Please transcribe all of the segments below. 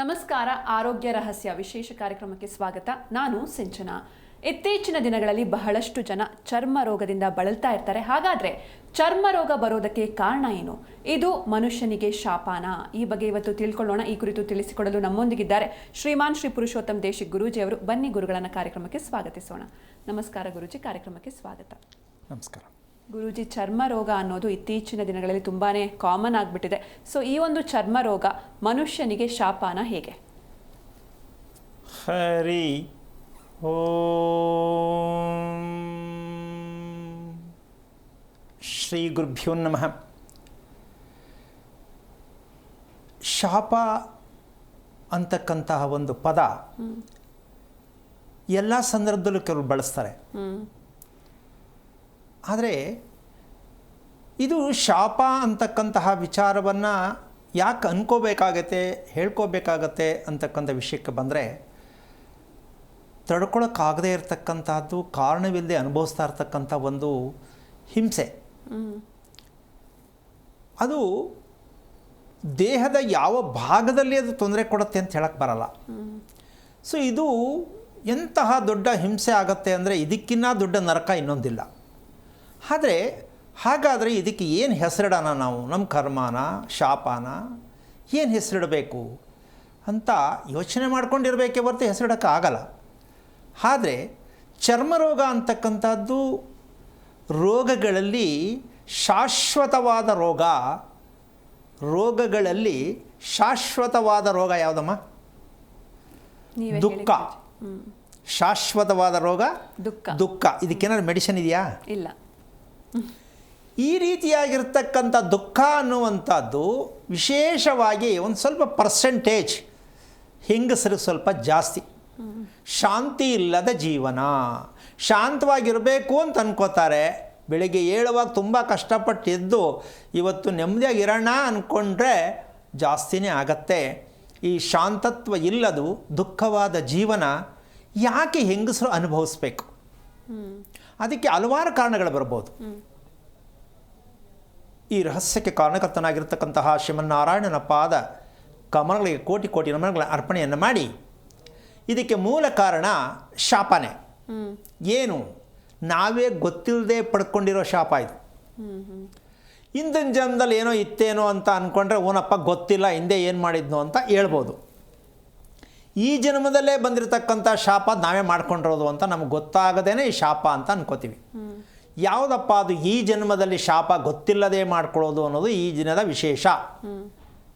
ನಮಸ್ಕಾರ. ಆರೋಗ್ಯ ರಹಸ್ಯ ವಿಶೇಷ ಕಾರ್ಯಕ್ರಮಕ್ಕೆ ಸ್ವಾಗತ. ನಾನು ಸಿಂಚನಾ. ಇತ್ತೀಚಿನ ದಿನಗಳಲ್ಲಿ ಬಹಳಷ್ಟು ಜನ ಚರ್ಮ ರೋಗದಿಂದ ಬಳಲ್ತಾ ಇರ್ತಾರೆ. ಹಾಗಾದ್ರೆ ಚರ್ಮ ರೋಗ ಬರೋದಕ್ಕೆ ಕಾರಣ ಏನು? ಇದು ಮನುಷ್ಯನಿಗೆ ಶಾಪಾನ? ಈ ಬಗ್ಗೆ ಇವತ್ತು ತಿಳ್ಕೊಳ್ಳೋಣ. ಈ ಕುರಿತು ತಿಳಿಸಿಕೊಡಲು ನಮ್ಮೊಂದಿಗಿದ್ದಾರೆ ಶ್ರೀಮಾನ್ ಶ್ರೀ ಪುರುಷೋತ್ತಮ್ ದೇಶಿಕ್ ಗುರೂಜಿ ಅವರು. ಬನ್ನಿ ಗುರುಗಳನ್ನ ಕಾರ್ಯಕ್ರಮಕ್ಕೆ ಸ್ವಾಗತಿಸೋಣ. ನಮಸ್ಕಾರ ಗುರೂಜಿ, ಕಾರ್ಯಕ್ರಮಕ್ಕೆ ಸ್ವಾಗತ. ನಮಸ್ಕಾರ ಗುರೂಜಿ, ಚರ್ಮ ರೋಗ ಅನ್ನೋದು ಇತ್ತೀಚಿನ ದಿನಗಳಲ್ಲಿ ತುಂಬಾನೇ ಕಾಮನ್ ಆಗಿಬಿಟ್ಟಿದೆ. ಸೊ ಈ ಒಂದು ಚರ್ಮ ರೋಗ ಮನುಷ್ಯನಿಗೆ ಶಾಪಾನ ಹೇಗೆ? ಹರಿ ಓಂ ಶ್ರೀ ಗುರುಭ್ಯೋ ನಮಃ. ಶಾಪ ಅಂತಕ್ಕಂತಹ ಒಂದು ಪದ ಎಲ್ಲ ಸಂದರ್ಭದಲ್ಲೂ ಕೆಲವರು ಬಳಸ್ತಾರೆ. ಆದರೆ ಇದು ಶಾಪ ಅಂತಕ್ಕಂತಹ ವಿಚಾರವನ್ನು ಯಾಕೆ ಅನ್ಕೋಬೇಕಾಗತ್ತೆ, ಹೇಳ್ಕೋಬೇಕಾಗತ್ತೆ ಅಂತಕ್ಕಂಥ ವಿಷಯಕ್ಕೆ ಬಂದರೆ, ತಡ್ಕೊಳಕ್ಕಾಗದೇ ಇರತಕ್ಕಂಥದ್ದು, ಕಾರಣವಿಲ್ಲದೆ ಅನುಭವಿಸ್ತಾ ಇರ್ತಕ್ಕಂಥ ಒಂದು ಹಿಂಸೆ, ಅದು ದೇಹದ ಯಾವ ಭಾಗದಲ್ಲಿ ಅದು ತೊಂದರೆ ಕೊಡುತ್ತೆ ಅಂತ ಹೇಳಕ್ಕೆ ಬರಲ್ಲ. ಸೊ ಇದು ಎಂತಹ ದೊಡ್ಡ ಹಿಂಸೆ ಆಗತ್ತೆ ಅಂದರೆ, ಇದಕ್ಕಿನ್ನ ದೊಡ್ಡ ನರಕ ಇನ್ನೊಂದಿಲ್ಲ. ಆದರೆ ಹಾಗಾದರೆ ಇದಕ್ಕೆ ಏನು ಹೆಸರಿಡೋಣ ನಾವು? ನಮ್ಮ ಕರ್ಮನ, ಶಾಪನ ಏನು ಹೆಸರಿಡಬೇಕು ಅಂತ ಯೋಚನೆ ಮಾಡ್ಕೊಂಡಿರಬೇಕೇ ಹೊರತು ಹೆಸರಿಡೋಕ್ಕಾಗಲ್ಲ. ಆದರೆ ಚರ್ಮರೋಗ ಅಂತಕ್ಕಂಥದ್ದು ರೋಗಗಳಲ್ಲಿ ಶಾಶ್ವತವಾದ ರೋಗ. ರೋಗಗಳಲ್ಲಿ ಶಾಶ್ವತವಾದ ರೋಗ ಯಾವುದಮ್ಮ? ದುಃಖ. ಶಾಶ್ವತವಾದ ರೋಗ ದುಃಖ. ಇದಕ್ಕೇನಾದ್ರು ಮೆಡಿಸಿನ್ ಇದೆಯಾ? ಇಲ್ಲ. ಈ ರೀತಿಯಾಗಿರ್ತಕ್ಕಂಥ ದುಃಖ ಅನ್ನುವಂಥದ್ದು ವಿಶೇಷವಾಗಿ ಒಂದು ಸ್ವಲ್ಪ ಪರ್ಸೆಂಟೇಜ್ ಹೆಂಗಸರಿಗೆ ಸ್ವಲ್ಪ ಜಾಸ್ತಿ. ಶಾಂತಿ ಇಲ್ಲದ ಜೀವನ, ಶಾಂತವಾಗಿರಬೇಕು ಅಂತ ಅನ್ಕೋತಾರೆ. ಬೆಳಿಗ್ಗೆ ಏಳುವಾಗ ತುಂಬ ಕಷ್ಟಪಟ್ಟು ಎದ್ದು ಇವತ್ತು ನೆಮ್ಮದಿಯಾಗಿರೋಣ ಅಂದ್ಕೊಂಡ್ರೆ ಜಾಸ್ತಿನೇ ಆಗತ್ತೆ. ಈ ಶಾಂತತ್ವ ಇಲ್ಲದು ದುಃಖವಾದ ಜೀವನ ಯಾಕೆ ಹೆಂಗಸರು ಅನುಭವಿಸ್ಬೇಕು? ಅದಕ್ಕೆ ಹಲವಾರು ಕಾರಣಗಳು ಬರ್ಬೋದು. ಈ ರಹಸ್ಯಕ್ಕೆ ಕಾರಣಕರ್ತನಾಗಿರ್ತಕ್ಕಂತಹ ಶ್ರೀಮನ್ನಾರಾಯಣನ ಪಾದ ಕಮಲಗಳಿಗೆ ಕೋಟಿ ಕೋಟಿ ನಮನಗಳ ಅರ್ಪಣೆಯನ್ನು ಮಾಡಿ, ಇದಕ್ಕೆ ಮೂಲ ಕಾರಣ ಶಾಪನೇ. ಏನು? ನಾವೇ ಗೊತ್ತಿಲ್ಲದೆ ಪಡ್ಕೊಂಡಿರೋ ಶಾಪ ಇದು. ಹಿಂದಿನ ಜನ್ಮದಲ್ಲಿ ಏನೋ ಇತ್ತೇನೋ ಅಂತ ಅಂದ್ಕೊಂಡ್ರೆ ಓನಪ್ಪ ಗೊತ್ತಿಲ್ಲ, ಹಿಂದೆ ಏನು ಮಾಡಿದ್ನೋ ಅಂತ ಹೇಳ್ಬೋದು. ಈ ಜನ್ಮದಲ್ಲೇ ಬಂದಿರತಕ್ಕಂಥ ಶಾಪ ನಾವೇ ಮಾಡ್ಕೊಂಡಿರೋದು ಅಂತ ನಮಗೆ ಗೊತ್ತಾಗದೇ ಈ ಶಾಪ ಅಂತ ಅನ್ಕೋತೀವಿ. ಯಾವುದಪ್ಪ ಅದು ಈ ಜನ್ಮದಲ್ಲಿ ಶಾಪ ಗೊತ್ತಿಲ್ಲದೆ ಮಾಡ್ಕೊಳ್ಳೋದು ಅನ್ನೋದು ಈ ದಿನದ ವಿಶೇಷ.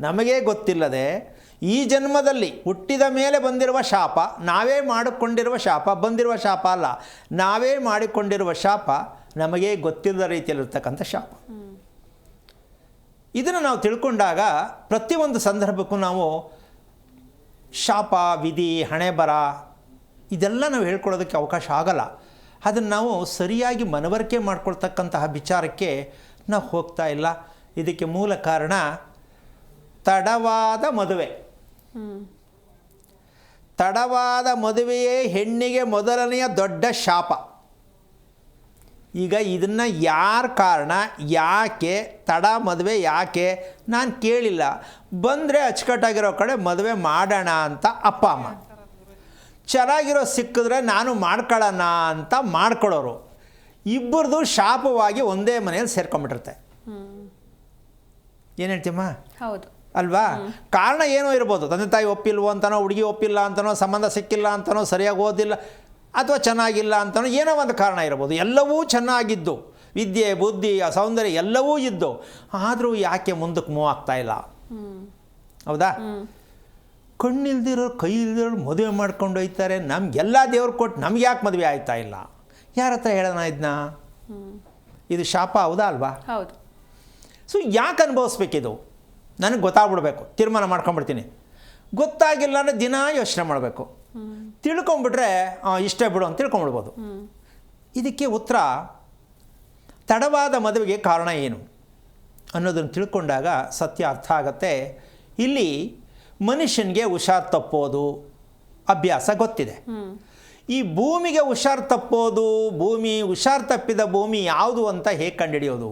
ನಮಗೇ ಗೊತ್ತಿಲ್ಲದೆ ಈ ಜನ್ಮದಲ್ಲಿ ಹುಟ್ಟಿದ ಮೇಲೆ ಬಂದಿರುವ ಶಾಪ, ನಾವೇ ಮಾಡಿಕೊಂಡಿರುವ ಶಾಪ, ಬಂದಿರುವ ಶಾಪ ಅಲ್ಲ, ನಾವೇ ಮಾಡಿಕೊಂಡಿರುವ ಶಾಪ, ನಮಗೇ ಗೊತ್ತಿಲ್ಲದ ರೀತಿಯಲ್ಲಿರ್ತಕ್ಕಂಥ ಶಾಪ. ಇದನ್ನು ನಾವು ತಿಳ್ಕೊಂಡಾಗ ಪ್ರತಿಯೊಂದು ಸಂದರ್ಭಕ್ಕೂ ನಾವು ಶಾಪ, ವಿಧಿ, ಹಣೆ ಬರ ಇದೆಲ್ಲ ನಾವು ಹೇಳ್ಕೊಳ್ಳೋದಕ್ಕೆ ಅವಕಾಶ ಆಗಲ್ಲ. ಅದನ್ನು ನಾವು ಸರಿಯಾಗಿ ಮನವರಿಕೆ ಮಾಡ್ಕೊಳ್ತಕ್ಕಂತಹ ವಿಚಾರಕ್ಕೆ ನಾವು ಹೋಗ್ತಾ ಇಲ್ಲ. ಇದಕ್ಕೆ ಮೂಲ ಕಾರಣ ತಡವಾದ ಮದುವೆ. ತಡವಾದ ಮದುವೆಯೇ ಹೆಣ್ಣಿಗೆ ಮೊದಲನೆಯ ದೊಡ್ಡ ಶಾಪ. ಈಗ ಇದನ್ನು ಯಾರ ಕಾರಣ, ಯಾಕೆ ತಡ ಮದುವೆ ಯಾಕೆ ನಾನು ಕೇಳಿಲ್ಲ. ಬಂದರೆ ಅಚ್ಚುಕಟ್ಟಾಗಿರೋ ಕಡೆ ಮದುವೆ ಮಾಡೋಣ ಅಂತ ಅಪ್ಪ ಅಮ್ಮ, ಚೆನ್ನಾಗಿರೋ ಸಿಕ್ಕಿದ್ರೆ ನಾನು ಮಾಡ್ಕೊಳ್ಳೋಣ ಅಂತ ಮಾಡ್ಕೊಳ್ಳೋರು, ಇಬ್ಬರದು ಶಾಪವಾಗಿ ಒಂದೇ ಮನೆಯಲ್ಲಿ ಸೇರ್ಕೊಂಡ್ಬಿಟ್ಟಿರುತ್ತೆ. ಏನು ಹೇಳ್ತೀಮ್ಮ? ಹೌದು ಅಲ್ವಾ? ಕಾರಣ ಏನೋ ಇರ್ಬೋದು. ತಂದೆ ತಾಯಿ ಒಪ್ಪಿಲ್ವೋ ಅಂತನೋ, ಹುಡುಗಿ ಒಪ್ಪಿಲ್ಲ ಅಂತನೋ, ಸಂಬಂಧ ಸಿಕ್ಕಿಲ್ಲ ಅಂತನೋ, ಸರಿಯಾಗಿ ಓದಿಲ್ಲ ಅಥವಾ ಚೆನ್ನಾಗಿಲ್ಲ ಅಂತನೋ, ಏನೋ ಒಂದು ಕಾರಣ ಇರ್ಬೋದು. ಎಲ್ಲವೂ ಚೆನ್ನಾಗಿದ್ದು, ವಿದ್ಯೆ, ಬುದ್ಧಿ, ಸೌಂದರ್ಯ ಎಲ್ಲವೂ ಇದ್ದು, ಆದರೂ ಯಾಕೆ ಮುಂದಕ್ಕೆ ಮೂವ್ ಆಗ್ತಾ ಇಲ್ಲ? ಹೌದಾ? ಕಣ್ಣಿಲ್ದಿರೋ ಕೈ ಇಲ್ದಿರೋ ಮದುವೆ ಮಾಡ್ಕೊಂಡು ಹೋಯ್ತಾರೆ. ನಮಗೆಲ್ಲ ದೇವ್ರು ಕೊಟ್ಟು ನಮ್ಗೆ ಯಾಕೆ ಮದುವೆ ಆಯ್ತಾ ಇಲ್ಲ? ಯಾರ ಹತ್ರ ಹೇಳೋಣ ಇದನ್ನ? ಇದು ಶಾಪ ಹೌದಾ ಅಲ್ವಾ? ಹೌದು. ಸೊ ಯಾಕೆ ಅನುಭವಿಸ್ಬೇಕಿದು? ನನಗೆ ಗೊತ್ತಾಗ್ಬಿಡ್ಬೇಕು, ತೀರ್ಮಾನ ಮಾಡ್ಕೊಂಡ್ಬಿಡ್ತೀನಿ. ಗೊತ್ತಾಗಿಲ್ಲ ಅಂದರೆ ದಿನ ಯೋಚನೆ ಮಾಡಬೇಕು. ತಿಳ್ಕೊಂಬಿಟ್ರೆ ಇಷ್ಟೇ ಬಿಡು ಅಂತ ತಿಳ್ಕೊಂಬಿಡ್ಬೋದು. ಇದಕ್ಕೆ ಉತ್ತರ ತಡವಾದ ಮದುವೆಗೆ ಕಾರಣ ಏನು ಅನ್ನೋದನ್ನು ತಿಳ್ಕೊಂಡಾಗ ಸತ್ಯ ಅರ್ಥ ಆಗತ್ತೆ. ಇಲ್ಲಿ ಮನುಷ್ಯನಿಗೆ ಹುಷಾರು ತಪ್ಪೋದು ಅಭ್ಯಾಸ ಗೊತ್ತಿದೆ. ಈ ಭೂಮಿಗೆ ಹುಷಾರು ತಪ್ಪೋದು, ಹುಷಾರು ತಪ್ಪಿದ ಭೂಮಿ ಯಾವುದು ಅಂತ ಹೇಗೆ ಕಂಡುಹಿಡಿಯೋದು?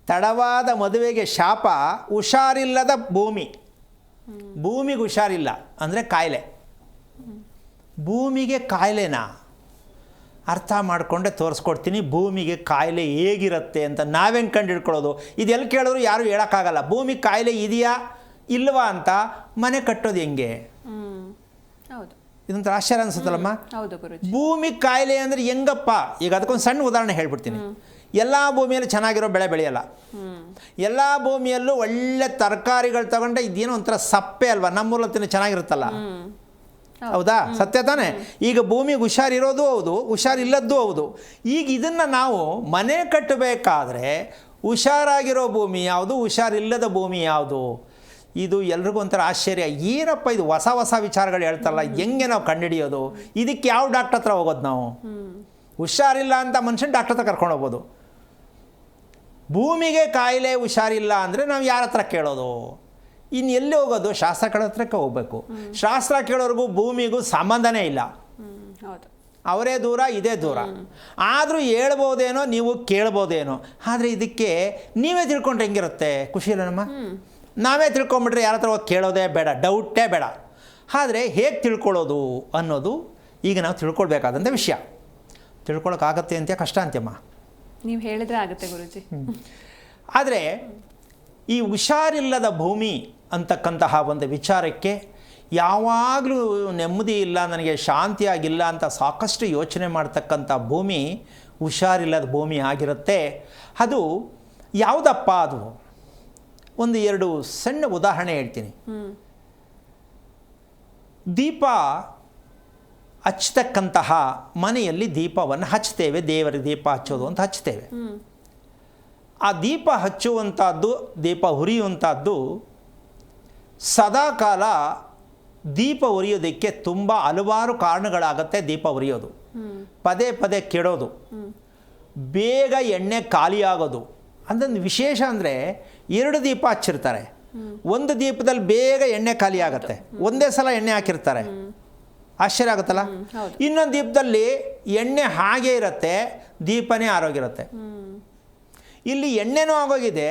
ತಡವಾದ ಮದುವೆಗೆ ಶಾಪ ಹುಷಾರಿಲ್ಲದ ಭೂಮಿ. ಭೂಮಿಗೆ ಹುಷಾರಿಲ್ಲ ಅಂದರೆ ಕಾಯಿಲೆ. ಭೂಮಿಗೆ ಕಾಯಿಲೆನಾ ಅರ್ಥ ಮಾಡಿಕೊಂಡೆ ತೋರಿಸ್ಕೊಡ್ತೀನಿ. ಭೂಮಿಗೆ ಕಾಯಿಲೆ ಹೇಗಿರುತ್ತೆ ಅಂತ ನಾವೇನು ಕಂಡು ಹಿಡ್ಕೊಳ್ಳೋದು? ಇದೆಲ್ಲಿ ಕೇಳಿದ್ರು ಯಾರೂ ಹೇಳೋಕ್ಕಾಗಲ್ಲ. ಭೂಮಿಗೆ ಕಾಯಿಲೆ ಇದೆಯಾ ಇಲ್ವಾ ಅಂತ ಮನೆ ಕಟ್ಟೋದು ಹೆಂಗೆ? ಹೌದು, ಇದೊಂಥರ ಆಶ್ಚರ್ಯ ಅನ್ಸುತ್ತಲ್ಲಮ್ಮ. ಹೌದು ಗುರುಜಿ. ಭೂಮಿ ಕಾಯಿಲೆ ಅಂದರೆ ಹೆಂಗಪ್ಪ? ಈಗ ಅದಕ್ಕೊಂದು ಸಣ್ಣ ಉದಾಹರಣೆ ಹೇಳ್ಬಿಡ್ತೀನಿ. ಎಲ್ಲ ಭೂಮಿಯಲ್ಲಿ ಚೆನ್ನಾಗಿರೋ ಬೆಳೆ ಬೆಳೆಯಲ್ಲ. ಎಲ್ಲ ಭೂಮಿಯಲ್ಲೂ ಒಳ್ಳೆ ತರಕಾರಿಗಳು ತಗೊಂಡ್ರೆ ಇದೇನೋ ಒಂಥರ ಸಪ್ಪೆ ಅಲ್ವಾ, ನಮ್ಮೂರಲ್ಲಿ ಚೆನ್ನಾಗಿರುತ್ತಲ್ಲ. ಹೌದಾ? ಸತ್ಯ ತಾನೇ? ಈಗ ಭೂಮಿಗೆ ಹುಷಾರಿರೋದು ಹೌದು, ಹುಷಾರಿಲ್ಲದ್ದು ಹೌದು. ಈಗ ಇದನ್ನು ನಾವು ಮನೆ ಕಟ್ಟಬೇಕಾದ್ರೆ ಹುಷಾರಾಗಿರೋ ಭೂಮಿ ಯಾವುದು, ಹುಷಾರಿಲ್ಲದ ಭೂಮಿ ಯಾವುದು? ಇದು ಎಲ್ರಿಗೂ ಒಂಥರ ಆಶ್ಚರ್ಯ. ಏನಪ್ಪ ಇದು ಹೊಸ ಹೊಸ ವಿಚಾರಗಳು ಹೇಳ್ತಾರಲ್ಲ, ಹೆಂಗೆ ನಾವು ಕಂಡುಹಿಡಿಯೋದು? ಇದಕ್ಕೆ ಯಾವ ಡಾಕ್ಟರ್ ಹತ್ರ ಹೋಗೋದು ನಾವು? ಹುಷಾರಿಲ್ಲ ಅಂತ ಮನುಷ್ಯನ ಡಾಕ್ಟರ್ ಹತ್ರ ಕರ್ಕೊಂಡು ಹೋಗ್ಬೋದು. ಭೂಮಿಗೆ ಕಾಯಿಲೆ ಹುಷಾರಿಲ್ಲ ಅಂದರೆ ನಾವು ಯಾರ ಹತ್ರ ಕೇಳೋದು? ಇನ್ನು ಎಲ್ಲಿ ಹೋಗೋದು? ಶಾಸ್ತ್ರ ಕೇಳೋ ಹತ್ರಕ್ಕೆ ಹೋಗಬೇಕು. ಶಾಸ್ತ್ರ ಕೇಳೋರಿಗೂ ಭೂಮಿಗೂ ಸಂಬಂಧನೇ ಇಲ್ಲ. ಹೌದು, ಅವರೇ ದೂರ, ಇದೇ ದೂರ. ಆದರೂ ಹೇಳ್ಬೋದೇನೋ, ನೀವು ಕೇಳ್ಬೋದೇನೋ. ಆದರೆ ಇದಕ್ಕೆ ನೀವೇ ತಿಳ್ಕೊಂಡ್ರೆ ಹೆಂಗಿರುತ್ತೆ? ಖುಷಿ ಇಲ್ಲ ನಮ್ಮ? ನಾವೇ ತಿಳ್ಕೊಂಬಿಟ್ರೆ ಯಾರ ಹತ್ರ ಹೋಗಿ ಕೇಳೋದೇ ಬೇಡ, ಡೌಟೇ ಬೇಡ. ಆದರೆ ಹೇಗೆ ತಿಳ್ಕೊಳ್ಳೋದು ಅನ್ನೋದು ಈಗ ನಾವು ತಿಳ್ಕೊಳ್ಬೇಕಾದಂಥ ವಿಷಯ. ತಿಳ್ಕೊಳಕ್ಕಾಗತ್ತೆ ಅಂತ್ಯ, ಕಷ್ಟ ಅಂತ್ಯಮ್ಮ? ನೀವು ಹೇಳಿದ್ರೆ ಆಗುತ್ತೆ ಗುರುಜಿ. ಆದರೆ ಈ ಹುಷಾರಿಲ್ಲದ ಭೂಮಿ ಅಂತಕ್ಕಂತಹ ಒಂದು ವಿಚಾರಕ್ಕೆ ಯಾವಾಗಲೂ ನೆಮ್ಮದಿ ಇಲ್ಲ, ನನಗೆ ಶಾಂತಿಯಾಗಿಲ್ಲ ಅಂತ ಸಾಕಷ್ಟು ಯೋಚನೆ ಮಾಡ್ತಕ್ಕಂಥ ಭೂಮಿ ಹುಷಾರಿಲ್ಲದ ಭೂಮಿ ಆಗಿರುತ್ತೆ. ಅದು ಯಾವುದಪ್ಪ? ಅದು ಒಂದು ಎರಡು ಸಣ್ಣ ಉದಾಹರಣೆ ಹೇಳ್ತೀನಿ. ದೀಪ ಹಚ್ಚತಕ್ಕಂತಹ ಮನೆಯಲ್ಲಿ ದೀಪವನ್ನು ಹಚ್ತೇವೆ, ದೇವರಿಗೆ ದೀಪ ಹಚ್ಚೋದು ಅಂತ ಹಚ್ತೇವೆ. ಆ ದೀಪ ಹಚ್ಚುವಂಥದ್ದು, ದೀಪ ಉರಿಯುವಂಥದ್ದು ಸದಾಕಾಲ ದೀಪ ಉರಿಯೋದಕ್ಕೆ ತುಂಬ ಹಲವಾರು ಕಾರಣಗಳಾಗತ್ತೆ. ದೀಪ ಉರಿಯೋದು, ಪದೇ ಪದೇ ಕೆಡೋದು, ಬೇಗ ಎಣ್ಣೆ ಖಾಲಿಯಾಗೋದು. ಅದೊಂದು ವಿಶೇಷ ಅಂದರೆ, ಎರಡು ದೀಪ ಹಚ್ಚಿರ್ತಾರೆ, ಒಂದು ದೀಪದಲ್ಲಿ ಬೇಗ ಎಣ್ಣೆ ಖಾಲಿ ಆಗುತ್ತೆ, ಒಂದೇ ಸಲ ಎಣ್ಣೆ ಹಾಕಿರ್ತಾರೆ. ಆಶ್ಚರ್ಯ ಆಗುತ್ತಲ್ಲ. ಇನ್ನೊಂದು ದೀಪದಲ್ಲಿ ಎಣ್ಣೆ ಹಾಗೇ ಇರುತ್ತೆ, ದೀಪನೇ ಆರೋಗಿರುತ್ತೆ. ಇಲ್ಲಿ ಎಣ್ಣೆನೂ ಆಗೋಗಿದೆ,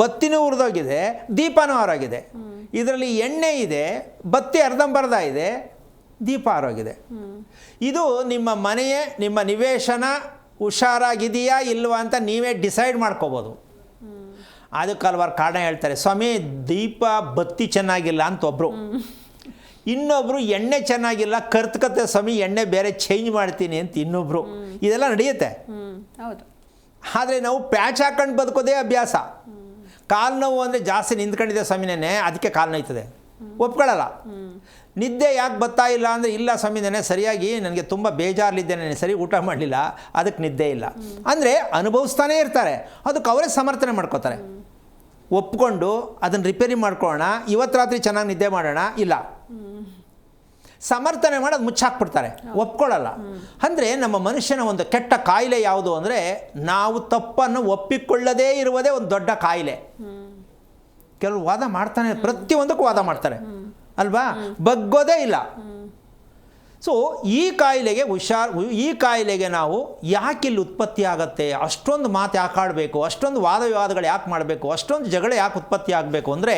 ಬತ್ತಿನೂ ಉರಿದೋಗಿದೆ, ದೀಪನೂ ಆರೋಗಿದೆ. ಇದರಲ್ಲಿ ಎಣ್ಣೆ ಇದೆ, ಬತ್ತಿ ಅರ್ಧಂಬರ್ಧ ಇದೆ, ದೀಪ ಆರೋಗಿದೆ. ಇದು ನಿಮ್ಮ ಮನೆಯೇ, ನಿಮ್ಮ ನಿವೇಶನ ಹುಷಾರಾಗಿದೆಯಾ ಇಲ್ವಾ ಅಂತ ನೀವೇ ಡಿಸೈಡ್ ಮಾಡ್ಕೋಬೋದು. ಅದಕ್ಕೆ ಹಲವಾರು ಕಾರಣ ಹೇಳ್ತಾರೆ. ಸ್ವಾಮಿ ದೀಪ ಬತ್ತಿ ಚೆನ್ನಾಗಿಲ್ಲ ಅಂತ ಒಬ್ಬರು, ಇನ್ನೊಬ್ಬರು ಎಣ್ಣೆ ಚೆನ್ನಾಗಿಲ್ಲ ಕರ್ತ್ಕತ್ತೆ ಸ್ವಾಮಿ, ಎಣ್ಣೆ ಬೇರೆ ಚೇಂಜ್ ಮಾಡ್ತೀನಿ ಅಂತ ಇನ್ನೊಬ್ಬರು. ಇದೆಲ್ಲ ನಡೆಯುತ್ತೆ. ಹೌದು. ಆದರೆ ನಾವು ಪ್ಯಾಚ್ ಹಾಕೊಂಡು ಬದುಕೋದೇ ಅಭ್ಯಾಸ. ಕಾಲು ನೋವು ಅಂದರೆ ಜಾಸ್ತಿ ನಿಂತ್ಕೊಂಡಿದೆ ಸ್ವಾಮಿನೇ, ಅದಕ್ಕೆ ಕಾಲು ನೋಯ್ತದೆ, ಒಪ್ಕೊಳ್ಳಲ್ಲ. ನಿದ್ದೆ ಯಾಕೆ ಬರ್ತಾ ಇಲ್ಲ ಅಂದರೆ, ಇಲ್ಲ ಸ್ವಾಮಿನೇ ಸರಿಯಾಗಿ ನನಗೆ ತುಂಬ ಬೇಜಾರಲ್ಲಿದ್ದೇನೆ, ಸರಿ ಊಟ ಮಾಡಲಿಲ್ಲ, ಅದಕ್ಕೆ ನಿದ್ದೆ ಇಲ್ಲ ಅಂದರೆ ಅನುಭವಿಸ್ತಾನೇ ಇರ್ತಾರೆ. ಅದಕ್ಕೆ ಅವರೇ ಸಮರ್ಥನೆ ಮಾಡ್ಕೋತಾರೆ. ಒಪ್ಕೊಂಡು ಅದನ್ನು ರಿಪೇರಿ ಮಾಡ್ಕೊಳ್ಳೋಣ, ಇವತ್ತು ರಾತ್ರಿ ಚೆನ್ನಾಗಿ ನಿದ್ದೆ ಮಾಡೋಣ, ಇಲ್ಲ ಸಮರ್ಥನೆ ಮಾಡಿ ಅದು ಮುಚ್ಚಾಕ್ಬಿಡ್ತಾರೆ, ಒಪ್ಕೊಳ್ಳಲ್ಲ. ಅಂದರೆ ನಮ್ಮ ಮನುಷ್ಯನ ಒಂದು ಕೆಟ್ಟ ಕಾಯಿಲೆ ಯಾವುದು ಅಂದರೆ, ನಾವು ತಪ್ಪನ್ನು ಒಪ್ಪಿಕೊಳ್ಳದೇ ಇರುವುದೇ ಒಂದು ದೊಡ್ಡ ಕಾಯಿಲೆ. ಕೆಲವರು ವಾದ ಮಾಡ್ತಾನೆ, ಪ್ರತಿಯೊಂದಕ್ಕೂ ವಾದ ಮಾಡ್ತಾರೆ ಅಲ್ವಾ, ಬಗ್ಗೋದೇ ಇಲ್ಲ. ಸೊ ಈ ಕಾಯಿಲೆಗೆ ನಾವು ಯಾಕೆ ಇಲ್ಲಿ ಉತ್ಪತ್ತಿ ಆಗತ್ತೆ, ಅಷ್ಟೊಂದು ಮಾತು ಯಾಕೆ ಆಡಬೇಕು, ಅಷ್ಟೊಂದು ವಾದ ವಿವಾದಗಳು ಯಾಕೆ ಮಾಡಬೇಕು, ಅಷ್ಟೊಂದು ಜಗಳ ಯಾಕೆ ಉತ್ಪತ್ತಿ ಆಗಬೇಕು ಅಂದರೆ,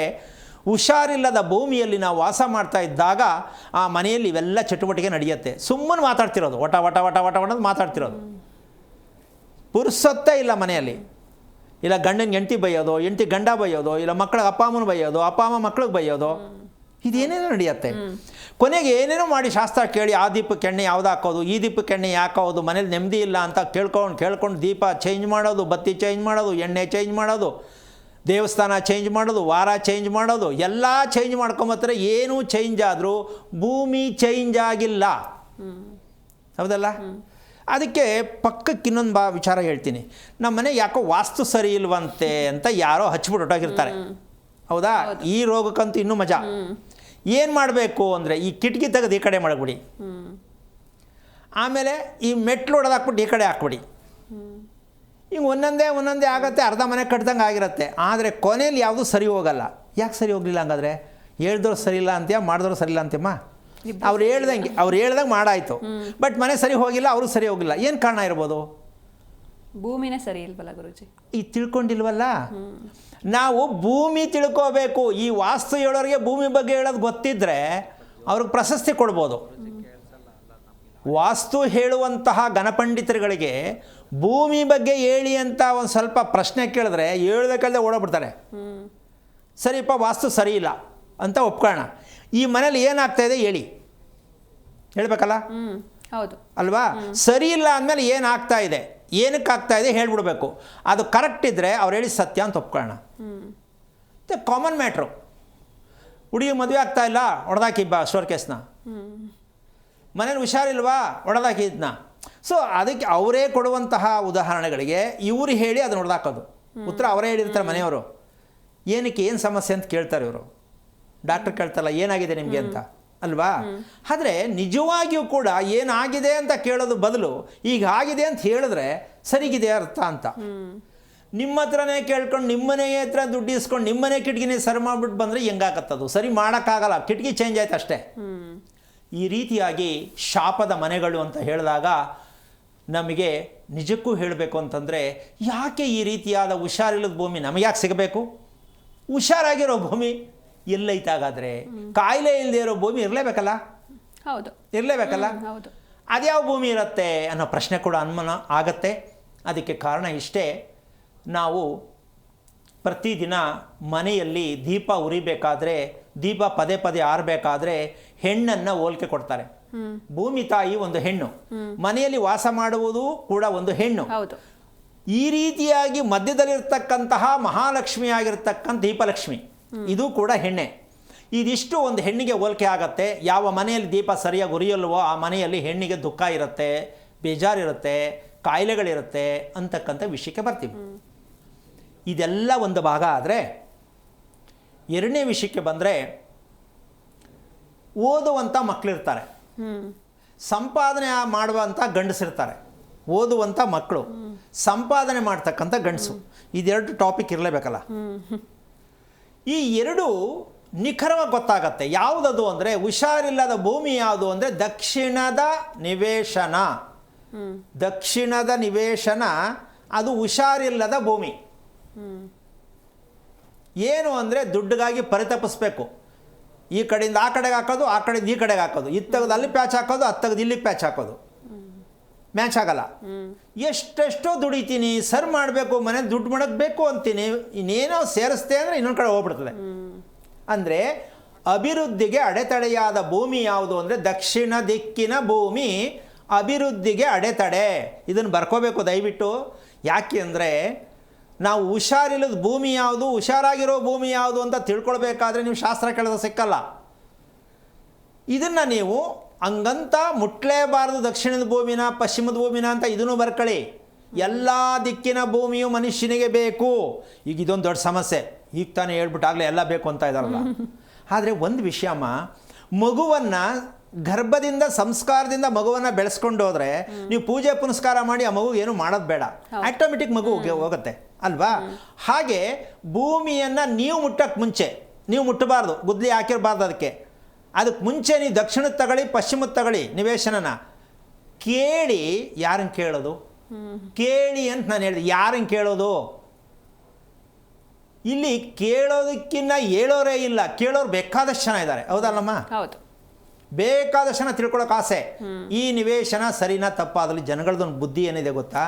ಹುಷಾರಿಲ್ಲದ ಭೂಮಿಯಲ್ಲಿ ನಾವು ವಾಸ ಮಾಡ್ತಾ ಇದ್ದಾಗ ಆ ಮನೆಯಲ್ಲಿ ಇವೆಲ್ಲ ಚಟುವಟಿಕೆ ನಡೆಯುತ್ತೆ. ಸುಮ್ಮನೆ ಮಾತಾಡ್ತಿರೋದು, ವಟ ವಟ ವಟ ವಟ ವಟ ಮಾತಾಡ್ತಿರೋದು, ಪುರ್ಸೊತ್ತೇ ಇಲ್ಲ ಮನೆಯಲ್ಲಿ. ಇಲ್ಲ ಗಂಡನ ಹೆಂಡತಿ ಬೈಯೋದು, ಹೆಂಡತಿ ಗಂಡ ಬೈಯೋದು, ಇಲ್ಲ ಮಕ್ಕಳಿಗೆ ಅಪ್ಪ ಅಮ್ಮನ ಬೈಯೋದು, ಅಪ್ಪ ಅಮ್ಮ ಮಕ್ಕಳಿಗೆ ಬೈಯೋದು, ಇದೇನೇನೋ ನಡೆಯುತ್ತೆ. ಕೊನೆಗೆ ಏನೇನೋ ಮಾಡಿ ಶಾಸ್ತ್ರ ಕೇಳಿ ಆ ದೀಪಕ್ಕೆ ಎಣ್ಣೆ ಯಾವ್ದು ಹಾಕೋದು, ಈ ದೀಪಕ್ಕೆ ಎಣ್ಣೆ ಯಾಕೆ ಹಾಕೋದು, ಮನೇಲಿ ನೆಮ್ಮದಿ ಇಲ್ಲ ಅಂತ ಕೇಳ್ಕೊಂಡು ದೀಪ ಚೇಂಜ್ ಮಾಡೋದು, ಬತ್ತಿ ಚೇಂಜ್ ಮಾಡೋದು, ಎಣ್ಣೆ ಚೇಂಜ್ ಮಾಡೋದು, ದೇವಸ್ಥಾನ ಚೇಂಜ್ ಮಾಡೋದು, ವಾರ ಚೇಂಜ್ ಮಾಡೋದು, ಎಲ್ಲ ಚೇಂಜ್ ಮಾಡ್ಕೊಂಬತ್ತಾರೆ. ಏನೂ ಚೇಂಜ್ ಆದರೂ ಭೂಮಿ ಚೇಂಜ್ ಆಗಿಲ್ಲ. ಹೌದಲ್ಲ? ಅದಕ್ಕೆ ಪಕ್ಕಕ್ಕೆ ಇನ್ನೊಂದು ವಿಚಾರ ಹೇಳ್ತೀನಿ. ನಮ್ಮ ಮನೆ ಯಾಕೋ ವಾಸ್ತು ಸರಿ ಇಲ್ವಂತೆ ಅಂತ ಯಾರೋ ಹಚ್ಬಿಟ್ಟು ಹೊಟ್ಟೋಗಿರ್ತಾರೆ. ಹೌದಾ? ಈ ರೋಗಕ್ಕಂತೂ ಇನ್ನೂ ಮಜಾ. ಏನು ಮಾಡಬೇಕು ಅಂದರೆ, ಈ ಕಿಟಕಿ ತೆಗೆದು ಈ ಕಡೆ ಮಾಡಿಬಿಡಿ, ಆಮೇಲೆ ಈ ಮೆಟ್ಲು ಹೊಡೆದು ಹಾಕ್ಬಿಟ್ಟು ಈ ಕಡೆ ಹಾಕ್ಬಿಡಿ. ಹಿಂಗೆ ಒಂದೊಂದೇ ಆಗುತ್ತೆ, ಅರ್ಧ ಮನೆ ಕಟ್ದಂಗೆ ಆಗಿರುತ್ತೆ. ಆದರೆ ಕೊನೆಯಲ್ಲಿ ಯಾವುದೂ ಸರಿ ಹೋಗಲ್ಲ. ಯಾಕೆ ಸರಿ ಹೋಗಲಿಲ್ಲ ಹಂಗಾದ್ರೆ? ಹೇಳ್ದವ್ರು ಸರಿ ಇಲ್ಲ ಅಂತೀಯ, ಮಾಡಿದವ್ರು ಸರಿ ಇಲ್ಲ ಅಂತೀಯಮ್ಮ. ಅವ್ರು ಹೇಳ್ದಂಗೆ ಮಾಡಾಯಿತು, ಬಟ್ ಮನೆ ಸರಿ ಹೋಗಿಲ್ಲ, ಅವರು ಸರಿ ಹೋಗಿಲ್ಲ. ಏನು ಕಾರಣ ಇರ್ಬೋದು? ಭೂಮಿನೇ ಸರಿ ಇಲ್ವಲ್ಲ ಗುರುಜಿ. ಈ ತಿಳ್ಕೊಂಡಿಲ್ವಲ್ಲ. ನಾವು ಭೂಮಿ ತಿಳ್ಕೋಬೇಕು. ಈ ವಾಸ್ತು ಹೇಳೋರಿಗೆ ಭೂಮಿ ಬಗ್ಗೆ ಹೇಳೋದು ಗೊತ್ತಿದ್ದರೆ ಅವ್ರಿಗೆ ಪ್ರಶಸ್ತಿ ಕೊಡ್ಬೋದು. ವಾಸ್ತು ಹೇಳುವಂತಹ ಗಣಪಂಡಿತರುಗಳಿಗೆ ಭೂಮಿ ಬಗ್ಗೆ ಹೇಳಿ ಅಂತ ಒಂದು ಸ್ವಲ್ಪ ಪ್ರಶ್ನೆ ಕೇಳಿದ್ರೆ ಹೇಳ್ಬೇಕಲ್ಲದೆ ಓಡೋಗ್ಬಿಡ್ತಾರೆ. ಸರಿಪ್ಪ ವಾಸ್ತು ಸರಿ ಇಲ್ಲ ಅಂತ ಒಪ್ಕೊಳ್ಳೋಣ. ಈ ಮನೇಲಿ ಏನಾಗ್ತಾಯಿದೆ ಹೇಳಿ, ಹೇಳ್ಬೇಕಲ್ಲ, ಹೌದು ಅಲ್ವಾ? ಸರಿ ಇಲ್ಲ ಅಂದಮೇಲೆ ಏನಾಗ್ತಾ ಇದೆ, ಏನಕ್ಕೆ ಆಗ್ತಾ ಇದೆ ಹೇಳ್ಬಿಡ್ಬೇಕು. ಅದು ಕರೆಕ್ಟ್ ಇದ್ದರೆ ಅವ್ರು ಹೇಳಿ ಸತ್ಯ ಅಂತ ಒಪ್ಕೊಳ್ಳೋಣ. ಮತ್ತು ಕಾಮನ್ ಮ್ಯಾಟ್ರು, ಹುಡುಗಿ ಮದುವೆ ಆಗ್ತಾ ಇಲ್ಲ, ಹೊಡೆದಾಕಿ ಸ್ಟೋರ್ ಕೇಸ್ನ. ಮನೇಲಿ ಹುಷಾರಿಲ್ವಾ, ಹೊಡೆದಾಕಿದ್ನ. ಸೊ ಅದಕ್ಕೆ ಅವರೇ ಕೊಡುವಂತಹ ಉದಾಹರಣೆಗಳಿಗೆ ಇವರು ಹೇಳಿ ಅದನ್ನು ಹೊಡೆದಾಕೋದು. ಉತ್ತರ ಅವರೇ ಹೇಳಿರ್ತಾರೆ ಮನೆಯವರು. ಏನಕ್ಕೆ, ಏನು ಸಮಸ್ಯೆ ಅಂತ ಕೇಳ್ತಾರೆ ಇವರು. ಡಾಕ್ಟರ್ ಕೇಳ್ತಾರಲ್ಲ ಏನಾಗಿದೆ ನಿಮಗೆ ಅಂತ, ಅಲ್ವಾ? ಆದರೆ ನಿಜವಾಗಿಯೂ ಕೂಡ ಏನಾಗಿದೆ ಅಂತ ಕೇಳೋದು ಬದಲು ಈಗ ಆಗಿದೆ ಅಂತ ಹೇಳಿದ್ರೆ ಸರಿಗಿದೆ ಅರ್ಥ ಅಂತ. ನಿಮ್ಮ ಹತ್ರನೇ ಕೇಳ್ಕೊಂಡು ನಿಮ್ಮನೆ ಹತ್ರ ದುಡ್ಡು ಇಸ್ಕೊಂಡು ನಿಮ್ಮನೆ ಕಿಟಕಿನೇ ಸರಿ ಮಾಡಿಬಿಟ್ಟು ಬಂದರೆ ಹೆಂಗಾಗತ್ತದು? ಸರಿ ಮಾಡೋಕ್ಕಾಗಲ್ಲ, ಕಿಟಕಿ ಚೇಂಜ್ ಆಯ್ತು ಅಷ್ಟೇ. ಈ ರೀತಿಯಾಗಿ ಶಾಪದ ಮನೆಗಳು ಅಂತ ಹೇಳಿದಾಗ ನಮಗೆ ನಿಜಕ್ಕೂ ಹೇಳಬೇಕು ಅಂತಂದರೆ, ಯಾಕೆ ಈ ರೀತಿಯಾದ ಹುಷಾರಿಲ್ಲದ ಭೂಮಿ ನಮಗೆ ಯಾಕೆ ಸಿಗಬೇಕು? ಹುಷಾರಾಗಿರೋ ಭೂಮಿ ಎಲ್ಲೈತಾಗಾದರೆ, ಕಾಯಿಲೆ ಇಲ್ಲದೆ ಇರೋ ಭೂಮಿ ಇರಲೇಬೇಕಲ್ಲ, ಹೌದು ಇರಲೇಬೇಕಲ್ಲ. ಹೌದು. ಅದ್ಯಾವ ಭೂಮಿ ಇರುತ್ತೆ ಅನ್ನೋ ಪ್ರಶ್ನೆ ಕೂಡ ಅನುಮಾನ ಆಗತ್ತೆ. ಅದಕ್ಕೆ ಕಾರಣ ಇಷ್ಟೇ, ನಾವು ಪ್ರತಿದಿನ ಮನೆಯಲ್ಲಿ ದೀಪ ಉರಿಬೇಕಾದ್ರೆ, ದೀಪ ಪದೇ ಪದೇ ಆರಬೇಕಾದ್ರೆ ಹೆಣ್ಣನ್ನು ಹೋಲಿಕೆ ಕೊಡ್ತಾರೆ. ಭೂಮಿ ತಾಯಿ ಒಂದು ಹೆಣ್ಣು, ಮನೆಯಲ್ಲಿ ವಾಸ ಮಾಡುವುದು ಕೂಡ ಒಂದು ಹೆಣ್ಣು. ಹೌದು. ಈ ರೀತಿಯಾಗಿ ಮಧ್ಯದಲ್ಲಿರ್ತಕ್ಕಂತಹ ಮಹಾಲಕ್ಷ್ಮಿಯಾಗಿರ್ತಕ್ಕಂಥ ದೀಪಲಕ್ಷ್ಮಿ ಇದು ಕೂಡ ಹೆಣ್ಣೆ. ಇದಿಷ್ಟು ಒಂದು ಹೆಣ್ಣಿಗೆ ಹೋಲಿಕೆ ಆಗತ್ತೆ. ಯಾವ ಮನೆಯಲ್ಲಿ ದೀಪ ಸರಿಯಾಗಿ ಉರಿಯಲ್ವೋ ಆ ಮನೆಯಲ್ಲಿ ಹೆಣ್ಣಿಗೆ ದುಃಖ ಇರುತ್ತೆ, ಬೇಜಾರಿರುತ್ತೆ, ಕಾಯಿಲೆಗಳಿರುತ್ತೆ ಅಂತಕ್ಕಂಥ ವಿಷಯಕ್ಕೆ ಬರ್ತೀವಿ. ಇದೆಲ್ಲ ಒಂದು ಭಾಗ ಆದರೆ, ಎರಡನೇ ವಿಷಯಕ್ಕೆ ಬಂದರೆ, ಓದುವಂಥ ಮಕ್ಕಳಿರ್ತಾರೆ, ಸಂಪಾದನೆ ಮಾಡುವಂಥ ಗಂಡಸಿರ್ತಾರೆ. ಓದುವಂಥ ಮಕ್ಕಳು, ಸಂಪಾದನೆ ಮಾಡ್ತಕ್ಕಂಥ ಗಂಡಸು, ಇದೆರಡು ಟಾಪಿಕ್ ಇರಲೇಬೇಕಲ್ಲ. ಈ ಎರಡು ನಿಖರವಾಗಿ ಗೊತ್ತಾಗತ್ತೆ. ಯಾವುದದು ಅಂದರೆ, ಹುಷಾರಿಲ್ಲದ ಭೂಮಿ ಯಾವುದು ಅಂದರೆ ದಕ್ಷಿಣದ ನಿವೇಶನ. ದಕ್ಷಿಣದ ನಿವೇಶನ ಅದು ಹುಷಾರಿಲ್ಲದ ಭೂಮಿ. ಏನು ಅಂದರೆ ದುಡ್ಡಿಗಾಗಿ ಪರಿತಪಿಸ್ಬೇಕು. ಈ ಕಡೆಯಿಂದ ಆ ಕಡೆಗೆ ಹಾಕೋದು, ಆ ಕಡೆಯಿಂದ ಈ ಕಡೆಗೆ ಹಾಕೋದು, ಇದು ತೆಗೆದು ಅಲ್ಲಿ ಪ್ಯಾಚ್ ಹಾಕೋದು, ಅದು ತೆಗೆದು ಇಲ್ಲಿಗೆ ಪ್ಯಾಚ್ ಹಾಕೋದು, ಮ್ಯಾಚ್ ಆಗಲ್ಲ. ಎಷ್ಟೆಷ್ಟೋ ದುಡಿತೀನಿ, ಸರ್ ಮಾಡಬೇಕು, ಮನೆ ದುಡ್ಡು ಮಾಡಬೇಕು ಅಂತೀನಿ, ಇನ್ನೇನೋ ಸೇರಿಸ್ತೆ ಅಂದರೆ ಇನ್ನೊಂದು ಕಡೆ ಹೋಗ್ಬಿಡ್ತದೆ. ಅಂದರೆ ಅಭಿವೃದ್ಧಿಗೆ ಅಡೆತಡೆಯಾದ ಭೂಮಿ ಯಾವುದು ಅಂದರೆ ದಕ್ಷಿಣ ದಿಕ್ಕಿನ ಭೂಮಿ ಅಭಿವೃದ್ಧಿಗೆ ಅಡೆತಡೆ. ಇದನ್ನು ಬರ್ಕೋಬೇಕು ದಯವಿಟ್ಟು. ಯಾಕೆ ಅಂದರೆ ನಾವು ಹುಷಾರಿಲ್ಲದ ಭೂಮಿ ಯಾವುದು, ಹುಷಾರಾಗಿರೋ ಭೂಮಿ ಯಾವುದು ಅಂತ ತಿಳ್ಕೊಳ್ಬೇಕಾದ್ರೆ ನೀವು ಶಾಸ್ತ್ರ ಕೇಳೋದು ಸಿಕ್ಕಲ್ಲ. ಇದನ್ನು ನೀವು ಹಂಗಂತ ಮುಟ್ಲೇಬಾರ್ದು, ದಕ್ಷಿಣದ ಭೂಮಿನ ಪಶ್ಚಿಮದ ಭೂಮಿನ ಅಂತ ಇದನ್ನು ಬರ್ಕೊಳ್ಳಿ. ಎಲ್ಲ ದಿಕ್ಕಿನ ಭೂಮಿಯು ಮನುಷ್ಯನಿಗೆ ಬೇಕು. ಈಗ ಇದೊಂದು ದೊಡ್ಡ ಸಮಸ್ಯೆ. ಈಗ ತಾನೇ ಹೇಳ್ಬಿಟ್ಟಾಗಲೇ ಎಲ್ಲ ಬೇಕು ಅಂತ ಇದ್ದಾರಲ್ಲ. ಆದರೆ ಒಂದು ವಿಷಯಮ್ಮ, ಮಗುವನ್ನು ಗರ್ಭದಿಂದ ಸಂಸ್ಕಾರದಿಂದ ಮಗುವನ್ನು ಬೆಳೆಸ್ಕೊಂಡು ಹೋದರೆ ನೀವು ಪೂಜೆ ಪುನಸ್ಕಾರ ಮಾಡಿ ಆ ಮಗು ಏನು ಮಾಡೋದು ಬೇಡ, ಆಟೋಮೆಟಿಕ್ ಮಗು ಹೋಗುತ್ತೆ ಅಲ್ವಾ? ಹಾಗೆ ಭೂಮಿಯನ್ನು ನೀವು ಮುಟ್ಟಕ್ಕೆ ಮುಂಚೆ ನೀವು ಮುಟ್ಟಬಾರ್ದು, ಗುದ್ಲಿ ಹಾಕಿರಬಾರ್ದು. ಅದಕ್ಕೆ ಮುಂಚೆ ನೀವು ದಕ್ಷಿಣದ ತಗೊಳ್ಳಿ, ಪಶ್ಚಿಮದ ತಗೊಳ್ಳಿ ನಿವೇಶನನ. ಕೇಳಿ, ಯಾರನ್ನು ಕೇಳೋದು? ಕೇಳಿ ಅಂತ ನಾನು ಹೇಳಿದೆ. ಯಾರನ್ನು ಕೇಳೋದು? ಇಲ್ಲಿ ಕೇಳೋದಕ್ಕಿಂತ ಹೇಳೋರೇ ಇಲ್ಲ, ಕೇಳೋರು ಬೇಕಾದಷ್ಟು ಜನ ಇದ್ದಾರೆ. ಹೌದಲ್ಲಮ್ಮ? ಹೌದು. ಬೇಕಾದಷ್ಟು ಜನ ತಿಳ್ಕೊಳ್ಳೋಕೆ ಆಸೆ. ಈ ನಿವೇಶನ ಸರಿನಾ ತಪ್ಪಾ? ಅದರಲ್ಲಿ ಜನಗಳದೊಂದು ಬುದ್ಧಿ ಏನಿದೆ ಗೊತ್ತಾ?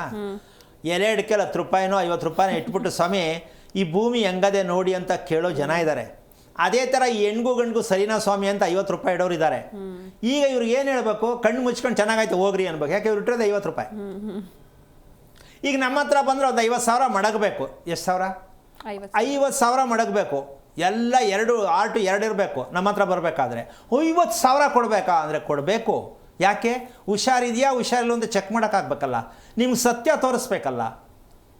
ಎರಡಕ್ಕೆ 10 ರೂಪಾಯಿನೋ 50 ರೂಪಾಯಿನೋ ಇಟ್ಬಿಟ್ಟು ಸ್ವಾಮಿ ಈ ಭೂಮಿ ಹೆಂಗದೆ ನೋಡಿ ಅಂತ ಕೇಳೋ ಜನ ಇದ್ದಾರೆ. ಅದೇ ಥರ ಈ ಹೆಣ್ಗೂ ಗಂಡ್ಗೂ ಸರಿನಾ ಸ್ವಾಮಿ ಅಂತ 50 ರೂಪಾಯಿ ಇಡೋರು ಇದ್ದಾರೆ. ಈಗ ಇವ್ರಿಗೆ ಏನು ಹೇಳಬೇಕು? ಕಣ್ಣು ಮುಚ್ಕೊಂಡು ಚೆನ್ನಾಗಾಯ್ತು ಹೋಗ್ರಿ ಅನ್ಬೇಕು. ಯಾಕೆ ಇವ್ರು ಇಟ್ಟಿರೋದು 50 ರೂಪಾಯಿ. ಈಗ ನಮ್ಮ ಹತ್ರ ಬಂದರೆ ಒಂದು 50,000 ಮಡಗಬೇಕು. ಎಷ್ಟು ಸಾವಿರ? 50,000 ಮಡಗಬೇಕು. ಎಲ್ಲ 2 ಆರ್ಟು 2 ಇರಬೇಕು ನಮ್ಮ ಹತ್ರ ಬರಬೇಕಾದ್ರೆ. 50,000 ಕೊಡಬೇಕಾ ಅಂದರೆ ಕೊಡಬೇಕು. ಯಾಕೆ? ಹುಷಾರಿದೆಯಾ ಹುಷಾರಿಲ್ಲ ಅಂತ ಚೆಕ್ ಮಾಡೋಕ್ಕಾಗಬೇಕಲ್ಲ, ನಿಮ್ಗೆ ಸತ್ಯ ತೋರಿಸ್ಬೇಕಲ್ಲ.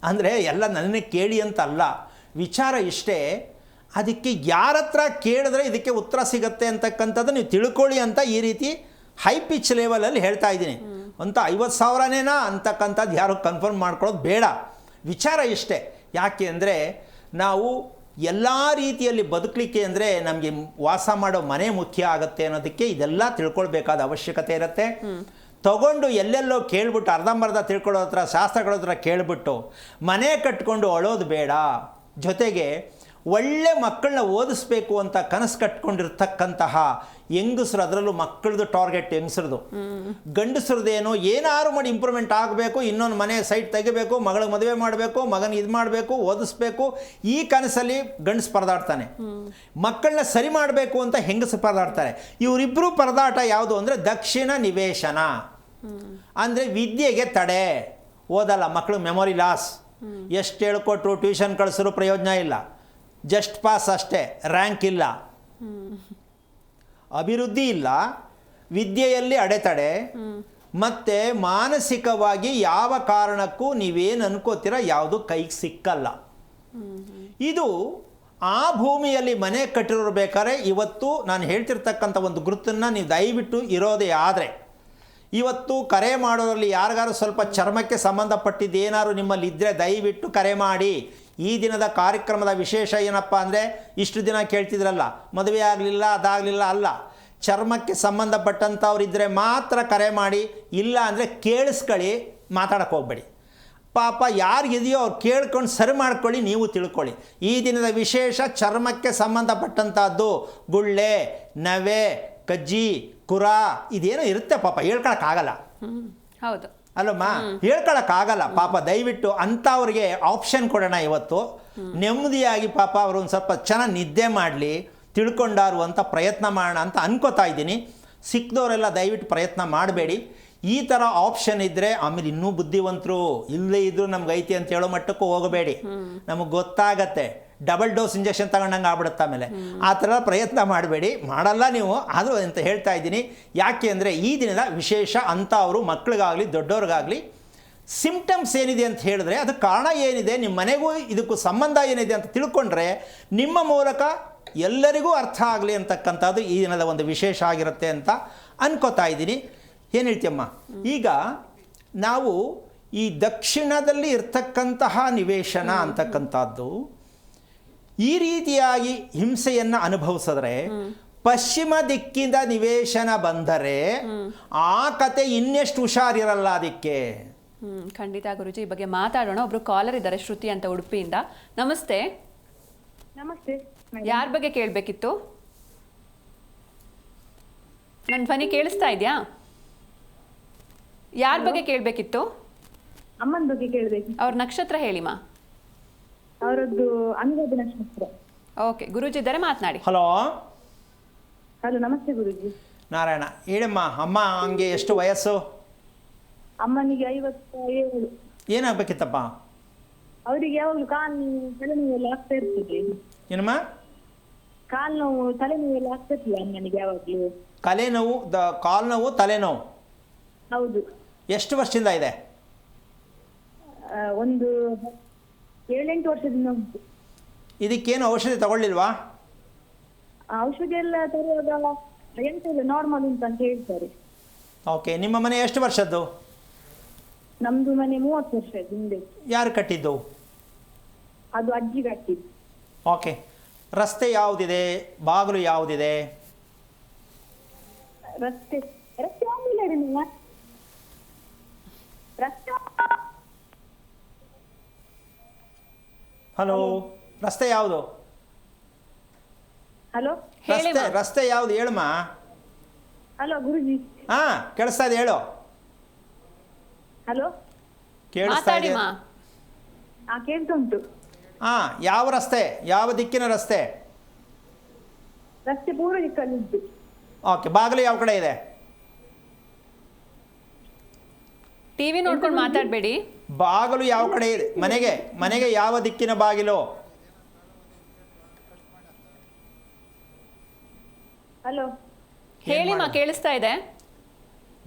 ಅಂದರೆ ಎಲ್ಲ ನನಗೆ ಕೇಳಿ ಅಂತ ಅಲ್ಲ, ವಿಚಾರ ಇಷ್ಟೇ. ಅದಕ್ಕೆ ಯಾರ ಹತ್ರ ಕೇಳಿದ್ರೆ ಇದಕ್ಕೆ ಉತ್ತರ ಸಿಗುತ್ತೆ ಅಂತಕ್ಕಂಥದ್ದು ನೀವು ತಿಳ್ಕೊಳ್ಳಿ ಅಂತ ಈ ರೀತಿ ಹೈ ಪಿಚ್ ಲೆವೆಲಲ್ಲಿ ಹೇಳ್ತಾ ಇದ್ದೀನಿ. ಅಂತ 50,000ನೇನಾ ಅಂತಕ್ಕಂಥದ್ದು ಯಾರು ಕನ್ಫರ್ಮ್ ಮಾಡ್ಕೊಳ್ಳೋದು ಬೇಡ. ವಿಚಾರ ಇಷ್ಟೇ. ಯಾಕೆ ಅಂದರೆ ನಾವು ಎಲ್ಲ ರೀತಿಯಲ್ಲಿ ಬದುಕಲಿಕ್ಕೆ ಅಂದರೆ ನಮಗೆ ವಾಸ ಮಾಡೋ ಮನೆ ಮುಖ್ಯ ಆಗುತ್ತೆ ಅನ್ನೋದಕ್ಕೆ ಇದೆಲ್ಲ ತಿಳ್ಕೊಳ್ಬೇಕಾದ ಅವಶ್ಯಕತೆ ಇರುತ್ತೆ. ತಗೊಂಡು ಎಲ್ಲೆಲ್ಲೋ ಕೇಳ್ಬಿಟ್ಟು ಅರ್ಧಂಬರ್ಧ ತಿಳ್ಕೊಳ್ಳೋ ಹತ್ರ ಶಾಸ್ತ್ರಗಳ ಹತ್ರ ಕೇಳ್ಬಿಟ್ಟು ಮನೆ ಕಟ್ಕೊಂಡು ಅಳೋದು ಬೇಡ. ಜೊತೆಗೆ ಒಳ್ಳೆ ಮಕ್ಕಳನ್ನ ಓದಿಸ್ಬೇಕು ಅಂತ ಕನಸು ಕಟ್ಕೊಂಡಿರ್ತಕ್ಕಂತಹ ಹೆಂಗಸರು, ಅದರಲ್ಲೂ ಮಕ್ಕಳದು ಟಾರ್ಗೆಟ್ ಹೆಂಗಸರದು. ಗಂಡಸರದೇನೋ ಏನಾರು ಮಾಡಿ ಇಂಪ್ರೂವ್ಮೆಂಟ್ ಆಗಬೇಕು, ಇನ್ನೊಂದು ಮನೆ ಸೈಟ್ ತೆಗಿಬೇಕು, ಮಗಳಿಗೆ ಮದುವೆ ಮಾಡಬೇಕು, ಮಗನಿಗೆ ಇದು ಮಾಡಬೇಕು, ಓದಿಸ್ಬೇಕು, ಈ ಕನಸಲ್ಲಿ ಗಂಡಸು ಪರದಾಡ್ತಾನೆ. ಮಕ್ಕಳನ್ನ ಸರಿ ಮಾಡಬೇಕು ಅಂತ ಹೆಂಗಸರು ಪರದಾಡ್ತಾರೆ. ಇವರಿಬ್ಬರು ಪರದಾಟ ಯಾವುದು ಅಂದರೆ ದಕ್ಷಿಣ ನಿವೇಶನ. ಅಂದರೆ ವಿದ್ಯೆಗೆ ತಡೆ, ಓದಲ್ಲ ಮಕ್ಕಳು, ಮೆಮೊರಿ ಲಾಸ್, ಎಷ್ಟು ಹೇಳ್ಕೊಟ್ರು ಟ್ಯೂಷನ್ ಕಳಿಸಿದ್ರು ಪ್ರಯೋಜನ ಇಲ್ಲ, ಜಸ್ಟ್ ಪಾಸ್ ಅಷ್ಟೇ, ರ್ಯಾಂಕ್ ಇಲ್ಲ, ಅಭಿವೃದ್ಧಿ ಇಲ್ಲ, ವಿದ್ಯೆಯಲ್ಲಿ ಅಡೆತಡೆ, ಮತ್ತು ಮಾನಸಿಕವಾಗಿ ಯಾವ ಕಾರಣಕ್ಕೂ ನೀವೇನು ಅನ್ಕೋತೀರ ಯಾವುದು ಕೈಗೆ ಸಿಕ್ಕಲ್ಲ. ಇದು ಆ ಭೂಮಿಯಲ್ಲಿ ಮನೆ ಕಟ್ಟಿರಬೇಕಾದ್ರೆ ಇವತ್ತು ನಾನು ಹೇಳ್ತಿರ್ತಕ್ಕಂಥ ಒಂದು ಗುರುತನ್ನು ನೀವು ದಯವಿಟ್ಟು ಇರೋದೇ ಆದರೆ, ಇವತ್ತು ಕರೆ ಮಾಡೋರಲ್ಲಿ ಯಾರಿಗಾರು ಸ್ವಲ್ಪ ಚರ್ಮಕ್ಕೆ ಸಂಬಂಧಪಟ್ಟಿದ್ದು ಏನಾದ್ರು ನಿಮ್ಮಲ್ಲಿ ಇದ್ದರೆ ದಯವಿಟ್ಟು ಕರೆ ಮಾಡಿ. ಈ ದಿನದ ಕಾರ್ಯಕ್ರಮದ ವಿಶೇಷ ಏನಪ್ಪ ಅಂದರೆ, ಇಷ್ಟು ದಿನ ಕೇಳ್ತಿದ್ರಲ್ಲ ಮದುವೆ ಆಗಲಿಲ್ಲ ಅದಾಗಲಿಲ್ಲ, ಅಲ್ಲ, ಚರ್ಮಕ್ಕೆ ಸಂಬಂಧಪಟ್ಟಂಥವ್ರಿದ್ದರೆ ಮಾತ್ರ ಕರೆ ಮಾಡಿ, ಇಲ್ಲ ಅಂದರೆ ಕೇಳಿಸ್ಕೊಳ್ಳಿ, ಮಾತಾಡೋಕ್ಕೆ ಹೋಗ್ಬೇಡಿ. ಪಾಪ ಯಾರಿಗಿದೆಯೋ ಅವ್ರು ಕೇಳ್ಕೊಂಡು ಸರಿ ಮಾಡ್ಕೊಳ್ಳಿ, ನೀವು ತಿಳ್ಕೊಳ್ಳಿ. ಈ ದಿನದ ವಿಶೇಷ ಚರ್ಮಕ್ಕೆ ಸಂಬಂಧಪಟ್ಟಂಥದ್ದು ಗುಳ್ಳೆ, ನವೆ, ಕಜ್ಜಿ, ಕುರ ಇದೇನೋ ಇರುತ್ತೆ ಪಾಪ, ಹೇಳ್ಕೊಳಕ್ಕಾಗಲ್ಲ. ಹೌದು ಅಲ್ಲಮ್ಮ, ಹೇಳ್ಕೊಳಕ್ಕಾಗಲ್ಲ ಪಾಪ. ದಯವಿಟ್ಟು ಅಂಥವ್ರಿಗೆ ಆಪ್ಷನ್ ಕೊಡೋಣ ಇವತ್ತು. ನೆಮ್ಮದಿಯಾಗಿ ಪಾಪ ಅವರು ಒಂದು ಸ್ವಲ್ಪ ಚೆನ್ನಾಗಿ ನಿದ್ದೆ ಮಾಡಲಿ, ತಿಳ್ಕೊಂಡಾರು ಅಂತ ಪ್ರಯತ್ನ ಮಾಡೋಣ ಅಂತ ಅನ್ಕೋತಾ ಇದ್ದೀನಿ. ಸಿಕ್ಕದವರೆಲ್ಲ ದಯವಿಟ್ಟು ಪ್ರಯತ್ನ ಮಾಡಬೇಡಿ. ಈ ಥರ ಆಪ್ಷನ್ ಇದ್ದರೆ ಆಮೇಲೆ ಇನ್ನೂ ಬುದ್ಧಿವಂತರು, ಇಲ್ಲೇ ಇದ್ದರೂ ನಮ್ಗೆ ಐತಿ ಅಂತ ಹೇಳೋ ಮಟ್ಟಕ್ಕೂ ಹೋಗಬೇಡಿ. ನಮಗೆ ಗೊತ್ತಾಗತ್ತೆ, ಡಬಲ್ ಡೋಸ್ ಇಂಜೆಕ್ಷನ್ ತಗೊಂಡಂಗೆ ಆಗ್ಬಿಡುತ್ತೆ ಆಮೇಲೆ. ಆ ಥರ ಪ್ರಯತ್ನ ಮಾಡಬೇಡಿ, ಮಾಡಲ್ಲ ನೀವು ಅದು ಅಂತ ಹೇಳ್ತಾ ಇದ್ದೀನಿ. ಯಾಕೆ ಅಂದರೆ ಈ ದಿನದ ವಿಶೇಷ ಅಂತ ಅವರು ಮಕ್ಕಳಿಗಾಗಲಿ ದೊಡ್ಡವ್ರಿಗಾಗಲಿ ಸಿಂಪ್ಟಮ್ಸ್ ಏನಿದೆ ಅಂತ ಹೇಳಿದ್ರೆ ಅದು ಕಾರಣ ಏನಿದೆ, ನಿಮ್ಮ ಮನೆಗೂ ಇದಕ್ಕೂ ಸಂಬಂಧ ಏನಿದೆ ಅಂತ ತಿಳ್ಕೊಂಡ್ರೆ ನಿಮ್ಮ ಮೂಲಕ ಎಲ್ಲರಿಗೂ ಅರ್ಥ ಆಗಲಿ ಅಂತಕ್ಕಂಥದ್ದು ಈ ದಿನದ ಒಂದು ವಿಶೇಷ ಆಗಿರುತ್ತೆ ಅಂತ ಅನ್ಕೋತಾ ಇದ್ದೀನಿ. ಏನು ಹೇಳ್ತೀಯಮ್ಮ? ಈಗ ನಾವು ಈ ದಕ್ಷಿಣದಲ್ಲಿ ಇರ್ತಕ್ಕಂತಹ ನಿವೇಶನ ಅಂತಕ್ಕಂಥದ್ದು ಈ ರೀತಿಯಾಗಿ ಹಿಂಸೆಯನ್ನು ಅನುಭವಿಸಿದ್ರೆ, ಪಶ್ಚಿಮ ದಿಕ್ಕಿಂದ ನಿವೇಶನ ಬಂದರೆ ಆ ಕತೆ ಇನ್ನೆಷ್ಟು ಹುಷಾರಿರಲ್ಲ ಅದಕ್ಕೆ. ಖಂಡಿತ ಗುರುಜಿ, ಈ ಬಗ್ಗೆ ಮಾತಾಡೋಣ. ಒಬ್ರು ಕಾಲರ್ ಇದ್ದಾರೆ, ಶ್ರುತಿ ಅಂತ, ಉಡುಪಿಯಿಂದ. ನಮಸ್ತೆ. ನಮಸ್ತೆ. ಯಾರ ಬಗ್ಗೆ ಕೇಳಬೇಕಿತ್ತು? ನನ್ನ ಧ್ವನಿ ಕೇಳಿಸ್ತಾ ಇದೆಯಾ? ಯಾರ ಬಗ್ಗೆ ಕೇಳಬೇಕಿತ್ತು? ಅಮ್ಮನ ಬಗ್ಗೆ ಕೇಳಬೇಕು. ಅವ್ರ ನಕ್ಷತ್ರ ಹೇಳಿಮಾ. ಅವರದ್ದು ಅನುರಾಧ ನಕ್ಷತ್ರ. ಓಕೆ, ಗುರುಜಿ ಇದ್ದಾರೆ, ಮಾತನಾಡಿ. ಹಲೋ. ಹಲೋ, ನಮಸ್ತೆ ಗುರುಜಿ. ನಾರಾಯಣ, ಹೇಳಮ್ಮ. ಅಮ್ಮ ಹಂಗೆ ಎಷ್ಟು ವಯಸ್ಸು? ಅಮ್ಮನಿಗೆ 57. ಏನಾಗಬೇಕಿತ್ತಪ್ಪ? ಅವರಿಗೆ ಯಾವಾಗಲೂ ಕಾಲು ತಲೆನೋವೆಲ್ಲ ಆಗ್ತಾ ಇರ್ತದೆ. ಏನಮ್ಮ? ಕಾಲು ನೋವು ತಲೆನೋವೆಲ್ಲ ಆಗ್ತಾ ಇರ್ತದೆ ಅಮ್ಮನಿಗೆ ಯಾವಾಗಲೂ. ಕಾಲು ನೋವು, ತಲೆನೋವು. ಹೌದು. ಎಷ್ಟು ವರ್ಷದಿಂದ ಇದೆ? ಒಂದು 7-8 ವರ್ಷದಿಂದ ಉಂಟು. ಇದಕ್ಕೇನು ಔಷಧಿ ತಗೊಳ್ಳಿಲ್ವಾ? ಔಷಧಿ ಎಲ್ಲ ತರುವಾಗ ಎಂತ ಇಲ್ಲ, ನಾರ್ಮಲ್ ಉಂಟು ಅಂತ ಹೇಳ್ತಾರೆ. ಓಕೆ. ನಿಮ್ಮ ಮನೆ ಎಷ್ಟು ವರ್ಷದ್ದು? ನಮ್ದು ಮನೆ 30 ವರ್ಷ ಹಿಂದೆ. ಯಾರು ಕಟ್ಟಿದ್ದು? ಅದು ಅಜ್ಜಿ ಕಟ್ಟಿದ್ದು. ಓಕೆ. ರಸ್ತೆ ಯಾವುದಿದೆ, ಬಾಗಿಲು ಯಾವುದಿದೆ? ರಸ್ತೆ ಯಾವಿಲ್ಲ ರೀ ನಿಮ್ಮ ರಸ್ತೆ. ಹಲೋ, ರಸ್ತೆ ಯಾವುದು? ಹಲೋ, ರಸ್ತೆ ಯಾವುದು ಹೇಳಮ್ಮ? ಹಲೋ ಗುರುಜಿ. ಹಾ, ಕೇಳಿಸ್ತಾ ಇದೆ, ಹೇಳು. ಹಲೋ, ಕೇಳಿಸ್ತಾ ಇದೆ. ಕೇಳ್ತಾ ಉಂಟು. ಹಾ, ಯಾವ ರಸ್ತೆ, ಯಾವ ದಿಕ್ಕಿನ ರಸ್ತೆ? ರಸ್ತೆ ಪೂರ್ವ ದಿಕ್ಕಲ್ಲಿ ಉಂಟು. ಓಕೆ. ಬಾಗಿಲು ಯಾವ ಕಡೆ ಇದೆ? ಟಿವಿ ನೋಡ್ಕೊಂಡು ಮಾತಾಡಬೇಡಿ. ಬಾಗಿಲು ಯಾವ ಕಡೆ ಇದೆ? ಮನೆಗೆ ಯಾವ ದಿಕ್ಕಿನ ಬಾಗಿಲು? ಹಲೋ, ಹೇಳಿಮಾ, ಕೇಳಿಸ್ತಾ ಇದೆ.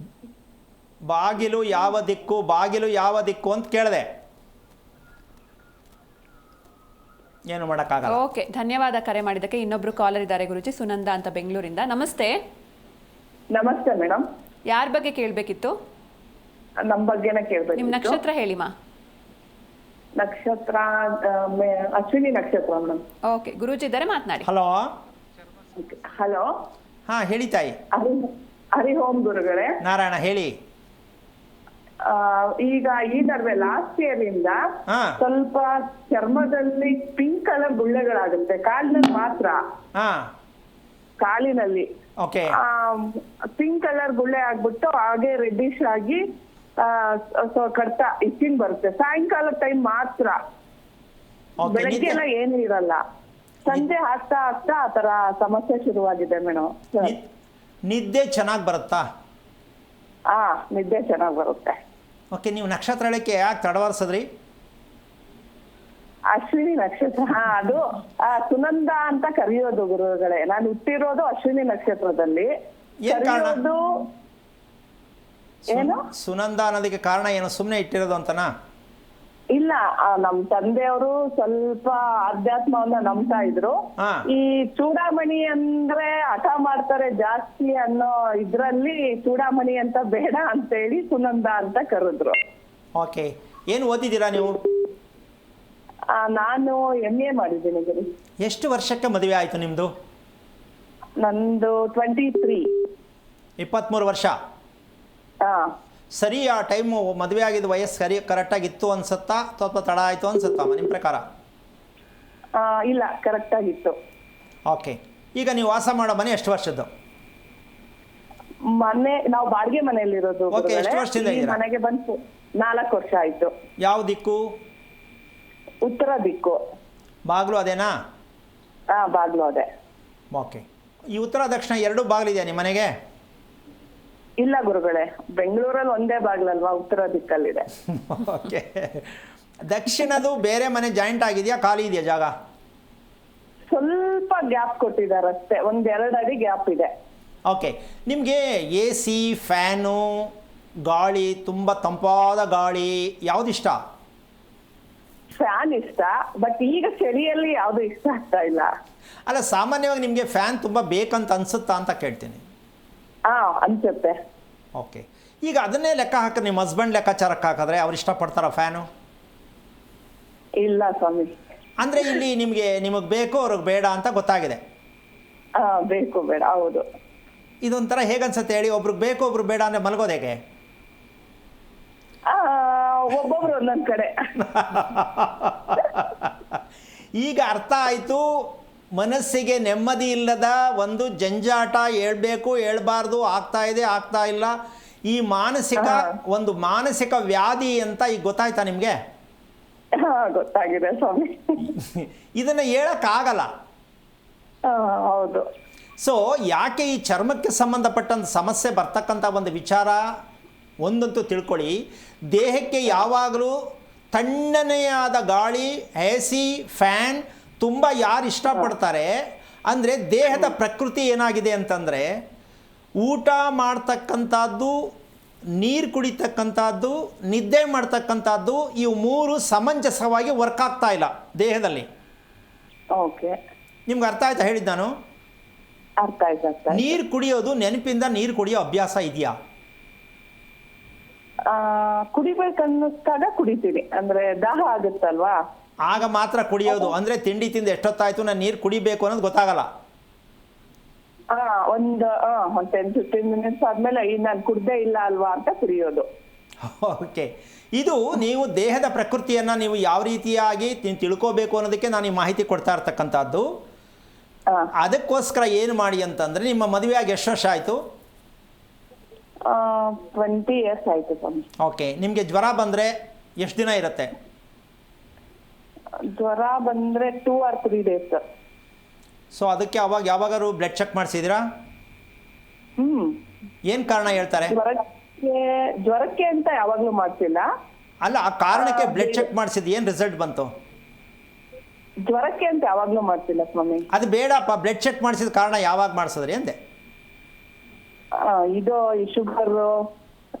ಬಾಗಿಲು ಯಾವ ದಿಕ್ಕು ಅಂತ ಕೇಳಿದೆ. ಏನು ಮಾಡೋಕ್ಕಾಗಲ್ಲ. ಓಕೆ, ಧನ್ಯವಾದ ಕರೆ ಮಾಡಿದ್ದಕ್ಕೆ. ಇನ್ನೊಬ್ರು ಕಾಲರ್ ಇದ್ದಾರೆ ಗುರುಜಿ, ಸುನಂದ ಅಂತ, ಬೆಂಗಳೂರಿಂದ. ನಮಸ್ತೆ. ನಮಸ್ತೆ ಮೇಡಮ್. ಯಾರ ಬಗ್ಗೆ ಕೇಳಬೇಕಿತ್ತು? ನಮ್ಮ ಬಗ್ಗೆನೇ ಕೇಳ್ಬೇಕು. ನಿಮ್ಮ ನಕ್ಷತ್ರ ಹೇಳಿಮಾ. ನಕ್ಷತ್ರ ಅಶ್ವಿನಿ ನಕ್ಷತ್ರ ಮೇಡಮ್. ಓಕೆ, ಗುರುಜಿ ಇದ್ದಾರೆ, ಮಾತನಾಡಿ. ಹಲೋ. ಹಲೋ. ಹಾ, ಹೇಳಿ ತಾಯಿ. ಹರಿ ಓಂ ಗುರುಗಳೇ. ನಾರಾಯಣ, ಹೇಳಿ. ಈಗ ಈ ನಡುವೆ ಲಾಸ್ಟ್ ಇಯರ್ ಇಂದ ಹಾ. ಸ್ವಲ್ಪ ಚರ್ಮದಲ್ಲಿ ಪಿಂಕ್ ಕಲರ್ ಗುಳ್ಳೆಗಳಾಗುತ್ತೆ ಕಾಲಿನಲ್ಲಿ ಮಾತ್ರ. ಹಾಂ, ಕಾಲಿನಲ್ಲಿ ಓಕೆ. ಪಿಂಕ್ ಕಲರ್ ಗುಳ್ಳೆ ಆಗ್ಬಿಟ್ಟು ಹಾಗೆ ರೆಡ್ಡಿಶ್ ಆಗಿ ಕಡ್ತ ಇಚ್ಚಿಂಗ್ ಬರುತ್ತೆ. ಸಾಯಂಕಾಲ ಟೈಮ್ ಮಾತ್ರ, ಓಕೆ. ಬೆಳಗ್ಗೆ ಎಲ್ಲ ಏನು ಇರಲ್ಲ. ಸಂಜೆ ಆಗ್ತಾ ಆಗ್ತಾ ಆತರ ಸಮಸ್ಯೆ ಶುರುವಾಗಿದೆ ಮೇಡಮ್. ನಿದ್ದೆ ಚೆನ್ನಾಗಿ ಬರುತ್ತಾ? ನಿದ್ದೆ ಚೆನ್ನಾಗಿ ಬರುತ್ತೆ. ಓಕೆ, ನೀವು ನಕ್ಷತ್ರ ಹೇಳಕ್ಕೆ ಯಾಕೆ ತಡವರ್ಸದ್ರಿ? ಅಶ್ವಿನಿ ನಕ್ಷತ್ರ. ಅದು ಸುನಂದ ಅಂತ ಕರೆಯೋದು ಗುರುಗಳೇ. ನಾನು ಹುಟ್ಟಿರೋದು ಅಶ್ವಿನಿ ನಕ್ಷತ್ರದಲ್ಲಿ. ಏನ್ ಕಾರಣ? ಕರೆಯೋದು ಏನು? ಸುನಂದ ಅನ್ನೋದಕ್ಕೆ ಕಾರಣ ಏನು? ಸುಮ್ಮನೆ ಇಟ್ಟಿರೋದು ಅಂತನಾ? ಇಲ್ಲ, ನಮ್ ತಂದೆಯವರು ಸ್ವಲ್ಪ ಅಧ್ಯಾತ್ಮವನ್ನ ನಂಬ್ತಾ ಇದ್ರು. ಹಾ. ಈ ಚೂಡಾಮಣಿ ಅಂದ್ರೆ ಹಠ ಮಾಡ್ತಾರೆ ಜಾಸ್ತಿ ಅನ್ನೋ ಇದ್ರಲ್ಲಿ ಚೂಡಾಮಣಿ ಅಂತ ಬೇಡ ಅಂತ ಹೇಳಿ ಸುನಂದ ಅಂತ ಕರೆದ್ರು. ಓಕೆ. ಏನು ಓದಿದ್ದೀರಾ ನೀವು? ನಾನು MA ಮಾಡಿದ್ದೀನಿ ಗುರು. ಎಷ್ಟು ವರ್ಷಕ್ಕೆ ಮದುವೆ ಆಯಿತು ನಿಮ್ಮದು? ನಂದು 23. 23 ವರ್ಷ. ಹಾ. ಸರಿ, ಆ ಟೈಮು ಮದುವೆ ಆಗಿದ್ದ ವಯಸ್ಸು ಕರೆಕ್ಟಾಗಿತ್ತು ಅನ್ಸುತ್ತಾ, ಸ್ವಲ್ಪ ತಡ ಆಯಿತು ಅನ್ಸುತ್ತಮ್ಮ ನಿಮ್ಮ ಪ್ರಕಾರ? ಇಲ್ಲ, ಕರೆಕ್ಟ್ ಆಗಿತ್ತು. ಓಕೆ. ಈಗ ನೀವು ವಾಸ ಮಾಡೋ ಮನೆ ಎಷ್ಟು ವರ್ಷದ್ದು? ಮನೆ ನಾವು ಬಾಡಿಗೆ ಮನೆಯಲ್ಲಿರೋದು. Okay, ಎಷ್ಟು ವರ್ಷದಿಂದ ಇದ್ದೀರಾ? ಮನೆಗೆ ಬಂತು 4 ವರ್ಷ ಆಯ್ತು. ಯಾವ ದಿಕ್ಕು? ಉತ್ತರ ದಿಕ್ಕು. ಬಾಗಿಲು ಅದೇನಾ? ಬಾಗ್ಲು ಅದೇ. ಓಕೆ. ಈ ಉತ್ತರ ದಕ್ಷಿಣ ಎರಡೂ ಬಾಗಿಲಿದೆಯಾ ನಿಮ್ಮ ಮನೆಗೆ? ಇಲ್ಲ ಗುರುಗಳೇ, ಬೆಂಗಳೂರಲ್ಲಿ ಒಂದೇ ಬಾಗ್ಲಲ್ವಾ, ಉತ್ತರ ದಿಕ್ಕಲ್ಲಿದೆ. ಓಕೆ. ದಕ್ಷಿಣದು ಬೇರೆ ಮನೆ ಜಾಯಿಂಟ್ ಆಗಿದೆಯಾ, ಖಾಲಿ ಇದೆಯಾ ಜಾಗ? ಸ್ವಲ್ಪ ಗ್ಯಾಪ್ ಕೊಟ್ಟಿದ್ದಾರೆ ಅಷ್ಟೇ, 1-2 ಅಡಿ ಗ್ಯಾಪ್ ಇದೆ. ಓಕೆ. ನಿಮಗೆ AC, ಫ್ಯಾನು, ಗಾಳಿ, ತುಂಬ ತಂಪಾದ ಗಾಳಿ ಯಾವ್ದು ಇಷ್ಟ? ಫ್ಯಾನ್ ಇಷ್ಟ, ಬಟ್ ಈಗ ಚಳಿಯಲ್ಲಿ ಯಾವ್ದು ಇಷ್ಟ ಆಗ್ತಾ ಇಲ್ಲ. ಅಲ್ಲ, ಸಾಮಾನ್ಯವಾಗಿ ನಿಮಗೆ ಫ್ಯಾನ್ ತುಂಬ ಬೇಕಂತ ಅನ್ಸುತ್ತಾ ಅಂತ ಕೇಳ್ತೀನಿ. ಅನ್ಸುತ್ತೆ. ಓಕೆ. ಈಗ ಅದನ್ನೇ ಲೆಕ್ಕ ಹಾಕಿದ್ರೆ ನಿಮ್ಮ ಹಸ್ಬೆಂಡ್ ಲೆಕ್ಕಾಚಾರಕ್ಕೆ ಹಾಕಿದ್ರೆ ಅವ್ರು ಇಷ್ಟಪಡ್ತಾರ ಫ್ಯಾನು? ಇಲ್ಲ ಸ್ವಾಮಿ. ಅಂದರೆ ಇಲ್ಲಿ ನಿಮಗೆ ಬೇಕು, ಅವ್ರಿಗೆ ಬೇಡ ಅಂತ ಗೊತ್ತಾಗಿದೆ. ಬೇಕು ಬೇಡ, ಹೌದು. ಇದೊಂಥರ ಹೇಗನ್ಸುತ್ತೆ ಹೇಳಿ? ಒಬ್ರಿಗೆ ಬೇಕು, ಒಬ್ರಿಗೆ ಬೇಡ ಅಂದರೆ ಮಲಗೋದು ಹೇಗೆ? ಒಬ್ಬೊಬ್ರು ಒಂದೊಂದ್ ಕಡೆ. ಈಗ ಅರ್ಥ ಆಯಿತು. ಮನಸ್ಸಿಗೆ ನೆಮ್ಮದಿ ಇಲ್ಲದ ಒಂದು ಜಂಜಾಟ, ಹೇಳ್ಬೇಕು ಹೇಳ್ಬಾರ್ದು, ಆಗ್ತಾ ಇದೆ ಆಗ್ತಾ ಇಲ್ಲ, ಈ ಒಂದು ಮಾನಸಿಕ ವ್ಯಾಧಿ ಅಂತ ಈಗ ಗೊತ್ತಾಯ್ತಾ ನಿಮಗೆ? ಗೊತ್ತಾಗಿದೆ ಸ್ವಾಮಿ. ಇದನ್ನು ಹೇಳಕ್ಕಾಗಲ್ಲ. ಹೌದು. ಸೊ ಯಾಕೆ ಈ ಚರ್ಮಕ್ಕೆ ಸಂಬಂಧಪಟ್ಟಂಥ ಸಮಸ್ಯೆ ಬರ್ತಕ್ಕಂಥ ಒಂದು ವಿಚಾರ ಒಂದಂತೂ ತಿಳ್ಕೊಳ್ಳಿ. ದೇಹಕ್ಕೆ ಯಾವಾಗಲೂ ತಣ್ಣನೆಯಾದ ಗಾಳಿ, AC, ಫ್ಯಾನ್ ತುಂಬ ಯಾರು ಇಷ್ಟಪಡ್ತಾರೆ ಅಂದರೆ ದೇಹದ ಪ್ರಕೃತಿ ಏನಾಗಿದೆ ಅಂತಂದರೆ ಊಟ ಮಾಡ್ತಕ್ಕಂಥದ್ದು, ನೀರು ಕುಡಿತಕ್ಕಂಥದ್ದು, ನಿದ್ದೆ ಮಾಡ್ತಕ್ಕಂಥದ್ದು, ಇವು 3 ಸಮಂಜಸವಾಗಿ ವರ್ಕ್ ಆಗ್ತಾ ಇಲ್ಲ ದೇಹದಲ್ಲಿ. ಓಕೆ. ನಿಮ್ಗೆ ಅರ್ಥ ಆಯ್ತಾ ಹೇಳಿದ್ದು ನಾನು? ಅರ್ಥ ಆಯ್ತು. ನೀರು ಕುಡಿಯೋದು, ನೆನಪಿಂದ ನೀರು ಕುಡಿಯೋ ಅಭ್ಯಾಸ ಇದೆಯಾ? ಕುಡಿಬೇಕನ್ನಿಸ್ದಾಗ ಕುಡಿತೀನಿ, ಅಂದ್ರೆ ದಾಹ ಆಗುತ್ತಲ್ವಾ, ಆಗ ಮಾತ್ರ ಕುಡಿಯೋದು. ಅಂದರೆ ತಿಂಡಿ ತಿಂದು ಎಷ್ಟೊತ್ತಾಯ್ತು ನಾನು ನೀರು ಕುಡಿಬೇಕು ಅನ್ನೋದು ಗೊತ್ತಾಗಲ್ಲ. ಒಂದು 10-15 ಮಿನಿಟ್ಸ್ ಆದ್ಮೇಲೆ ನಾನು ಕುಡ್ದೇ ಇಲ್ಲ ಅಲ್ವಾ ಅಂತ ಕುಡಿಯೋದು. ಓಕೆ. ಇದು ನೀವು ದೇಹದ ಪ್ರಕೃತಿಯನ್ನು ನೀವು ಯಾವ ರೀತಿಯಾಗಿ ತಿಳ್ಕೋಬೇಕು ಅನ್ನೋದಕ್ಕೆ ನಾನು ಈ ಮಾಹಿತಿ ಕೊಡ್ತಾ ಇರ್ತಕ್ಕಂಥದ್ದು. ಅದಕ್ಕೋಸ್ಕರ ಏನು ಮಾಡಿ ಅಂತಂದರೆ, ನಿಮ್ಮ ಮದುವೆಯಾಗಿ ಎಷ್ಟು ವರ್ಷ ಆಯಿತು? 20 years ಆಯ್ತು ಸ್ವಾಮಿ. ಓಕೆ. ನಿಮಗೆ ಜ್ವರ ಬಂದರೆ ಎಷ್ಟು ದಿನ ಇರುತ್ತೆ? ಜ್ವರ ಬಂದರೆ 2 or 3 days. ಸೊ ಅದಕ್ಕೆ ಯಾವಾಗಾದ್ರು ಬ್ಲಡ್ ಚೆಕ್ ಮಾಡಿಸಿದ್ದೀರಾ? ಏನು ಕಾರಣ ಹೇಳ್ತಾರೆ? ಜ್ವರಕ್ಕೆ ಅಂತ ಯಾವಾಗಲೂ ಮಾಡ್ತಿಲ್ಲ. ಅಲ್ಲ, ಆ ಕಾರಣಕ್ಕೆ ಬ್ಲಡ್ ಚೆಕ್ ಮಾಡಿಸಿದ್ದು ಏನು ರಿಸಲ್ಟ್ ಬಂತು? ಜ್ವರಕ್ಕೆ ಅಂತ ಯಾವಾಗಲೂ ಮಾಡ್ತಿಲ್ಲ ಸ್ವಾಮಿ. ಅದು ಬೇಡಪ್ಪ, ಬ್ಲಡ್ ಚೆಕ್ ಮಾಡಿಸಿದ ಕಾರಣ ಯಾವಾಗ ಮಾಡಿಸಿದ್ರಿ ಅಂದೆ? ಇದು ಈ ಶುಗರ್,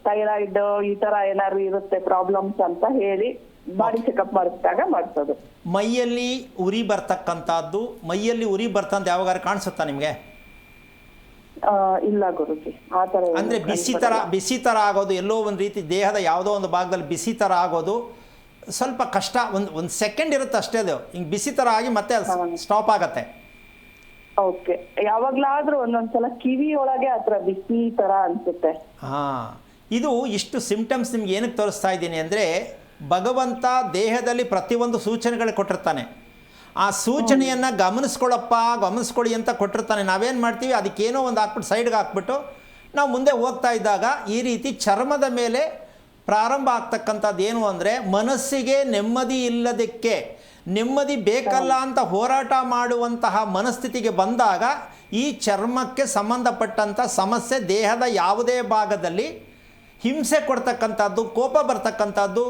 ಥೈರಾಯ್ಡ್ ಈ ತರ ಏನಾದ್ರು ಇರುತ್ತೆ ಪ್ರಾಬ್ಲಮ್ಸ್ ಅಂತ ಹೇಳಿ ಬಾಡಿ ಚೆಕಪ್ ಮಾಡಿಸಿದಾಗ ಮಾಡಿಸೋದು. ಮೈಯಲ್ಲಿ ಉರಿ ಬರ್ತಕ್ಕಂಥದ್ದು, ಮೈಯಲ್ಲಿ ಉರಿ ಬರ್ತಂತ ಯಾವಾಗಾರು ಕಾಣಿಸುತ್ತಾ ನಿಮಗೆ? ಇಲ್ಲ ಗುರುಜಿ, ಆ ಥರ ಅಂದರೆ ಬಿಸಿ ಥರ ಆಗೋದು, ಎಲ್ಲೋ ಒಂದು ರೀತಿ ದೇಹದ ಯಾವುದೋ ಒಂದು ಭಾಗದಲ್ಲಿ ಬಿಸಿ ಥರ ಆಗೋದು ಸ್ವಲ್ಪ ಕಷ್ಟ. ಒಂದು ಸೆಕೆಂಡ್ ಇರುತ್ತೆ ಅಷ್ಟೇ, ಅದು ಹಿಂಗೆ ಬಿಸಿ ಥರ ಆಗಿ ಮತ್ತೆ ಸ್ಟಾಪ್ ಆಗತ್ತೆ. ಓಕೆ. ಯಾವಾಗ್ಲಾದ್ರೂ ಒಂದೊಂದ್ಸಲ ಕಿವಿ ಒಳಗೆ ಆ ಥರ ಬಿಸಿ ಥರ ಅನ್ಸುತ್ತೆ. ಹಾಂ. ಇದು ಇಷ್ಟು ಸಿಂಪ್ಟಮ್ಸ್ ನಿಮ್ಗೆ ಏನಕ್ಕೆ ತೋರಿಸ್ತಾ ಇದ್ದೀನಿ ಅಂದರೆ, ಭಗವಂತ ದೇಹದಲ್ಲಿ ಪ್ರತಿಯೊಂದು ಸೂಚನೆಗಳು ಕೊಟ್ಟಿರ್ತಾನೆ. ಆ ಸೂಚನೆಯನ್ನು ಗಮನಿಸ್ಕೊಳ್ಳಿ ಅಂತ ಕೊಟ್ಟಿರ್ತಾನೆ. ನಾವೇನು ಮಾಡ್ತೀವಿ, ಅದಕ್ಕೇನೋ ಒಂದು ಹಾಕ್ಬಿಟ್ಟು ಸೈಡ್ಗೆ ಹಾಕ್ಬಿಟ್ಟು ನಾವು ಮುಂದೆ ಹೋಗ್ತಾ ಇದ್ದಾಗ ಈ ರೀತಿ ಚರ್ಮದ ಮೇಲೆ ಪ್ರಾರಂಭ ಆಗ್ತಕ್ಕಂಥದ್ದು ಏನು ಅಂದರೆ, ಮನಸ್ಸಿಗೆ ನೆಮ್ಮದಿ ಇಲ್ಲದಕ್ಕೆ, ನೆಮ್ಮದಿ ಬೇಕಲ್ಲ ಅಂತ ಹೋರಾಟ ಮಾಡುವಂತಹ ಮನಸ್ಥಿತಿಗೆ ಬಂದಾಗ ಈ ಚರ್ಮಕ್ಕೆ ಸಂಬಂಧಪಟ್ಟಂಥ ಸಮಸ್ಯೆ ದೇಹದ ಯಾವುದೇ ಭಾಗದಲ್ಲಿ ಹಿಂಸೆ ಕೊಡ್ತಕ್ಕಂಥದ್ದು, ಕೋಪ ಬರ್ತಕ್ಕಂಥದ್ದು,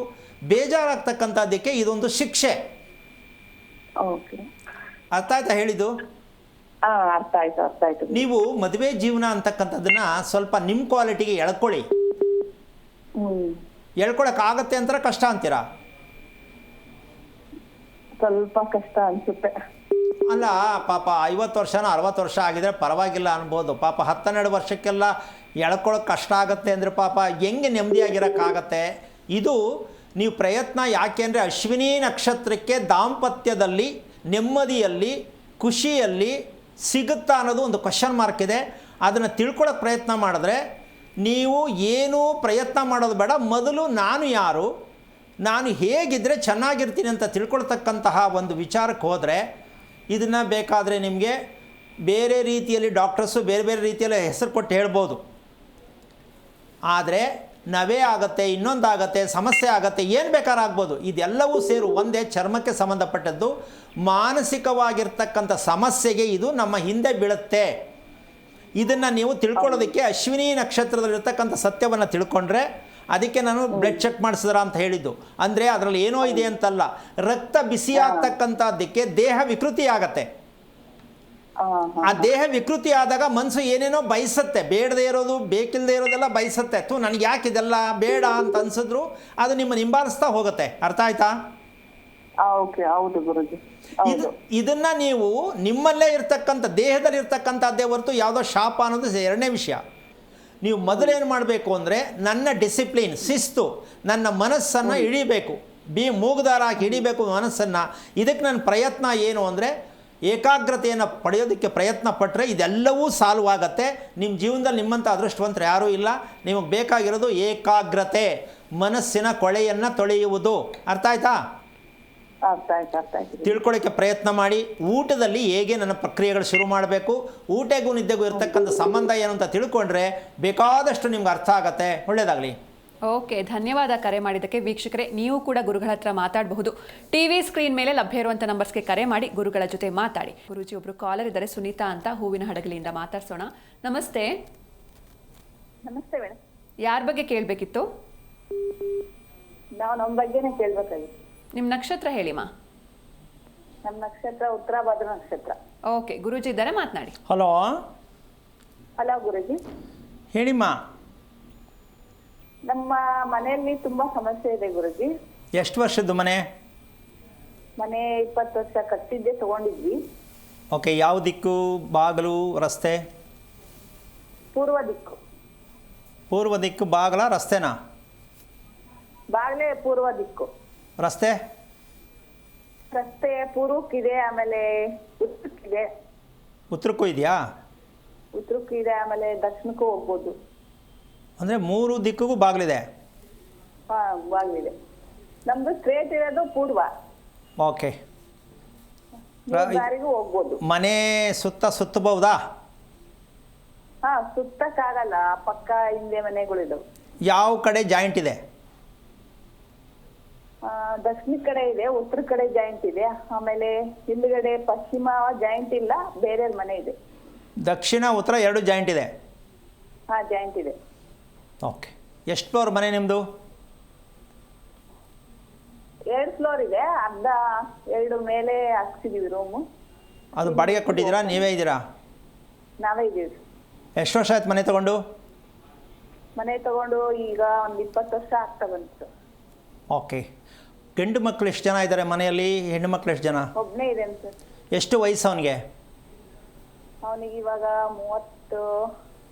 ಬೇಜಾರಾಗ್ತಕ್ಕಂಥದ್ದಕ್ಕೆ ಇದೊಂದು ಶಿಕ್ಷೆ. ಓಕೆ, ಅರ್ಥ ಆಯ್ತಾ ಹೇಳಿದ್ದು? ಅರ್ಥ ಆಯ್ತು. ನೀವು ಮದುವೆ ಜೀವನ ಅಂತಕ್ಕಂಥದ್ದನ್ನ ಸ್ವಲ್ಪ ನಿಮ್ಮ ಕ್ವಾಲಿಟಿಗೆ ಎಳ್ಕೊಳ್ಳಿ. ಎಳ್ಕೊಳಕ್ಕಾಗತ್ತೆ ಅಂತಾರೆ, ಕಷ್ಟ ಅಂತೀರಾ? ಸ್ವಲ್ಪ ಕಷ್ಟ ಅನ್ಸುತ್ತೆ. ಅಲ್ಲ ಪಾಪ 50 ವರ್ಷನ 60 ವರ್ಷ ಆಗಿದ್ರೆ ಪರವಾಗಿಲ್ಲ ಅನ್ಬೋದು. ಪಾಪ 12 ವರ್ಷಕ್ಕೆಲ್ಲ ಎಳ್ಕೊಳಕ್ಕೆ ಕಷ್ಟ ಆಗುತ್ತೆ ಅಂದರೆ ಪಾಪ ಹೆಂಗೆ ನೆಮ್ಮದಿಯಾಗಿರೋಕ್ಕಾಗತ್ತೆ? ಇದು ನೀವು ಪ್ರಯತ್ನ ಯಾಕೆ ಅಂದರೆ, ಅಶ್ವಿನಿ ನಕ್ಷತ್ರಕ್ಕೆ ದಾಂಪತ್ಯದಲ್ಲಿ ನೆಮ್ಮದಿಯಲ್ಲಿ ಖುಷಿಯಲ್ಲಿ ಸಿಗುತ್ತಾ ಅನ್ನೋದು ಒಂದು ಕ್ವಶನ್ ಮಾರ್ಕ್ ಇದೆ. ಅದನ್ನು ತಿಳ್ಕೊಳ್ಳೋಕೆ ಪ್ರಯತ್ನ ಮಾಡಿದ್ರೆ ನೀವು ಏನೂ ಪ್ರಯತ್ನ ಮಾಡೋದು ಬೇಡ. ಮೊದಲು ನಾನು ಯಾರು, ನಾನು ಹೇಗಿದ್ದರೆ ಚೆನ್ನಾಗಿರ್ತೀನಿ ಅಂತ ತಿಳ್ಕೊಳ್ತಕ್ಕಂತಹ ಒಂದು ವಿಚಾರಕ್ಕೆ ಹೋದರೆ, ಇದನ್ನು ಬೇಕಾದರೆ ನಿಮಗೆ ಬೇರೆ ರೀತಿಯಲ್ಲಿ ಡಾಕ್ಟರ್ಸು ಬೇರೆ ಬೇರೆ ರೀತಿಯಲ್ಲಿ ಹೆಸರು ಕೊಟ್ಟು ಹೇಳ್ಬೋದು. ಆದರೆ ನವೆ ಆಗುತ್ತೆ, ಇನ್ನೊಂದಾಗತ್ತೆ, ಸಮಸ್ಯೆ ಆಗುತ್ತೆ, ಏನು ಬೇಕಾದ್ರೂ ಆಗ್ಬೋದು. ಇದೆಲ್ಲವೂ ಸೇರು ಒಂದೇ ಚರ್ಮಕ್ಕೆ ಸಂಬಂಧಪಟ್ಟದ್ದು. ಮಾನಸಿಕವಾಗಿರ್ತಕ್ಕಂಥ ಸಮಸ್ಯೆಗೆ ಇದು ನಮ್ಮ ಹಿಂದೆ ಬೀಳುತ್ತೆ. ಇದನ್ನು ನೀವು ತಿಳ್ಕೊಳ್ಳೋದಕ್ಕೆ ಅಶ್ವಿನಿ ನಕ್ಷತ್ರದಲ್ಲಿರ್ತಕ್ಕಂಥ ಸತ್ಯವನ್ನು ತಿಳ್ಕೊಂಡ್ರೆ, ಅದಕ್ಕೆ ನಾನು ಬ್ಲಡ್ ಚೆಕ್ ಮಾಡಿಸಿದ್ರ ಅಂತ ಹೇಳಿದ್ದು. ಅಂದರೆ ಅದರಲ್ಲಿ ಏನೋ ಇದೆ ಅಂತಲ್ಲ, ರಕ್ತ ಬಿಸಿ ಆಗ್ತಕ್ಕಂಥದ್ದಕ್ಕೆ ದೇಹ ವಿಕೃತಿ ಆಗತ್ತೆ. ಆ ದೇಹ ವಿಕೃತಿ ಆದಾಗ ಮನಸ್ಸು ಏನೇನೋ ಬಯಸುತ್ತೆ, ಬೇಡದೇ ಇರೋದು ಬೇಕಿಲ್ಲದೆ ಇರೋದೆಲ್ಲ ಬಯಸುತ್ತೆ. ನನಗೆ ಯಾಕೆ ಇದೆಲ್ಲ ಬೇಡ ಅಂತ ಅನ್ಸಿದ್ರು ಅದು ನಿಮ್ಮನ್ನು ಹಿಂಬಾಲಿಸ್ತಾ ಹೋಗುತ್ತೆ. ಅರ್ಥ ಆಯ್ತಾ? ಓಕೆ, ಹೌದು ಗುರುಜಿ. ಇದನ್ನ ನೀವು ನಿಮ್ಮಲ್ಲೇ ಇರ್ತಕ್ಕಂಥ ದೇಹದಲ್ಲಿ ಇರ್ತಕ್ಕಂಥದ್ದೇ ಹೊರತು ಯಾವುದೋ ಶಾಪ ಅನ್ನೋದು ಎರಡನೇ ವಿಷಯ. ನೀವು ಮೊದಲೇನು ಮಾಡಬೇಕು ಅಂದರೆ, ನನ್ನ ಡಿಸಿಪ್ಲಿನ್, ಶಿಸ್ತು, ನನ್ನ ಮನಸ್ಸನ್ನು ಹಿಡಿಬೇಕು, ಮೂಗುದಾರಾಗಿ ಹಿಡಿಬೇಕು ಮನಸ್ಸನ್ನು. ಇದಕ್ಕೆ ನನ್ನ ಪ್ರಯತ್ನ ಏನು ಅಂದರೆ, ಏಕಾಗ್ರತೆಯನ್ನು ಪಡೆಯೋದಕ್ಕೆ ಪ್ರಯತ್ನ ಪಟ್ಟರೆ ಇದೆಲ್ಲವೂ ಸಾಲ್ವ್ ಆಗುತ್ತೆ. ನಿಮ್ಮ ಜೀವನದಲ್ಲಿ ನಿಮ್ಮಂಥ ಅದೃಷ್ಟವಂತರು ಯಾರೂ ಇಲ್ಲ. ನಿಮಗೆ ಬೇಕಾಗಿರೋದು ಏಕಾಗ್ರತೆ, ಮನಸ್ಸಿನ ಕೊಳೆಯನ್ನು ತೊಳೆಯುವುದು. ಅರ್ಥ ಆಯ್ತಾ? ತಿಳ್ಕೊಳ್ಳೋಕ್ಕೆ ಪ್ರಯತ್ನ ಮಾಡಿ. ಊಟದಲ್ಲಿ ಹೇಗೆ ನನ್ನ ಪ್ರಕ್ರಿಯೆಗಳು ಶುರು ಮಾಡಬೇಕು, ಊಟಗೂ ನಿದ್ದೆಗೂ ಇರ್ತಕ್ಕಂಥ ಸಂಬಂಧ ಏನು ಅಂತ ತಿಳ್ಕೊಂಡ್ರೆ ಬೇಕಾದಷ್ಟು ನಿಮ್ಗೆ ಅರ್ಥ ಆಗತ್ತೆ. ಒಳ್ಳೆಯದಾಗಲಿ. ಓಕೆ, ಧನ್ಯವಾದ ಕರೆ ಮಾಡಿದ್ದಕ್ಕೆ. ವೀಕ್ಷಕರೇ, ನೀವು ಕೂಡ ಗುರುಗಳ ಹತ್ರ ಮಾತಾಡಬಹುದು. ಟಿವಿ ಸ್ಕ್ರೀನ್ ಮೇಲೆ ಲಭ್ಯ ಇರುವಂಥ ನಂಬರ್ಸ್ಗೆ ಕರೆ ಮಾಡಿ ಗುರುಗಳ ಜೊತೆ ಮಾತಾಡಿ. ಗುರುಜಿ ಒಬ್ರು ಕಾಲರ್ ಇದ್ದಾರೆ, ಸುನೀತಾ ಅಂತ, ಹೂವಿನ ಹಡಗಲಿಯಿಂದ ಮಾತಾಡ್ಸೋಣ. ನಮಸ್ತೆ. ನಮಸ್ತೆ ಮೇಡಮ್. ಯಾರ ಬಗ್ಗೆ ಕೇಳಬೇಕಿತ್ತು? ನಾವು ನಮ್ಮ ಬಗ್ಗೆನೇ ಕೇಳ್ಬೇಕಾಗಿತ್ತು. ನಿಮ್ಮ ನಕ್ಷತ್ರ ಹೇಳಿಮಾ. ನಮ್ಮ ನಕ್ಷತ್ರ ಉತ್ತರ ಭದ್ರ ನಕ್ಷತ್ರ. ಓಕೆ, ಗುರುಜಿ ಇದ್ದಾರೆ, ಮಾತನಾಡಿ. ಹಲೋ. ಹಲೋ ಗುರುಜಿ. ಹೇಳಿಮ್ಮ. ನಮ್ಮ ಮನೆಯಲ್ಲಿ ತುಂಬಾ ಸಮಸ್ಯೆ ಇದೆ ಗುರುಜಿ. ಎಷ್ಟು ವರ್ಷದ್ದು ಮನೆ? ಮನೆ 20 ವರ್ಷ ಕಟ್ಟಿದ್ದೆ, ತಗೊಂಡಿದ್ವಿ. ಓಕೆ, ಯಾವ ದಿಕ್ಕು, ಬಾಗಿಲು, ರಸ್ತೆ? ಪೂರ್ವ ದಿಕ್ಕು. ಪೂರ್ವ ದಿಕ್ಕು ಬಾಗಿಲ, ರಸ್ತೆನಾ? ಬಾಗ್ಲೇ ಪೂರ್ವ ದಿಕ್ಕು. ರಸ್ತೆ? ರಸ್ತೆ ಪೂರ್ವಕ್ಕಿದೆ, ಆಮೇಲೆ ಉತ್ತರಕ್ಕಿದೆ. ಉತ್ತರಕ್ಕೂ ಇದೆಯಾ? ಉತ್ತರಕ್ಕಿದೆ, ಆಮೇಲೆ ದಕ್ಷಿಣಕ್ಕೂ ಹೋಗ್ಬೋದು. ಅಂದರೆ 3 ದಿಕ್ಕಿಗೂ ಬಾಗಿಲಿದೆ? ಹಾ, ಬಾಗ್ಲಿದೆ. ನಮ್ದು ಸ್ಟ್ರೇಟ್ ಇರೋದು ಪೂರ್ವ. ಓಕೆ. ದಾರಿಗೂ ಹೋಗ್ಬೋದು. ಮನೆ ಸುತ್ತಬಹುದಾ? ಹಾ, ಸುತ್ತಕ್ಕಾಗಲ್ಲ, ಪಕ್ಕ ಹಿಂದೆ ಮನೆಗಳಿದಾವೆ. ಯಾವ ಕಡೆ ಜಾಯಿಂಟ್ ಇದೆ? ದಕ್ಷಿಣ ಕಡೆ ಇದೆ, ಉತ್ತರ ಕಡೆ ಜಾಯಿಂಟ್ ಇದೆ, ಆಮೇಲೆ ಹಿಂದ್ಗಡೆ ಪಶ್ಚಿಮ ಜಾಯಿಂಟ್ ಇಲ್ಲ, ಬೇರೆ ಮನೆ ಇದೆ. ದಕ್ಷಿಣ ಉತ್ತರ 2 ಜಾಯಿಂಟ್ ಇದೆ? ಹಾ, ಜಾಯಿಂಟ್ ಇದೆ. ಓಕೆ. ಎಷ್ಟು ಫ್ಲೋರ್ ಮನೆ ನಿಮ್ಮದು? 2 ಫ್ಲೋರ್ ಇದೆ, ಅರ್ಧ 2 ಮೇಲೆ ಹಾಕ್ಸಿದೀವಿ ರೂಮು. ಅದು ಬಾಡಿಗೆ ಕೊಟ್ಟಿದ್ದೀರಾ, ನೀವೇ ಇದ್ದೀರಾ? ನಾವೇ ಇದ್ದೀವಿ. ಎಷ್ಟು ವರ್ಷ ಆಯ್ತು ಮನೆ ತಗೊಂಡು? ಮನೆ ತಗೊಂಡು ಈಗ ಒಂದು 20 ವರ್ಷ ಆಗ್ತಾ ಬಂತು. ಓಕೆ. ಗಂಡು ಮಕ್ಕಳು ಎಷ್ಟು ಜನ ಇದ್ದಾರೆ ಮನೆಯಲ್ಲಿ? ಹೆಣ್ಣು ಮಕ್ಕಳು ಎಷ್ಟು ಜನ? ಒಬ್ಬನೇ ಇದೆ ಸರ್. ಎಷ್ಟು ವಯಸ್ಸು ಅವನಿಗೆ? ಅವನಿಗೆ ಇವಾಗ 30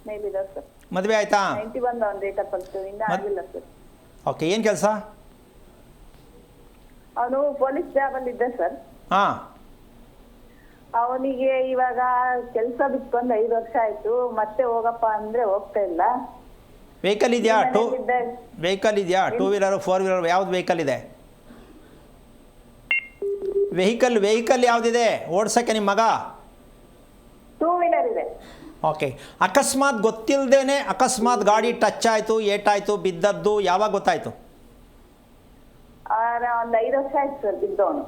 ಮೇಲಿದೆ ಸರ್. ಮದುವೆ ಆಯ್ತಾ? 91 ಅವ್ನ ಡೇಟ್ ಆಫ್ ಬರ್ತ್. ಇನ್ನೂ ಆಗಿಲ್ಲ ಸರ್. ಓಕೆ. ಏನು ಕೆಲಸ? ಅವನು ಪೊಲೀಸ್ ಜಾಬ್ ಅಲ್ಲಿ ಇದ್ದ ಸರ್. ಹಾಂ. ಅವನಿಗೆ ಇವಾಗ ಕೆಲಸ ಬಿಟ್ಕೊಂಡು 5 ವರ್ಷ ಆಯ್ತು. ಮತ್ತೆ ಹೋಗಪ್ಪ ಅಂದ್ರೆ ಹೋಗ್ತಾ ಇಲ್ಲ. ವೆಹಿಕಲ್ ಇದೆಯಾ? ಮನೇಲಿದ್ದಾಗ ವೆಹಿಕಲ್ ಇದೆಯಾ? 2 ವೀಲರು 4 ವೀಲರ್ ಯಾವ್ದು ವೆಹಿಕಲ್ ಇದೆ? ವೆಹಿಕಲ್ ಯಾವುದಿದೆ ಓಡ್ಸೋಕ್ಕೆ ನಿಮ್ಮ ಮಗ? 2 ವೀಲರ್ ಇದೆ. ಓಕೆ. ಅಕಸ್ಮಾತ್ ಗೊತ್ತಿಲ್ಲದೇನೆ ಅಕಸ್ಮಾತ್ ಗಾಡಿ ಟಚ್ ಆಯಿತು, ಏಟಾಯಿತು, ಬಿದ್ದದ್ದು ಯಾವಾಗ ಗೊತ್ತಾಯಿತು? ಒಂದು 5 ವರ್ಷ ಆಯ್ತು ಸರ್ ಬಿದ್ದವನು.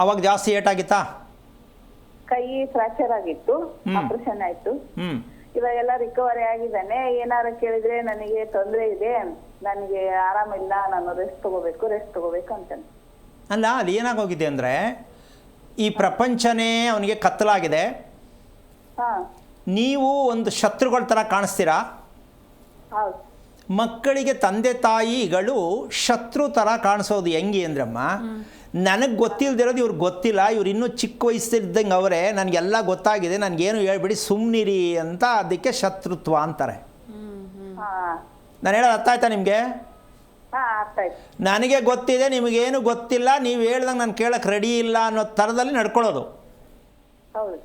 ಅವಾಗ ಜಾಸ್ತಿ ಏಟಾಗಿತ್ತಾ? ಕೈ ಫ್ರಾಕ್ಚರ್ ಆಗಿತ್ತು, ಆಪರೇಷನ್ ಆಯ್ತು. ಹ್ಞೂ. ಇವಾಗೆಲ್ಲ ರಿಕವರಿ ಆಗಿದ್ದಾನೆ. ಏನಾರ ಕೇಳಿದ್ರೆ ನನಗೆ ತೊಂದರೆ ಇದೆ, ನನಗೆ ಆರಾಮಿಲ್ಲ, ನಾನು ರೆಸ್ಟ್ ತಗೋಬೇಕು ಅಂತಾನೆ. ಅಲ್ಲ, ಅಲ್ಲಿ ಏನಾಗೋಗಿದೆ ಅಂದರೆ ಈ ಪ್ರಪಂಚನೇ ಅವನಿಗೆ ಕತ್ತಲಾಗಿದೆ. ಹಾಂ ನೀವು ಒಂದು ಶತ್ರುಗಳ ಥರ ಕಾಣಿಸ್ತೀರಾ. ಹೌದು. ಮಕ್ಕಳಿಗೆ ತಂದೆ ತಾಯಿಗಳು ಶತ್ರು ಥರ ಕಾಣಿಸೋದು ಹೆಂಗೆ ಅಂದ್ರಮ್ಮ, ನನಗೆ ಗೊತ್ತಿಲ್ಲದಿರೋದು ಇವ್ರಿಗೆ ಗೊತ್ತಿಲ್ಲ, ಇವ್ರು ಇನ್ನೂ ಚಿಕ್ಕ ವಯಸ್ಸಿದ್ದಂಗೆ ಅವರೇ, ನನಗೆಲ್ಲ ಗೊತ್ತಾಗಿದೆ, ನನಗೇನು ಹೇಳ್ಬಿಡಿ ಸುಮ್ಮನಿರಿ ಅಂತ, ಅದಕ್ಕೆ ಶತ್ರುತ್ವ ಅಂತಾರೆ. ಹಾಂ ನಾನು ಹೇಳೋದು ಅರ್ಥ ಆಯ್ತಾ ನಿಮಗೆ? ಹಾಂ ಅರ್ಥ ಆಯ್ತು. ನನಗೆ ಗೊತ್ತಿದೆ, ನಿಮಗೇನು ಗೊತ್ತಿಲ್ಲ, ನೀವು ಹೇಳ್ದಂಗೆ ನಾನು ಕೇಳೋಕ್ಕೆ ರೆಡಿ ಇಲ್ಲ ಅನ್ನೋ ಥರದಲ್ಲಿ ನಡ್ಕೊಳ್ಳೋದು. ಹೌದು.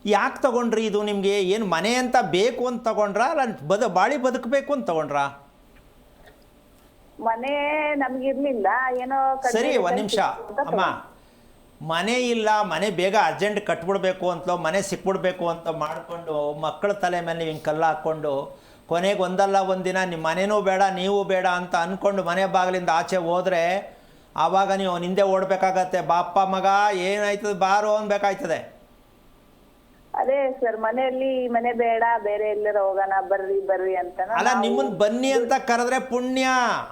ಯಾಕೆ ತಗೊಂಡ್ರಿ ಇದು? ನಿಮಗೆ ಏನು ಮನೆ ಅಂತ ಬೇಕು ಅಂತ ತಗೊಂಡ್ರಾ, ಅಲ್ಲ ಬಾಳಿ ಬದುಕಬೇಕು ಅಂತ ತಗೊಂಡ್ರಾ? ಮನೆ ನಮ್ಗಿರ್ಲಿಲ್ಲ, ಏನೋ ಸರಿ, ಒಂದು ನಿಮಿಷ ಅಮ್ಮ. ಮನೆ ಇಲ್ಲ, ಮನೆ ಬೇಗ ಅರ್ಜೆಂಟ್ ಕಟ್ಬಿಡ್ಬೇಕು ಅಂತಲೋ ಮನೆ ಸಿಕ್ಬಿಡ್ಬೇಕು ಅಂತ ಮಾಡಿಕೊಂಡು ಮಕ್ಕಳ ತಲೆ ಮೇಲೆ ನೀವು ಹಿಂಗೆ ಕಲ್ಲು ಹಾಕ್ಕೊಂಡು ಕೊನೆಗೆ ಒಂದಲ್ಲ ಒಂದಿನ ನಿಮ್ಮ ಮನೆಯೂ ಬೇಡ ನೀವು ಬೇಡ ಅಂತ ಅಂದ್ಕೊಂಡು ಮನೆ ಬಾಗಿಲಿಂದ ಆಚೆ ಹೋದರೆ ಆವಾಗ ನೀವು ಹಿಂದೆ ಓಡಬೇಕಾಗತ್ತೆ. ಬಾಪ ಮಗ ಏನಾಯ್ತದೆ ಬಾರೋ ಅನ್ಬೇಕಾಯ್ತದೆ. ಅದೇ ಸರ್, ಮನೆಯಲ್ಲಿ ಮನೆ ಬೇಡ, ಬೇರೆ ಎಲ್ಲರ ಹೋಗೋಣ, ಬರ್ರಿ ಅಂತ. ಅಲ್ಲ, ನಿಮ್ಮನ್ನು ಬನ್ನಿ ಅಂತ ಕರೆದ್ರೆ ಪುಣ್ಯ.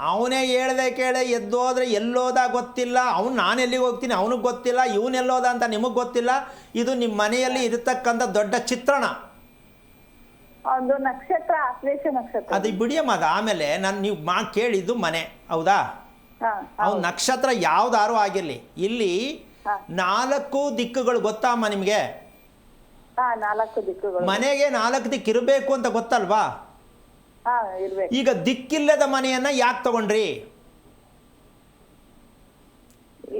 ಅವನೇ ಹೇಳ್ದೆ ಕೇಳೆ ಎದ್ದೋದ್ರೆ ಎಲ್ಲೋದ ಗೊತ್ತಿಲ್ಲ, ನಾನು ಎಲ್ಲಿಗೆ ಹೋಗ್ತೀನಿ ಅವನಿಗೆ ಗೊತ್ತಿಲ್ಲ, ಇವನೆಲ್ಲೋದ ಅಂತ ನಿಮಗೆ ಗೊತ್ತಿಲ್ಲ. ಇದು ನಿಮ್ಮ ಮನೆಯಲ್ಲಿ ಇರತಕ್ಕಂಥ ದೊಡ್ಡ ಚಿತ್ರಣ. ಒಂದು ನಕ್ಷತ್ರ, ಆಶ್ಲೇಷ ನಕ್ಷತ್ರ. ಅದು ಬಿಡಿಯಮ್ಮ, ಅದು ಆಮೇಲೆ ನೀವು ಕೇಳಿದ್ದು ಮನೆ ಹೌದಾ? ಅವ್ನು ನಕ್ಷತ್ರ ಯಾವ್ದಾರು ಆಗಿರಲಿ, ಇಲ್ಲಿ 4 ದಿಕ್ಕುಗಳು ಗೊತ್ತಮ್ಮ ನಿಮಗೆ? 4 ದಿಕ್ಕುಗಳು. ಮನೆಗೆ 4 ದಿಕ್ಕು ಇರಬೇಕು ಅಂತ ಗೊತ್ತಲ್ವಾ? ಇರ್ಬೇಕು. ಈಗ ದಿಕ್ಕಿಲ್ಲದ ಮನೆಯನ್ನ ಯಾಕೆ ತಗೊಂಡ್ರಿ?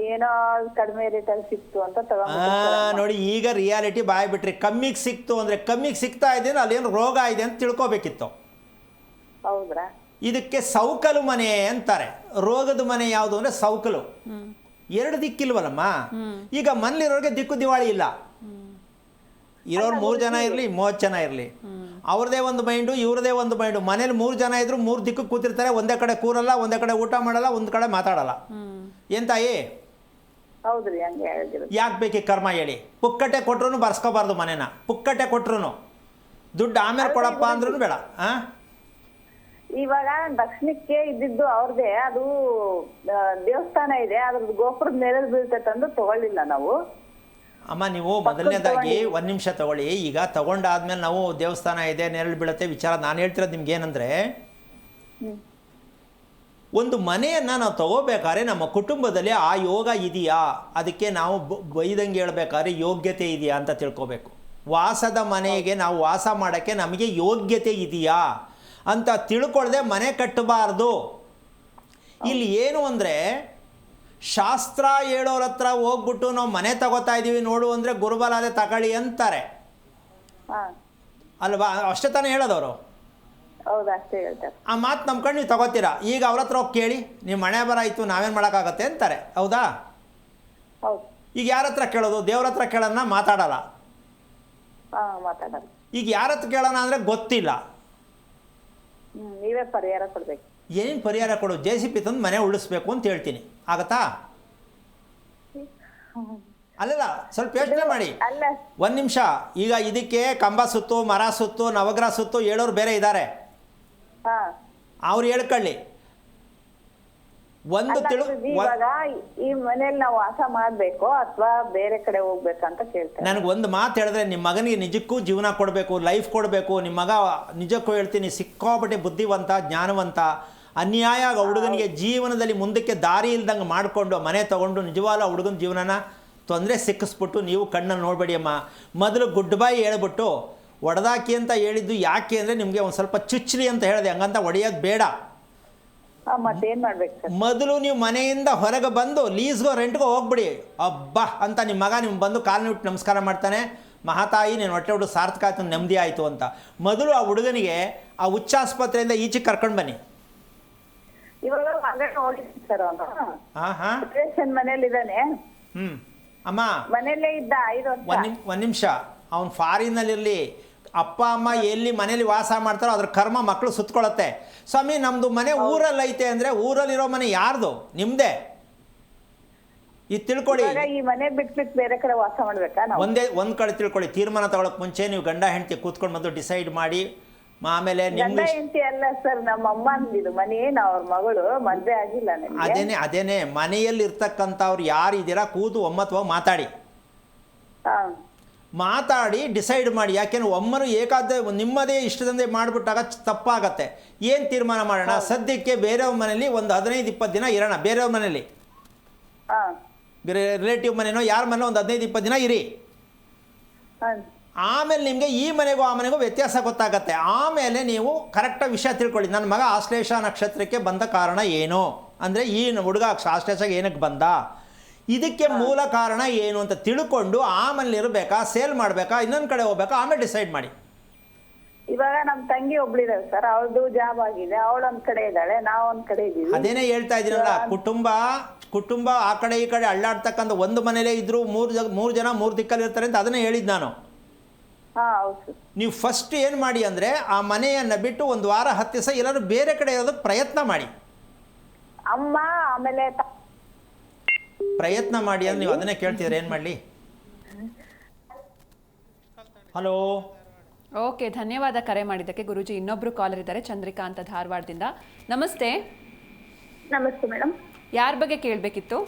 ಏನೋ ಕಡಿಮೆ ರೇಟಲ್ಲಿ ಸಿಕ್ತು ಅಂತ ನೋಡಿ, ಈಗ ರಿಯಾಲಿಟಿ ಬಾಯ್ ಬಿಟ್ರಿ. ಕಮ್ಮಿಗೆ ಸಿಕ್ತು ಅಂದ್ರೆ ಕಮ್ಮಿಗೆ ಸಿಗ್ತಾ ಇದೆ, ಅಲ್ಲೇನು ರೋಗ ಇದೆ ಅಂತ ತಿಳ್ಕೊಬೇಕಿತ್ತು. ಹೌದ್ರಾ? ಇದಕ್ಕೆ ಸೌಕಲು ಮನೆ ಅಂತಾರೆ. ರೋಗದ ಮನೆ ಯಾವುದು ಅಂದ್ರೆ ಸೌಕಲು. 2 ದಿಕ್ಕಿಲ್ವಲ್ಲಮ್ಮ. ಈಗ ಮನೇಲಿರೋರಿಗೆ ದಿಕ್ಕು ದಿವಾಳಿ ಇಲ್ಲ. ಇರೋರು 3 ಜನ ಇರಲಿ 30 ಜನ ಇರಲಿ, ಅವ್ರದೇ ಒಂದು ಮೈಂಡು, ಇವ್ರದೇ ಒಂದು ಮೈಂಡು. ಮನೇಲಿ 3 ಜನ ಇದ್ರು 3 ದಿಕ್ಕು ಕೂತಿರ್ತಾರೆ, ಒಂದೇ ಕಡೆ ಕೂರಲ್ಲ, ಒಂದೇ ಕಡೆ ಊಟ ಮಾಡಲ್ಲ, ಒಂದು ಕಡೆ ಮಾತಾಡಲ್ಲ. ಏನ್ ತಾಯಿ? ಹೌದ್ರಿ, ಹಂಗೆ ಹೇಳಿದ್ರು. ಯಾಕೆ ಬೇಕಿ ಕರ್ಮ ಹೇಳಿ? ಪುಕ್ಕಟ್ಟೆ ಕೊಟ್ರು ಬರ್ಸ್ಕೋಬಾರ್ದು ಮನೇನ. ಪುಕ್ಕಟ್ಟೆ ಕೊಟ್ರು ದುಡ್ಡು ಆಮೇಲೆ ಕೊಡಪ್ಪ ಅಂದ್ರೂ ಬೇಡ. ಇವಾಗ ದಕ್ಷಿಣಕ್ಕೆ ಇದ್ದಿದ್ದು ಅವ್ರದೇ, ಅದು ದೇವಸ್ಥಾನ ಇದೆ, ಅದ್ರದ್ದು ಗೋಪುರದ ನೆರಳು ಬೀಳ್ತಂದು ತಗೊಳ್ಳಿಲ್ಲ ನಾವು. ಅಮ್ಮ, ನೀವು ಮೊದಲನೇದಾಗಿ 1 ನಿಮಿಷ ತಗೊಳ್ಳಿ. ಈಗ ತಗೊಂಡಾದ್ಮೇಲೆ ನಾವು ದೇವಸ್ಥಾನ ಇದೆ, ನೆರಳು ಬೀಳುತ್ತೆ ವಿಚಾರ ನಾನು ಹೇಳ್ತಿರೋದು ನಿಮ್ಗೆ ಏನಂದ್ರೆ, ಒಂದು ಮನೆಯನ್ನು ನಾವು ತಗೋಬೇಕಾದ್ರೆ ನಮ್ಮ ಕುಟುಂಬದಲ್ಲಿ ಆ ಯೋಗ ಇದೆಯಾ, ಅದಕ್ಕೆ ನಾವು ಬೈದಂಗೆ ಹೇಳ್ಬೇಕಾದ್ರೆ ಯೋಗ್ಯತೆ ಇದೆಯಾ ಅಂತ ತಿಳ್ಕೊಬೇಕು. ವಾಸದ ಮನೆಗೆ ನಾವು ವಾಸ ಮಾಡೋಕ್ಕೆ ನಮಗೆ ಯೋಗ್ಯತೆ ಇದೆಯಾ ಅಂತ ತಿಳ್ಕೊಳ್ಳದೆ ಮನೆ ಕಟ್ಟಬಾರ್ದು. ಇಲ್ಲಿ ಏನು ಅಂದರೆ, ಶಾಸ್ತ್ರ ಹೇಳೋರ ಹತ್ರ ಹೋಗ್ಬಿಟ್ಟು ನಾವು ಮನೆ ತಗೋತಾ ಇದ್ದೀವಿ ನೋಡು ಅಂದರೆ ಗುರುಬಲಾದೆ ತಗೊಳ್ಳಿ ಅಂತಾರೆ ಅಲ್ವಾ? ಅಷ್ಟೇ ತಾನೇ ಹೇಳೋದವರು. ಆ ಮಾತು ನಂಬ್ಕೊಂಡು ನೀವು ತಗೋತೀರಾ. ಈಗ ಅವ್ರ ಹತ್ರ ಹೋಗಿ ಕೇಳಿ, ನೀವು ಮನೆ ಬರ ಆಯಿತು ನಾವೇನು ಮಾಡೋಕ್ಕಾಗತ್ತೆ ಅಂತಾರೆ. ಹೌದಾ? ಈಗ ಯಾರ ಹತ್ರ ಕೇಳೋದು? ದೇವ್ರ ಹತ್ರ ಕೇಳೋಣ, ಮಾತಾಡಲ್ಲ. ಈಗ ಯಾರ ಹತ್ರ ಕೇಳೋಣ ಅಂದರೆ ಗೊತ್ತಿಲ್ಲ. ನೀವೇ ಪರಿಹಾರ ಕೊಡ್ಬೇಕು. ಏನೇನು ಪರಿಹಾರ ಕೊಡು? JCB ತಂದು ಮನೆ ಉಳಿಸ್ಬೇಕು ಅಂತ ಹೇಳ್ತೀನಿ. ಆಗತ್ತಾ? ಅಲ್ಲಲ್ಲ, ಸ್ವಲ್ಪ ಯೋಚನೆ ಮಾಡಿ. 1 ನಿಮಿಷ. ಈಗ ಇದಕ್ಕೆ ಕಂಬ ಸುತ್ತು, ಮರ ಸುತ್ತು, ನವಗ್ರಹ ಸುತ್ತು ಹೇಳೋರು ಬೇರೆ ಇದ್ದಾರೆ. ಅವ್ರು ಹೇಳ್ಕೊಳ್ಳಿ. ಇವಾಗ ಈ ಮನೇಲಿ ನಾವು ವಾಸ ಮಾಡ್ಬೇಕು ಅಥವಾ ಬೇರೆ ಕಡೆ ಹೋಗ್ಬೇಕಂತ ಕೇಳ್ತಾರೆ. ನನಗೆ ಒಂದು ಮಾತು ಹೇಳಿದ್ರೆ, ನಿಮ್ಮ ಮಗನಿಗೆ ನಿಜಕ್ಕೂ ಜೀವನ ಕೊಡಬೇಕು, ಲೈಫ್ ಕೊಡಬೇಕು. ನಿಮ್ಮ ಮಗ ನಿಜಕ್ಕೂ ಹೇಳ್ತೀನಿ ಸಿಕ್ಕಾಪಟ್ಟೆ ಬುದ್ಧಿವಂತ, ಜ್ಞಾನವಂತ. ಅನ್ಯಾಯ ಹುಡುಗನಿಗೆ ಜೀವನದಲ್ಲಿ ಮುಂದಕ್ಕೆ ದಾರಿ ಇಲ್ದಂಗೆ ಮಾಡಿಕೊಂಡು ಮನೆ ತಗೊಂಡು ನಿಜವಾದ ಹುಡುಗನ ಜೀವನನ ತೊಂದರೆ ಸಿಕ್ಕಿಸ್ಬಿಟ್ಟು ನೀವು ಕಣ್ಣನ್ನು ನೋಡಬೇಡಿ ಅಮ್ಮ. ಮೊದಲು ಗುಡ್ ಬೈ ಹೇಳ್ಬಿಟ್ಟು ಒಡೆದಾಕಿ ಅಂತ ಹೇಳಿದ್ದು ಯಾಕೆ ಅಂದರೆ, ನಿಮಗೆ ಒಂದು ಸ್ವಲ್ಪ ಚುಚ್ಚಲಿ ಅಂತ ಹೇಳಿದೆ, ಹಂಗಂತ ಹೊಡೆಯೋದು ಬೇಡ. ಮತ್ತೇನ್ ಮಾಡ್ಬೇಕು? ಮೊದಲು ನೀವು ಮನೆಯಿಂದ ಹೊರಗೆ ಬಂದು ಲೀಸ್ಗೋ ರೆಂಟ್ಗೋ ಹೋಗ್ಬಿಡಿ. ಅಬ್ಬಾ ಅಂತ ನಿಮ್ಮ ಮಗ ನಿಮ್ಗೆ ಬಂದು ಕಾಲು ಬಿಟ್ಟು ನಮಸ್ಕಾರ ಮಾಡ್ತಾನೆ, ಮಹಾತಾಯಿ ನೀನು ಹೊಟ್ಟೆ ಹುಡುಗ ಸಾರ್ಥಕ ಆಯ್ತು, ನೆಮ್ಮದಿ ಆಯಿತು ಅಂತ. ಮೊದಲು ಆ ಹುಡುಗನಿಗೆ ಆ ಹುಚ್ಚಾಸ್ಪತ್ರೆಯಿಂದ ಈಚೆಗೆ ಕರ್ಕೊಂಡು ಬನ್ನಿ. ಇವಾಗ ಹೊರಗಡೆ ಹೋಗಿದ್ದೀನಿ ಸರ್ ಅವನು. ಹಾಂ ಹಾಂ ಡಿಪ್ರೆಷನ್ ಮನೇಲಿ ಇದ್ದಾನೆ. ಅಮ್ಮ ಮನೇಲೇ ಇದ್ದ 5 ವರ್ಷ. ಒಂದು ನಿಮಿಷ, ಅವ್ನು ಫಾರಿನಲ್ಲಿರಲಿ, ಅಪ್ಪ ಅಮ್ಮ ಎಲ್ಲಿ ಮನೇಲಿ ವಾಸ ಮಾಡ್ತಾರೋ ಅದ್ರ ಕರ್ಮ ಮಕ್ಕಳು ಸುತ್ಕೊಳತ್ತೆ. ಸ್ವಾಮಿ ನಮ್ಮದು ಮನೆ ಊರಲ್ಲೈತೆ ಅಂದರೆ ಊರಲ್ಲಿರೋ ಮನೆ ಯಾರ್ದು? ನಿಮ್ಮದೇ. ಇದು ತಿಳ್ಕೊಳ್ಳಿ. ಇವಾಗ ಈ ಮನೆ ಬಿಟ್ಬಿಟ್ಟು ಬೇರೆ ಕಡೆ ವಾಸ ಮಾಡ್ಬೇಕಾ ನಾವು? ಒಂದು ಕಡೆ ತಿಳ್ಕೊಳ್ಳಿ. ತೀರ್ಮಾನ ತಗೊಳಕ್ ಮುಂಚೆ ನೀವು ಗಂಡ ಹೆಂಡತಿ ಕೂತ್ಕೊಂಡು ಮೊದಲು ಡಿಸೈಡ್ ಮಾಡಿ, ಆಮೇಲೆ ಗಂಡ ನಿಮ್ಮ ಹೆಂಡತಿ ಅಲ್ಲ ಸರ್, ನಮ್ಮ ಅಮ್ಮ ಅಂದಿದ್ದು ಮನೆ, ಅವ್ರ ಮಗಳು ಮದ್ವೆ ಆಗಿಲ್ಲ ನನಗೆ. ಅದೇನೆ ಮನೆಯಲ್ಲಿ ಇರ್ತಕ್ಕಂಥವ್ರು ಯಾರು ಇದ್ದೀರಾ ಕೂತು ಒಮ್ಮತವಾಗಿ ಮಾತಾಡಿ. ಹಾ ಮಾತಾಡಿ ಡಿಸೈಡ್ ಮಾಡಿ. ಯಾಕೆಂದ್ರೆ ಒಮ್ಮರು ನಿಮ್ಮದೇ ಇಷ್ಟದಂತೆ ಮಾಡಿಬಿಟ್ಟಾಗ ತಪ್ಪಾಗತ್ತೆ. ಏನು ತೀರ್ಮಾನ ಮಾಡೋಣ? ಸದ್ಯಕ್ಕೆ ಬೇರೆಯವ್ರ ಮನೇಲಿ ಒಂದು 15-20 ದಿನ ಇರೋಣ. ಬೇರೆಯವ್ರ ಮನೇಲಿ, ಹಾ ಬೇರೆ ರಿಲೇಟಿವ್ ಮನೆನೋ ಯಾರ ಮನೆ ಒಂದು 15-20 ದಿನ ಇರಿ. ಹಾ ಆಮೇಲೆ ನಿಮಗೆ ಈ ಮನೆಗೂ ಆ ಮನೆಗೂ ವ್ಯತ್ಯಾಸ ಗೊತ್ತಾಗತ್ತೆ. ಆಮೇಲೆ ನೀವು ಕರೆಕ್ಟಾಗಿ ವಿಷಯ ತಿಳ್ಕೊಳ್ಳಿ. ನನ್ನ ಮಗ ಆಶ್ಲೇಷ ನಕ್ಷತ್ರಕ್ಕೆ ಬಂದ ಕಾರಣ ಏನು ಅಂದರೆ, ಈ ಹುಡುಗ ಆಶ್ಲೇಷಗೆ ಏನಕ್ಕೆ ಬಂದ, ಇದಕ್ಕೆ ಮೂಲ ಕಾರಣ ಏನು ಅಂತ ತಿಳ್ಕೊಂಡು ಆಮೇಲೆ ಇರಬೇಕಾ, ಸೇಲ್ ಮಾಡಬೇಕಾ, ಇನ್ನೊಂದು ಕಡೆ ಹೋಗ್ಬೇಕಾ, ಆಮೇಲೆ ಡಿಸೈಡ್ ಮಾಡಿ. ಇವಾಗ ನಮ್ಮ ತಂಗಿ ಒಬ್ಳಿದಾಳೆ ಸರ್, ಅವಳದು ಜಾಬ್ ಆಗಿದೆ, ಅವಳೊಂದ್ ಕಡೆ ಇದ್ದಾಳೆ, ನಾವ್ ಒಂದ್ ಕಡೆ ಇದೀವಿ. ಅದೇನೇ ಹೇಳ್ತಾ ಇದ್ದೀನಲ್ಲ, ಕುಟುಂಬ ಆ ಕಡೆ ಈ ಕಡೆ ಅಳ್ಳಾಡ್ತಕ್ಕಂಥ ಒಂದು ಮನೇಲೇ ಇದ್ರು ಮೂರು ಜನ 3 ದಿಕ್ಕಲ್ಲಿ ಇರ್ತಾರೆ ಅಂತ ಅದನ್ನೇ ಹೇಳಿದ್ದು ನಾನು. ಹಾ ಹೌದು. ನೀವು ಫಸ್ಟ್ ಏನು ಮಾಡಿ ಅಂದರೆ, ಆ ಮನೆಯನ್ನು ಬಿಟ್ಟು 1 ವಾರ 10 ದಿವಸ ಎಲ್ಲರೂ ಬೇರೆ ಕಡೆ ಇರೋದಕ್ಕೆ ಪ್ರಯತ್ನ ಮಾಡಿ. ಅಮ್ಮ ಆಮೇಲೆ ಪ್ರಯತ್ನ ಮಾಡಿ ಅಂದ್ರೆ ನೀವು ಅದನ್ನೇ ಕೇಳ್ತಿದ್ರೆ ಏನು ಮಾಡಲಿ? ಹಲೋ, ಓಕೆ, ಧನ್ಯವಾದ ಕರೆ ಮಾಡಿದ್ದಕ್ಕೆ. ಗುರೂಜಿ, ಇನ್ನೊಬ್ರು ಕಾಲರ್ ಇದ್ದಾರೆ, ಚಂದ್ರಿಕಾ ಅಂತ ಧಾರವಾಡದಿಂದ. ನಮಸ್ತೆ. ನಮಸ್ತೆ ಮೇಡಮ್. ಯಾರ ಬಗ್ಗೆ ಕೇಳಬೇಕಿತ್ತು?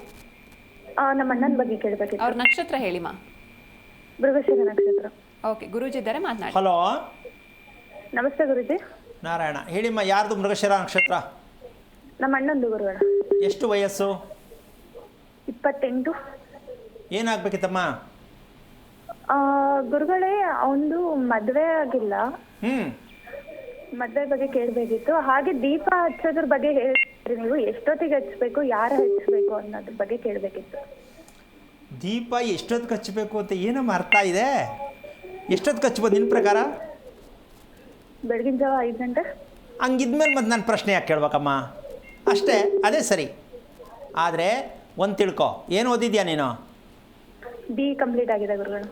ನಮ್ಮ ಅಣ್ಣನ ಬಗ್ಗೆ ಕೇಳಬೇಕಿತ್ತು. ಅವ್ರ ನಕ್ಷತ್ರ ಹೇಳಿಮಾ. ಮೃಗಶಿರ ನಕ್ಷತ್ರ. ಓಕೆ, ಗುರೂಜಿ ಇದ್ದಾರೆ, ಮಾತನಾಡಿ. ಹಲೋ, ನಮಸ್ತೆ ಗುರುಜಿ. ನಾರಾಯಣ. ಹೇಳಿಮ್ಮ, ಯಾರ್ದು ಮೃಗಶಿರ ನಕ್ಷತ್ರ? ನಮ್ಮ ಅಣ್ಣಂದು ಗುರುಗಳ. ಎಷ್ಟು ವಯಸ್ಸು? 28. ಏನಾಗಬೇಕಿತ್ತಮ್ಮ? ಗುರುಗಳೇ, ಅವನು ಮದ್ವೆ ಆಗಿಲ್ಲ. ಮದ್ವೆ ಬಗ್ಗೆ ಕೇಳಬೇಕಿತ್ತು. ಹಾಗೆ ದೀಪ ಹಚ್ಚೋದ್ರ ಬಗ್ಗೆ ಹೇಳ್ತೀರಿ ನೀವು, ಎಷ್ಟೊತ್ತಿಗೆ ಹಚ್ಬೇಕು, ಯಾರು ಹಚ್ಚಬೇಕು ಅನ್ನೋದ್ರ ಬಗ್ಗೆ ಕೇಳಬೇಕಿತ್ತು. ದೀಪ ಎಷ್ಟೊತ್ತಿಗೆ ಹಚ್ಚಬೇಕು ಅಂತ ಏನಮ್ಮ ಅರ್ಥ ಇದೆ? ಎಷ್ಟೊತ್ತಿಗೆ ಹಚ್ಬೋದು ನಿನ್ನ ಪ್ರಕಾರ? ಬೆಳಗಿನ ಜಾವ 5 ಗಂಟೆ. ಹಂಗಿದ್ಮೇಲೆ ಮತ್ತೆ ನನ್ನ ಪ್ರಶ್ನೆ ಯಾಕೆ ಕೇಳ್ಬೇಕಮ್ಮ? ಅಷ್ಟೇ, ಅದೇ ಸರಿ. ಆದರೆ ಒಂದು ತಿಳ್ಕೊ, ಏನು ಓದಿದ್ಯಾ ನೀನು? ಬಿ ಕಂಪ್ಲೀಟ್ ಆಗಿದೆ ಗುರುಗಳು.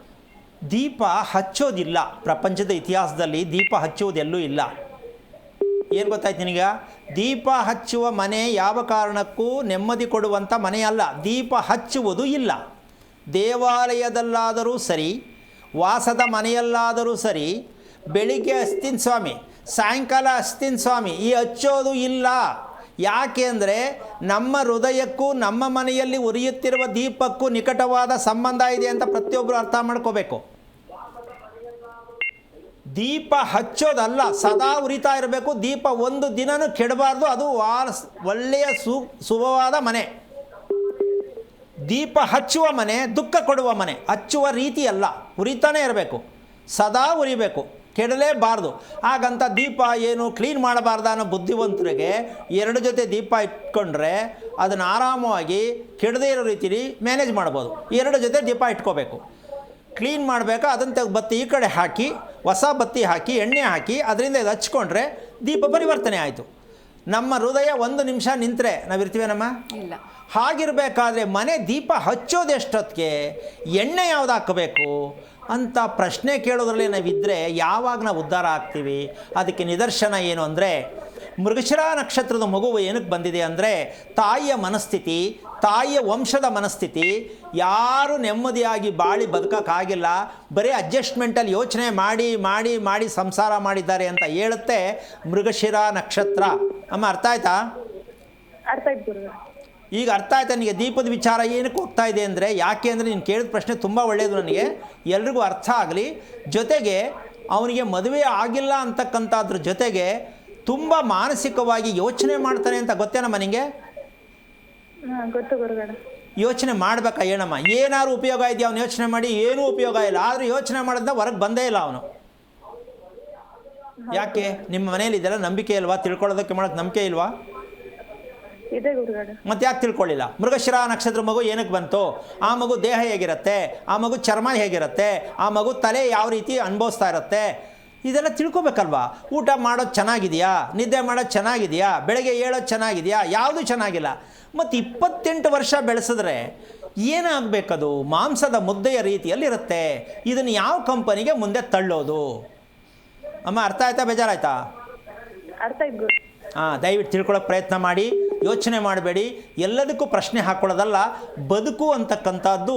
ದೀಪ ಹಚ್ಚೋದಿಲ್ಲ, ಪ್ರಪಂಚದ ಇತಿಹಾಸದಲ್ಲಿ ದೀಪ ಹಚ್ಚುವುದೆಲ್ಲೂ ಇಲ್ಲ. ಏನು ಗೊತ್ತಾಯ್ತು ನಿನಗೆ? ದೀಪ ಹಚ್ಚುವ ಮನೆ ಯಾವ ಕಾರಣಕ್ಕೂ ನೆಮ್ಮದಿ ಕೊಡುವಂಥ ಮನೆಯಲ್ಲ. ದೀಪ ಹಚ್ಚುವುದು ಇಲ್ಲ. ದೇವಾಲಯದಲ್ಲಾದರೂ ಸರಿ, ವಾಸದ ಮನೆಯಲ್ಲಾದರೂ ಸರಿ, ಬೆಳಿಗ್ಗೆ ಹಚ್ತೀನಿ ಸ್ವಾಮಿ, ಸಾಯಂಕಾಲ ಹಚ್ತೀನಿ ಸ್ವಾಮಿ, ಈ ಹಚ್ಚೋದು ಇಲ್ಲ. ಯಾಕೆ ಅಂದರೆ ನಮ್ಮ ಹೃದಯಕ್ಕೂ ನಮ್ಮ ಮನೆಯಲ್ಲಿ ಉರಿಯುತ್ತಿರುವ ದೀಪಕ್ಕೂ ನಿಕಟವಾದ ಸಂಬಂಧ ಇದೆ ಅಂತ ಪ್ರತಿಯೊಬ್ಬರು ಅರ್ಥ ಮಾಡ್ಕೋಬೇಕು. ದೀಪ ಹಚ್ಚೋದಲ್ಲ, ಸದಾ ಉರಿತಾ ಇರಬೇಕು. ದೀಪ ಒಂದು ದಿನನೂ ಕೆಡಬಾರ್ದು. ಅದು ಒಳ್ಳೆಯ ಶುಭವಾದ ಮನೆ. ದೀಪ ಹಚ್ಚುವ ಮನೆ ದುಃಖ ಕೊಡುವ ಮನೆ. ಹಚ್ಚುವ ರೀತಿ ಅಲ್ಲ, ಉರಿತಾನೇ ಇರಬೇಕು, ಸದಾ ಉರಿಬೇಕು, ಕೆಡಲೇಬಾರ್ದು. ಹಾಗಂತ ದೀಪ ಏನು ಕ್ಲೀನ್ ಮಾಡಬಾರ್ದ ಅನ್ನೋ ಬುದ್ಧಿವಂತರಿಗೆ 2 ಜೊತೆ ದೀಪ ಇಟ್ಕೊಂಡ್ರೆ ಅದನ್ನು ಆರಾಮವಾಗಿ ಕೆಡದೇ ಇರೋ ರೀತಿಲಿ ಮ್ಯಾನೇಜ್ ಮಾಡ್ಬೋದು. 2 ಜೊತೆ ದೀಪ ಇಟ್ಕೋಬೇಕು. ಕ್ಲೀನ್ ಮಾಡಬೇಕಾ ಅದನ್ನು ಬತ್ತಿ ಈ ಕಡೆ ಹಾಕಿ, ಹೊಸ ಬತ್ತಿ ಹಾಕಿ, ಎಣ್ಣೆ ಹಾಕಿ, ಅದರಿಂದ ಇದು ಹಚ್ಕೊಂಡ್ರೆ ದೀಪ ಪರಿವರ್ತನೆ ಆಯಿತು. ನಮ್ಮ ಹೃದಯ 1 ನಿಮಿಷ ನಿಂತರೆ ನಾವಿರ್ತೀವೇನಮ್ಮ? ಇಲ್ಲ. ಹಾಗಿರಬೇಕಾದ್ರೆ ಮನೆ ದೀಪ ಹಚ್ಚೋದು ಎಷ್ಟೊತ್ತಿಗೆ, ಎಣ್ಣೆ ಯಾವ್ದು ಹಾಕಬೇಕು ಅಂತ ಪ್ರಶ್ನೆ ಕೇಳೋದ್ರಲ್ಲಿ ನಾವಿದ್ದರೆ ಯಾವಾಗ ನಾವು ಉದ್ಧಾರ ಆಗ್ತೀವಿ? ಅದಕ್ಕೆ ನಿದರ್ಶನ ಏನು ಅಂದರೆ, ಮೃಗಶಿರ ನಕ್ಷತ್ರದ ಮಗುವು ಏನಕ್ಕೆ ಬಂದಿದೆ ಅಂದರೆ, ತಾಯಿಯ ಮನಸ್ಥಿತಿ, ತಾಯಿಯ ವಂಶದ ಮನಸ್ಥಿತಿ. ಯಾರು ನೆಮ್ಮದಿಯಾಗಿ ಬಾಳಿ ಬದುಕೋಕ್ಕಾಗಿಲ್ಲ, ಬರೀ ಅಡ್ಜಸ್ಟ್ಮೆಂಟಲ್ಲಿ ಯೋಚನೆ ಮಾಡಿ ಮಾಡಿ ಮಾಡಿ ಸಂಸಾರ ಮಾಡಿದ್ದಾರೆ ಅಂತ ಹೇಳುತ್ತೆ ಮೃಗಶಿರ ನಕ್ಷತ್ರ. ಅಮ್ಮ, ಅರ್ಥ ಆಯ್ತಾ? ಅರ್ಥ ಆಯ್ತು ಗುರುಗಳು. ಈಗ ಅರ್ಥ ಆಯ್ತಾ ನಿನಗೆ ದೀಪದ ವಿಚಾರ ಏನಕ್ಕೆ ಹೋಗ್ತಾ ಇದೆ ಅಂದರೆ? ಯಾಕೆ ಅಂದರೆ ನೀನು ಕೇಳಿದ ಪ್ರಶ್ನೆ ತುಂಬ ಒಳ್ಳೆಯದು, ನನಗೆ ಎಲ್ರಿಗೂ ಅರ್ಥ ಆಗಲಿ. ಜೊತೆಗೆ ಅವನಿಗೆ ಮದುವೆ ಆಗಿಲ್ಲ ಅಂತಕ್ಕಂಥದ್ರ ಜೊತೆಗೆ ತುಂಬ ಮಾನಸಿಕವಾಗಿ ಯೋಚನೆ ಮಾಡ್ತಾನೆ ಅಂತ ಗೊತ್ತೇನಮ್ಮ ನಿನಗೆ? ಗೊತ್ತು ಗುರುಗಳು. ಯೋಚನೆ ಮಾಡಬೇಕಾ ಏನಮ್ಮ? ಏನಾದ್ರು ಉಪಯೋಗ ಇದೆಯಾ ಅವನು ಯೋಚನೆ ಮಾಡಿ? ಏನೂ ಉಪಯೋಗ ಇಲ್ಲ. ಆದರೆ ಯೋಚನೆ ಮಾಡೋದನ್ನ ಹೊರಗೆ ಬಂದೇ ಇಲ್ಲ ಅವನು. ಯಾಕೆ? ನಿಮ್ಮ ಮನೇಲಿ ಇದೆಲ್ಲ ನಂಬಿಕೆ ಇಲ್ವಾ? ತಿಳ್ಕೊಳ್ಳೋದಕ್ಕೆ ಮಾಡೋಕ್ಕೆ ನಂಬಿಕೆ ಇಲ್ವಾ? ಇದೆ ಗುರುಗಳು. ಮತ್ತೆ ಯಾಕೆ ತಿಳ್ಕೊಳ್ಳಿಲ್ಲ? ಮೃಗಶಿರ ನಕ್ಷತ್ರ ಮಗು ಏನಕ್ಕೆ ಬಂತು? ಆ ಮಗು ದೇಹ ಹೇಗಿರುತ್ತೆ, ಆ ಮಗು ಚರ್ಮ ಹೇಗಿರುತ್ತೆ, ಆ ಮಗು ತಲೆ ಯಾವ ರೀತಿ ಅನುಭವಿಸ್ತಾ ಇರುತ್ತೆ, ಇದೆಲ್ಲ ತಿಳ್ಕೊಬೇಕಲ್ವಾ? ಊಟ ಮಾಡೋದು ಚೆನ್ನಾಗಿದೆಯಾ, ನಿದ್ದೆ ಮಾಡೋದು ಚೆನ್ನಾಗಿದೆಯಾ, ಬೆಳಗ್ಗೆ ಏಳೋದು ಚೆನ್ನಾಗಿದೆಯಾ, ಯಾವುದೂ ಚೆನ್ನಾಗಿಲ್ಲ. ಮತ್ತು 28 ವರ್ಷ ಬೆಳೆಸಿದ್ರೆ ಏನಾಗಬೇಕದು? ಮಾಂಸದ ಮುದ್ದೆಯ ರೀತಿಯಲ್ಲಿರುತ್ತೆ. ಇದನ್ನು ಯಾವ ಕಂಪನಿಗೆ ಮುಂದೆ ತಳ್ಳೋದು? ಅಮ್ಮ ಅರ್ಥ ಆಯ್ತಾ, ಬೇಜಾರಾಯ್ತಾ? ಅರ್ಥ ಆಯ್ತು ಗುರು. ದಯವಿಟ್ಟು ತಿಳ್ಕೊಳ್ಳೋಕೆ ಪ್ರಯತ್ನ ಮಾಡಿ, ಯೋಚನೆ ಮಾಡಬೇಡಿ. ಎಲ್ಲದಕ್ಕೂ ಪ್ರಶ್ನೆ ಹಾಕ್ಕೊಳ್ಳೋದಲ್ಲ. ಬದುಕು ಅಂತಕ್ಕಂಥದ್ದು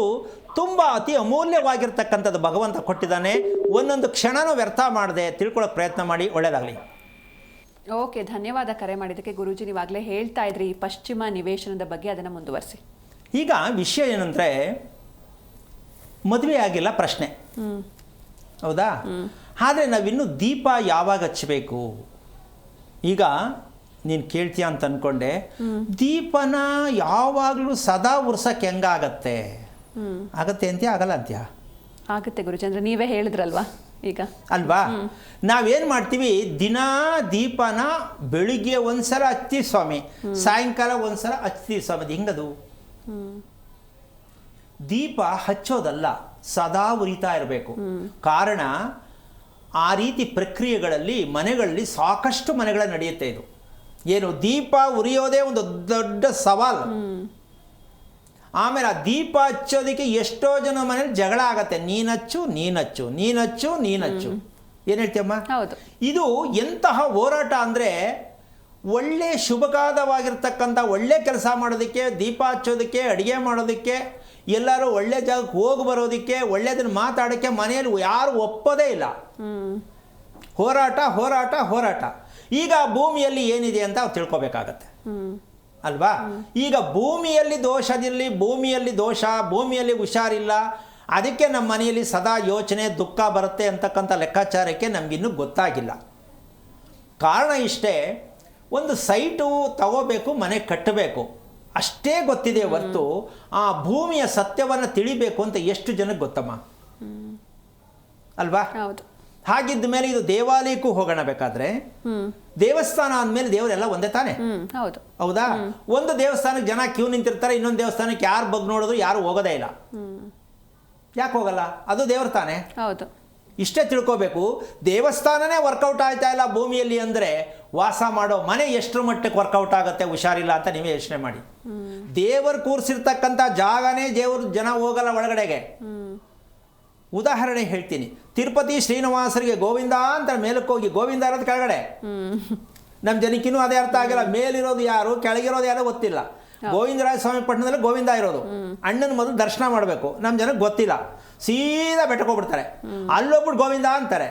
ತುಂಬ ಅತಿ ಅಮೂಲ್ಯವಾಗಿರ್ತಕ್ಕಂಥದ್ದು ಭಗವಂತ ಕೊಟ್ಟಿದ್ದಾನೆ. ಒಂದೊಂದು ಕ್ಷಣನೂ ವ್ಯರ್ಥ ಮಾಡದೆ ತಿಳ್ಕೊಳ್ಳೋಕೆ ಪ್ರಯತ್ನ ಮಾಡಿ. ಒಳ್ಳೆಯದಾಗಲಿ. ಓಕೆ, ಧನ್ಯವಾದ ಕರೆ ಮಾಡಿದ್ದಕ್ಕೆ. ಗುರೂಜಿ ನೀವಾಗಲೇ ಹೇಳ್ತಾ ಇದ್ರಿ ಈ ಪಶ್ಚಿಮ ನಿವೇಶನದ ಬಗ್ಗೆ, ಅದನ್ನು ಮುಂದುವರಿಸಿ. ಈಗ ವಿಷಯ ಏನಂದರೆ, ಮದುವೆ ಆಗಿಲ್ಲ ಪ್ರಶ್ನೆ, ಹೌದಾ? ಆದರೆ ನಾವಿನ್ನೂ ದೀಪ ಯಾವಾಗ ಹಚ್ಚಬೇಕು? ಈಗ ನೀನು ಕೇಳ್ತೀಯ ಅಂತ ಅಂದ್ಕೊಂಡೆ. ದೀಪನ ಯಾವಾಗಲೂ ಸದಾ ಉರ್ಸಕ್ಕೆ ಹೆಂಗಾಗತ್ತೆ? ಆಗತ್ತೆ ಅಂತ್ಯ, ಆಗಲ್ಲ ಅಂತ್ಯ? ಆಗುತ್ತೆ ಗುರುಜಿ, ಅಂದರೆ ನೀವೇ ಹೇಳಿದ್ರಲ್ವಾ ಈಗ, ಅಲ್ವಾ? ನಾವೇನು ಮಾಡ್ತೀವಿ, ದಿನಾ ದೀಪನ ಬೆಳಿಗ್ಗೆ ಒಂದ್ಸಲ ಹಚ್ತೀವಿ ಸ್ವಾಮಿ, ಸಾಯಂಕಾಲ ಒಂದ್ಸಲ ಹಚ್ತೀವಿ ಸ್ವಾಮಿ. ಅದು ಹೆಂಗದು? ದೀಪ ಹಚ್ಚೋದಲ್ಲ, ಸದಾ ಉರಿತಾ ಇರಬೇಕು. ಕಾರಣ, ಆ ರೀತಿ ಪ್ರಕ್ರಿಯೆಗಳಲ್ಲಿ ಮನೆಗಳಲ್ಲಿ ಸಾಕಷ್ಟು ಮನೆಗಳ ನಡೆಯುತ್ತೆ. ಇದು ಏನು, ದೀಪ ಉರಿಯೋದೇ ಒಂದು ದೊಡ್ಡ ಸವಾಲು. ಆಮೇಲೆ ಆ ದೀಪ ಹಚ್ಚೋದಕ್ಕೆ ಎಷ್ಟೋ ಜನ ಮನೇಲಿ ಜಗಳ ಆಗತ್ತೆ. ನೀನಚ್ಚು ನೀನಚ್ಚು ನೀನಚ್ಚು ನೀನಚ್ಚು. ಏನು ಹೇಳ್ತೀಯಮ್ಮ? ಹೌದು. ಇದು ಎಂತಹ ಹೋರಾಟ ಅಂದರೆ, ಒಳ್ಳೆ ಶುಭಕಾದವಾಗಿರ್ತಕ್ಕಂಥ ಒಳ್ಳೆ ಕೆಲಸ ಮಾಡೋದಕ್ಕೆ, ದೀಪ ಹಚ್ಚೋದಕ್ಕೆ, ಅಡುಗೆ ಮಾಡೋದಕ್ಕೆ, ಎಲ್ಲರೂ ಒಳ್ಳೆ ಜಾಗಕ್ಕೆ ಹೋಗಿ ಬರೋದಕ್ಕೆ, ಒಳ್ಳೆಯದನ್ನು ಮಾತಾಡೋಕ್ಕೆ ಮನೆಯಲ್ಲಿ ಯಾರು ಒಪ್ಪೋದೇ ಇಲ್ಲ. ಹೋರಾಟ ಹೋರಾಟ ಹೋರಾಟ. ಈಗ ಭೂಮಿಯಲ್ಲಿ ಏನಿದೆ ಅಂತ ಅವ್ರು ತಿಳ್ಕೊಬೇಕಾಗತ್ತೆ, ಅಲ್ವಾ? ಈಗ ಭೂಮಿಯಲ್ಲಿ ದೋಷದಿರಲಿ, ಭೂಮಿಯಲ್ಲಿ ದೋಷ, ಭೂಮಿಯಲ್ಲಿ ಹುಷಾರಿಲ್ಲ, ಅದಕ್ಕೆ ನಮ್ಮ ಮನೆಯಲ್ಲಿ ಸದಾ ಯೋಚನೆ ದುಃಖ ಬರುತ್ತೆ ಅಂತಕ್ಕಂಥ ಲೆಕ್ಕಾಚಾರಕ್ಕೆ ನಮಗಿನ್ನೂ ಗೊತ್ತಾಗಿಲ್ಲ. ಕಾರಣ ಇಷ್ಟೇ, ಒಂದು ಸೈಟು ತಗೋಬೇಕು, ಮನೆ ಕಟ್ಟಬೇಕು, ಅಷ್ಟೇ ಗೊತ್ತಿದೆ ಹೊರತು ಆ ಭೂಮಿಯ ಸತ್ಯವನ್ನು ತಿಳಿಬೇಕು ಅಂತ ಎಷ್ಟು ಜನಕ್ಕೆ ಗೊತ್ತಮ್ಮ, ಅಲ್ವಾ? ಹೌದು. ಹಾಗಿದ್ದ ಮೇಲೆ ಇದು ದೇವಾಲಯಕ್ಕೂ ಹೋಗೋಣ. ಬೇಕಾದ್ರೆ ದೇವಸ್ಥಾನ ಅಂದಮೇಲೆ ದೇವರೆಲ್ಲ ಒಂದೇ ತಾನೆ, ಹೌದು, ಹೌದಾ? ಒಂದು ದೇವಸ್ಥಾನಕ್ಕೆ ಜನ ಕ್ಯೂ ನಿಂತಿರ್ತಾರೆ, ಇನ್ನೊಂದು ದೇವಸ್ಥಾನಕ್ಕೆ ಯಾರು ಬಗ್ ನೋಡಿದ್ರು ಯಾರು ಹೋಗೋದೇ ಇಲ್ಲ. ಯಾಕೆ ಹೋಗಲ್ಲ? ಅದು ದೇವ್ರ ತಾನೆ. ಹೌದು. ಇಷ್ಟೇ ತಿಳ್ಕೋಬೇಕು. ದೇವಸ್ಥಾನನೇ ವರ್ಕೌಟ್ ಆಯ್ತಾ ಇಲ್ಲ ಭೂಮಿಯಲ್ಲಿ ಅಂದರೆ, ವಾಸ ಮಾಡೋ ಮನೆ ಎಷ್ಟರ ಮಟ್ಟಕ್ಕೆ ವರ್ಕೌಟ್ ಆಗುತ್ತೆ ಹುಷಾರಿಲ್ಲ ಅಂತ ನೀವೇ ಯೋಚನೆ ಮಾಡಿ. ದೇವರು ಕೂರಿಸಿರ್ತಕ್ಕಂಥ ಜಾಗನೇ ದೇವರು ಜನ ಹೋಗಲ್ಲ ಒಳಗಡೆಗೆ. ಉದಾಹರಣೆ ಹೇಳ್ತೀನಿ. ತಿರುಪತಿ ಶ್ರೀನಿವಾಸರಿಗೆ ಗೋವಿಂದ ಅಂತ ಮೇಲಕ್ಕೆ ಹೋಗಿ, ಗೋವಿಂದ ಇರೋದು ಕೆಳಗಡೆ. ನಮ್ಮ ಜನಕ್ಕಿನ್ನೂ ಅದೇ ಅರ್ಥ ಆಗಿಲ್ಲ. ಮೇಲಿರೋದು ಯಾರು, ಕೆಳಗಿರೋದು ಯಾರೋ ಗೊತ್ತಿಲ್ಲ. ಗೋವಿಂದರಾಜ ಸ್ವಾಮಿ ಪಟ್ಟಣದಲ್ಲಿ ಗೋವಿಂದ ಇರೋದು. ಅಣ್ಣನ ಮೊದಲು ದರ್ಶನ ಮಾಡಬೇಕು, ನಮ್ಮ ಜನಕ್ಕೆ ಗೊತ್ತಿಲ್ಲ. ಸೀದಾ ಬೆಟ್ಟಕೋಗ್ಬಿಡ್ತಾರೆ, ಅಲ್ಲೊಬ್ಬಿಟ್ಟು ಗೋವಿಂದ ಅಂತಾರೆ.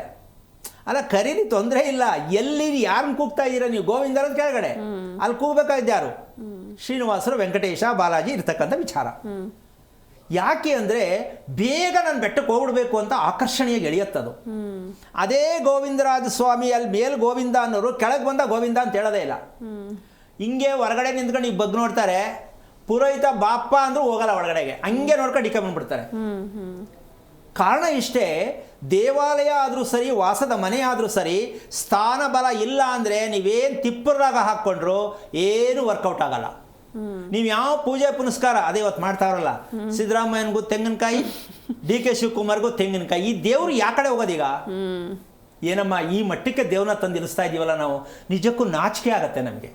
ಅಲ್ಲ, ಕರೀರಿ, ತೊಂದರೆ ಇಲ್ಲ. ಎಲ್ಲಿ ಯಾರನ್ನ ಕೂಗ್ತಾ ಇದ್ದೀರಾ ನೀವು? ಗೋವಿಂದ ಇರೋದು ಕೆಳಗಡೆ, ಅಲ್ಲಿ ಕೂಗಬೇಕಾಗಿದ್ದು ಯಾರು? ಶ್ರೀನಿವಾಸರು, ವೆಂಕಟೇಶ, ಬಾಲಾಜಿ ಇರ್ತಕ್ಕಂಥ ವಿಚಾರ. ಯಾಕೆ ಅಂದರೆ, ಬೇಗ ನಾನು ಬೆಟ್ಟಕ್ಕೆ ಹೋಗ್ಬಿಡ್ಬೇಕು ಅಂತ ಆಕರ್ಷಣೀಯ ಎಳೆಯುತ್ತದು. ಅದೇ ಗೋವಿಂದರಾಜ ಸ್ವಾಮಿ ಅಲ್ಲಿ ಮೇಲೆ ಗೋವಿಂದ ಅನ್ನೋರು ಕೆಳಗೆ ಬಂದ ಗೋವಿಂದ ಅಂತ ಹೇಳೋದೇ ಇಲ್ಲ. ಹಿಂಗೆ ಹೊರಗಡೆ ನಿಂತ್ಕೊಂಡು ಈಗ ಬಗ್ ನೋಡ್ತಾರೆ, ಪುರೋಹಿತ ಬಾಪ್ಪ ಅಂದ್ರೂ ಹೋಗಲ್ಲ ಒಳಗಡೆಗೆ, ಹಂಗೆ ನೋಡ್ಕೊಂಡು ಇಕ್ಕ ಬಂದ್ಬಿಡ್ತಾರೆ. ಕಾರಣ ಇಷ್ಟೇ, ದೇವಾಲಯ ಆದರೂ ಸರಿ, ವಾಸದ ಮನೆ ಆದರೂ ಸರಿ, ಸ್ಥಾನ ಬಲ ಇಲ್ಲ ಅಂದರೆ ನೀವೇನು ತಿಪ್ಪರಾಗ ಹಾಕ್ಕೊಂಡ್ರು ಏನು ವರ್ಕೌಟ್ ಆಗಲ್ಲ. ನೀವು ಯಾವ ಪೂಜೆ ಪುನಸ್ಕಾರ ಅದೇ ಇವತ್ತು ಮಾಡ್ತಾರಲ್ಲ, ಸಿದ್ದರಾಮಯ್ಯನಿಗೂ ತೆಂಗಿನಕಾಯಿ, DK ಶಿವಕುಮಾರ್ಗೂ ತೆಂಗಿನಕಾಯಿ. ಈ ದೇವ್ರು ಯಾವ ಕಡೆ ಹೋಗೋದೀಗ? ಏನಮ್ಮ, ಈ ಮಟ್ಟಕ್ಕೆ ದೇವ್ರನ್ನ ತಂದು ನಿಲ್ಲಿಸ್ತಾ ಇದೀವಲ್ಲ ನಾವು, ನಿಜಕ್ಕೂ ನಾಚಿಕೆ ಆಗತ್ತೆ ನಮಗೆ.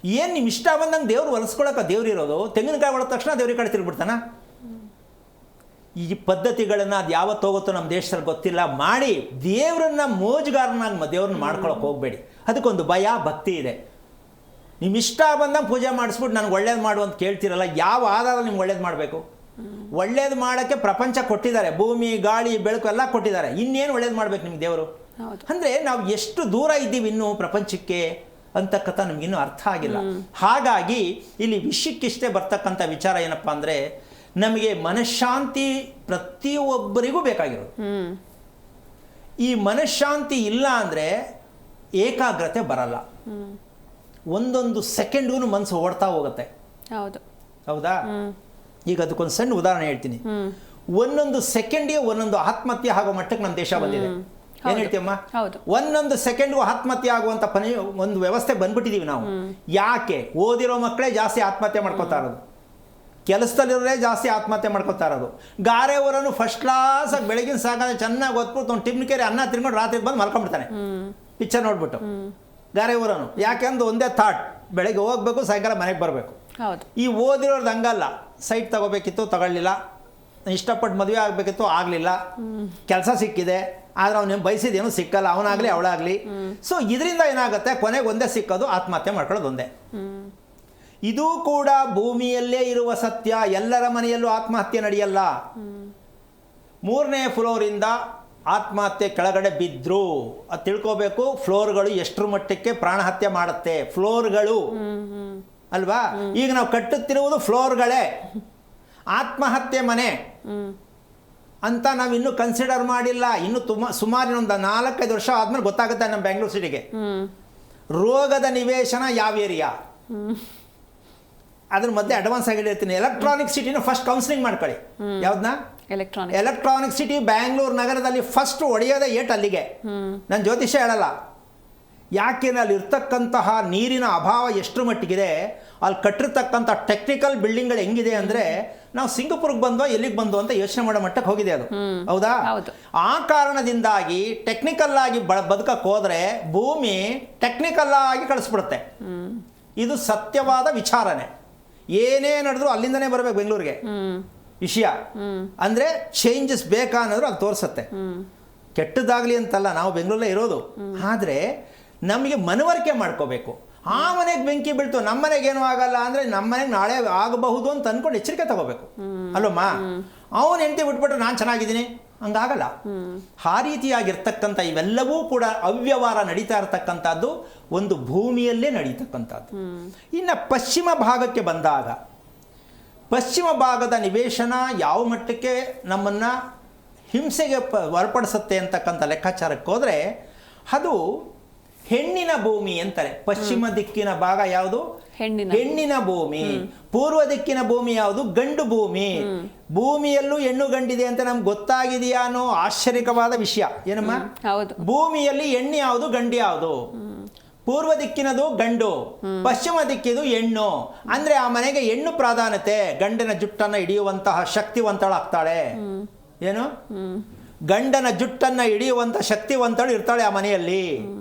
ಏನು ನಿಮ್ಮ ಇಷ್ಟ ಬಂದಂಗೆ ದೇವ್ರು ಹೊಲಿಸ್ಕೊಳಕ್ಕೆ ದೇವ್ರು ಇರೋದು? ತೆಂಗಿನಕಾಯಿ ಹೊಡೆದ ತಕ್ಷಣ ದೇವ್ರಿಗೆ ಕಡೆ ತಿರುಗ್ಬಿಡ್ತಾನ? ಈ ಪದ್ಧತಿಗಳನ್ನು ಅದು ಯಾವತ್ತು ಹೋಗುತ್ತೋ ನಮ್ಮ ದೇಶದಲ್ಲಿ ಗೊತ್ತಿಲ್ಲ. ಮಾಡಿ ದೇವ್ರನ್ನ ಮೋಜುಗಾರನಾಗಿ ದೇವ್ರನ್ನ ಮಾಡ್ಕೊಳಕ್ಕೆ ಹೋಗಬೇಡಿ. ಅದಕ್ಕೊಂದು ಭಯ ಭಕ್ತಿ ಇದೆ. ನಿಮ್ಮ ಇಷ್ಟ ಬಂದಂಗೆ ಪೂಜೆ ಮಾಡಿಸ್ಬಿಟ್ಟು ನನಗೆ ಒಳ್ಳೇದು ಮಾಡು ಅಂತ ಕೇಳ್ತಿರಲ್ಲ, ಯಾವ ಆಧಾರದಲ್ಲಿ ನಿಮ್ಗೆ ಒಳ್ಳೇದು ಮಾಡಬೇಕು? ಒಳ್ಳೇದು ಮಾಡೋಕ್ಕೆ ಪ್ರಪಂಚ ಕೊಟ್ಟಿದ್ದಾರೆ, ಭೂಮಿ, ಗಾಳಿ, ಬೆಳಕು ಎಲ್ಲ ಕೊಟ್ಟಿದ್ದಾರೆ. ಇನ್ನೇನು ಒಳ್ಳೇದು ಮಾಡ್ಬೇಕು ನಿಮ್ಗೆ ದೇವರು? ಅಂದರೆ ನಾವು ಎಷ್ಟು ದೂರ ಇದ್ದೀವಿ ಇನ್ನೂ ಪ್ರಪಂಚಕ್ಕೆ ಅಂತಕ್ಕಂಥ ನಮಗಿನ್ನೂ ಅರ್ಥ ಆಗಿಲ್ಲ. ಹಾಗಾಗಿ ಇಲ್ಲಿ ವಿಷಯಕ್ಕಿಷ್ಟೇ ಬರ್ತಕ್ಕಂಥ ವಿಚಾರ ಏನಪ್ಪ ಅಂದರೆ, ನಮಗೆ ಮನಃಶಾಂತಿ ಪ್ರತಿಯೊಬ್ಬರಿಗೂ ಬೇಕಾಗಿರೋದು. ಈ ಮನಃಶಾಂತಿ ಇಲ್ಲ ಅಂದರೆ ಏಕಾಗ್ರತೆ ಬರಲ್ಲ. ಒಂದೊಂದು ಸೆಕೆಂಡ್ಗೂ ಮನಸ್ಸು ಓಡ್ತಾ ಹೋಗುತ್ತೆ. ಹೌದು, ಹೌದಾ? ಈಗ ಅದಕ್ಕೊಂದು ಸಣ್ಣ ಉದಾಹರಣೆ ಹೇಳ್ತೀನಿ. ಒಂದೊಂದು ಸೆಕೆಂಡ್ಗೆ ಒಂದೊಂದು ಆತ್ಮಹತ್ಯೆ ಆಗೋ ಮಟ್ಟಕ್ಕೆ ನಮ್ಮ ದೇಶ ಬಂದಿದೆ. ಏನ್ ಹೇಳ್ತೀಯಮ್ಮ? ಹೌದು. ಒಂದೊಂದು ಸೆಕೆಂಡ್ಗೂ ಆತ್ಮಹತ್ಯೆ ಆಗುವಂತ ಒಂದು ವ್ಯವಸ್ಥೆ ಬಂದ್ಬಿಟ್ಟಿದೀವಿ ನಾವು. ಯಾಕೆ? ಓದಿರೋ ಮಕ್ಕಳೇ ಜಾಸ್ತಿ ಆತ್ಮಹತ್ಯೆ ಮಾಡ್ಕೋತಾ ಇರೋದು, ಕೆಲಸದಲ್ಲಿರೋರೇ ಜಾಸ್ತಿ ಆತ್ಮಹತ್ಯೆ ಮಾಡ್ಕೋತಾ ಇರೋದು. ಗಾರೆ ಊರನ್ನು ಫಸ್ಟ್ ಕ್ಲಾಸ್ ಆಗಿ ಬೆಳಗಿನ ಸಾಕಾದ್ರೆ ಚೆನ್ನಾಗಿ ಓದ್ಬಿಟ್ಟು ಒಂದು ಟಿಮ್ನಿಕೆರೆ ಅನ್ನ ತಿನ್ಕೊಂಡು ರಾತ್ರಿ ಬಂದು ಮಲ್ಕೊಂಡ್ಬಿಡ್ತಾನೆ ಪಿಕ್ಚರ್ ನೋಡ್ಬಿಟ್ಟು. ಗಾರೆ ಊರನ್ನು ಯಾಕೆಂದ್ರೆ ಒಂದೇ ಥಾಟ್, ಬೆಳಗ್ಗೆ ಹೋಗ್ಬೇಕು, ಸಾಯಂಕಾಲ ಮನೆಗೆ ಬರಬೇಕು. ಹೌದು. ಈ ಓದಿರೋರ್ದು ಹಂಗಲ್ಲ, ಸೈಟ್ ತಗೋಬೇಕಿತ್ತು ತಗೊಳ್ಳಿಲ್ಲ, ಇಷ್ಟಪಟ್ಟು ಮದುವೆ ಆಗಬೇಕಿತ್ತು ಆಗಲಿಲ್ಲ, ಕೆಲಸ ಸಿಕ್ಕಿದೆ ಆದರೆ ಅವನು ಬಯಸಿದೇನು ಸಿಕ್ಕಲ್ಲ, ಅವನಾಗಲಿ ಅವಳಾಗಲಿ. ಸೊ ಇದರಿಂದ ಏನಾಗುತ್ತೆ, ಕೊನೆಗೆ ಒಂದೇ ಸಿಕ್ಕೋದು, ಆತ್ಮಹತ್ಯೆ ಮಾಡ್ಕೊಳ್ಳೋದು ಒಂದೇ. ಇದು ಕೂಡ ಭೂಮಿಯಲ್ಲೇ ಇರುವ ಸತ್ಯ. ಎಲ್ಲರ ಮನೆಯಲ್ಲೂ ಆತ್ಮಹತ್ಯೆ ನಡೆಯಲ್ಲ. 3ನೇ ಫ್ಲೋರಿಂದ ಆತ್ಮಹತ್ಯೆ ಕೆಳಗಡೆ ಬಿದ್ದರು ಅದು ತಿಳ್ಕೋಬೇಕು. ಫ್ಲೋರ್ಗಳು ಎಷ್ಟರ ಮಟ್ಟಕ್ಕೆ ಪ್ರಾಣಹತ್ಯೆ ಮಾಡುತ್ತೆ, ಫ್ಲೋರ್ಗಳು ಅಲ್ವಾ? ಈಗ ನಾವು ಕಟ್ಟುತ್ತಿರುವುದು ಫ್ಲೋರ್ಗಳೇ. ಆತ್ಮಹತ್ಯೆ ಮನೆ ಅಂತ ನಾವು ಇನ್ನೂ ಕನ್ಸಿಡರ್ ಮಾಡಿಲ್ಲ. ಇನ್ನು ಸುಮಾರು ಇನ್ನೊಂದು 4-5 ವರ್ಷ ಆದ್ಮೇಲೆ ಗೊತ್ತಾಗುತ್ತೆ ನಮ್ಮ ಬೆಂಗಳೂರು ಸಿಟಿಗೆ ರೋಗದ ನಿವೇಶನ ಯಾವ ಏರಿಯಾ. ಅದ್ರ ಮಧ್ಯೆ ಅಡ್ವಾನ್ಸ್ ಆಗಿ ಹೇಳ್ತೀನಿ, ಎಲೆಕ್ಟ್ರಾನಿಕ್ ಸಿಟಿನ ಫಸ್ಟ್ ಕೌನ್ಸಿಲಿಂಗ್ ಮಾಡ್ಕೊಳ್ಳಿ. ಯಾವ್ದನ್ನ? ಎಲೆಕ್ಟ್ರಾನಿಕ್ ಸಿಟಿ ಬ್ಯಾಂಗ್ಳೂರು ನಗರದಲ್ಲಿ ಫಸ್ಟ್ ಹೊಡೆಯೋದೇ ಅಲ್ಲಿಗೆ. ನಾನು ಜ್ಯೋತಿಷ್ಯ ಹೇಳಲ್ಲ, ಯಾಕೆಂದ್ರೆ ಅಲ್ಲಿ ಇರ್ತಕ್ಕಂತಹ ನೀರಿನ ಅಭಾವ ಎಷ್ಟು ಮಟ್ಟಿಗಿದೆ, ಅಲ್ಲಿ ಕಟ್ಟಿರ್ತಕ್ಕಂಥ ಟೆಕ್ನಿಕಲ್ ಬಿಲ್ಡಿಂಗ್ಗಳು ಹೆಂಗಿದೆ ಅಂದರೆ ನಾವು ಸಿಂಗಪುರ್ಗೆ ಬಂದೋ ಎಲ್ಲಿಗೆ ಬಂದೋ ಅಂತ ಯೋಚನೆ ಮಾಡೋ ಮಟ್ಟಕ್ಕೆ ಹೋಗಿದೆ ಅದು. ಹೌದಾ? ಆ ಕಾರಣದಿಂದಾಗಿ ಟೆಕ್ನಿಕಲ್ ಆಗಿ ಬದುಕಕ್ಕೆ ಹೋದ್ರೆ ಭೂಮಿ ಟೆಕ್ನಿಕಲ್ ಆಗಿ ಕಳಿಸ್ಬಿಡುತ್ತೆ. ಇದು ಸತ್ಯವಾದ ವಿಚಾರನೆ. ಏನೇ ನಡೆದ್ರು ಅಲ್ಲಿಂದನೇ ಬರಬೇಕು ಬೆಂಗಳೂರಿಗೆ ವಿಷಯ. ಅಂದ್ರೆ ಚೇಂಜಸ್ ಬೇಕಾ ಅನ್ನೋದ್ರು ಅದು ತೋರಿಸುತ್ತೆ. ಕೆಟ್ಟದಾಗ್ಲಿ ಅಂತಲ್ಲ, ನಾವು ಬೆಂಗಳೂರಲ್ಲೇ ಇರೋದು, ಆದರೆ ನಮಗೆ ಮನವರಿಕೆ ಮಾಡ್ಕೋಬೇಕು. ಆ ಮನೆಗೆ ಬೆಂಕಿ ಬೀಳ್ತು, ನಮ್ಮ ಮನೆಗೆ ಏನೂ ಆಗಲ್ಲ ಅಂದರೆ ನಮ್ಮ ಮನೆಗೆ ನಾಳೆ ಆಗಬಹುದು ಅಂತ ಅಂದ್ಕೊಂಡು ಎಚ್ಚರಿಕೆ ತಗೋಬೇಕು ಅಲ್ಲಮ್ಮ. ಅವನು ಹೆಂಡತಿ ಬಿಟ್ಬಿಟ್ರೆ ನಾನು ಚೆನ್ನಾಗಿದ್ದೀನಿ ಹಂಗಾಗಲ್ಲ. ಆ ರೀತಿಯಾಗಿರ್ತಕ್ಕಂಥ ಇವೆಲ್ಲವೂ ಕೂಡ ಅವ್ಯವಹಾರ ನಡೀತಾ ಇರತಕ್ಕಂಥದ್ದು ಒಂದು ಭೂಮಿಯಲ್ಲೇ ನಡೀತಕ್ಕಂಥದ್ದು. ಇನ್ನು ಪಶ್ಚಿಮ ಭಾಗಕ್ಕೆ ಬಂದಾಗ, ಪಶ್ಚಿಮ ಭಾಗದ ನಿವೇಶನ ಯಾವ ಮಟ್ಟಕ್ಕೆ ನಮ್ಮನ್ನು ಹಿಂಸೆಗೆ ಒಳಪಡಿಸುತ್ತೆ ಅಂತಕ್ಕಂಥ ಲೆಕ್ಕಾಚಾರಕ್ಕೆ ಹೋದರೆ ಅದು ಹೆಣ್ಣಿನ ಭೂಮಿ ಅಂತಾರೆ. ಪಶ್ಚಿಮ ದಿಕ್ಕಿನ ಭಾಗ ಯಾವುದು? ಹೆಣ್ಣಿನ ಭೂಮಿ. ಪೂರ್ವ ದಿಕ್ಕಿನ ಭೂಮಿ ಯಾವುದು? ಗಂಡು ಭೂಮಿ. ಭೂಮಿಯಲ್ಲೂ ಹೆಣ್ಣು ಗಂಡಿದೆ ಅಂತ ನಮ್ಗೆ ಗೊತ್ತಾಗಿದೆಯಾ ಅನ್ನೋ ಆಶ್ಚರ್ಯಕವಾದ ವಿಷಯ. ಏನಮ್ಮ? ಭೂಮಿಯಲ್ಲಿ ಹೆಣ್ಣು ಯಾವುದು ಗಂಡು ಯಾವುದು? ಪೂರ್ವ ದಿಕ್ಕಿನದು ಗಂಡು, ಪಶ್ಚಿಮ ದಿಕ್ಕಿದು ಹೆಣ್ಣು. ಅಂದ್ರೆ ಆ ಮನೆಗೆ ಹೆಣ್ಣು ಪ್ರಾಧಾನ್ಯತೆ. ಗಂಡನ ಜುಟ್ಟನ್ನು ಹಿಡಿಯುವಂತಹ ಶಕ್ತಿವಂತಳಾಗ್ತಾಳೆ. ಏನು? ಗಂಡನ ಜುಟ್ಟನ್ನ ಹಿಡಿಯುವಂತ ಶಕ್ತಿವಂತಳು ಇರ್ತಾಳೆ ಆ ಮನೆಯಲ್ಲಿ.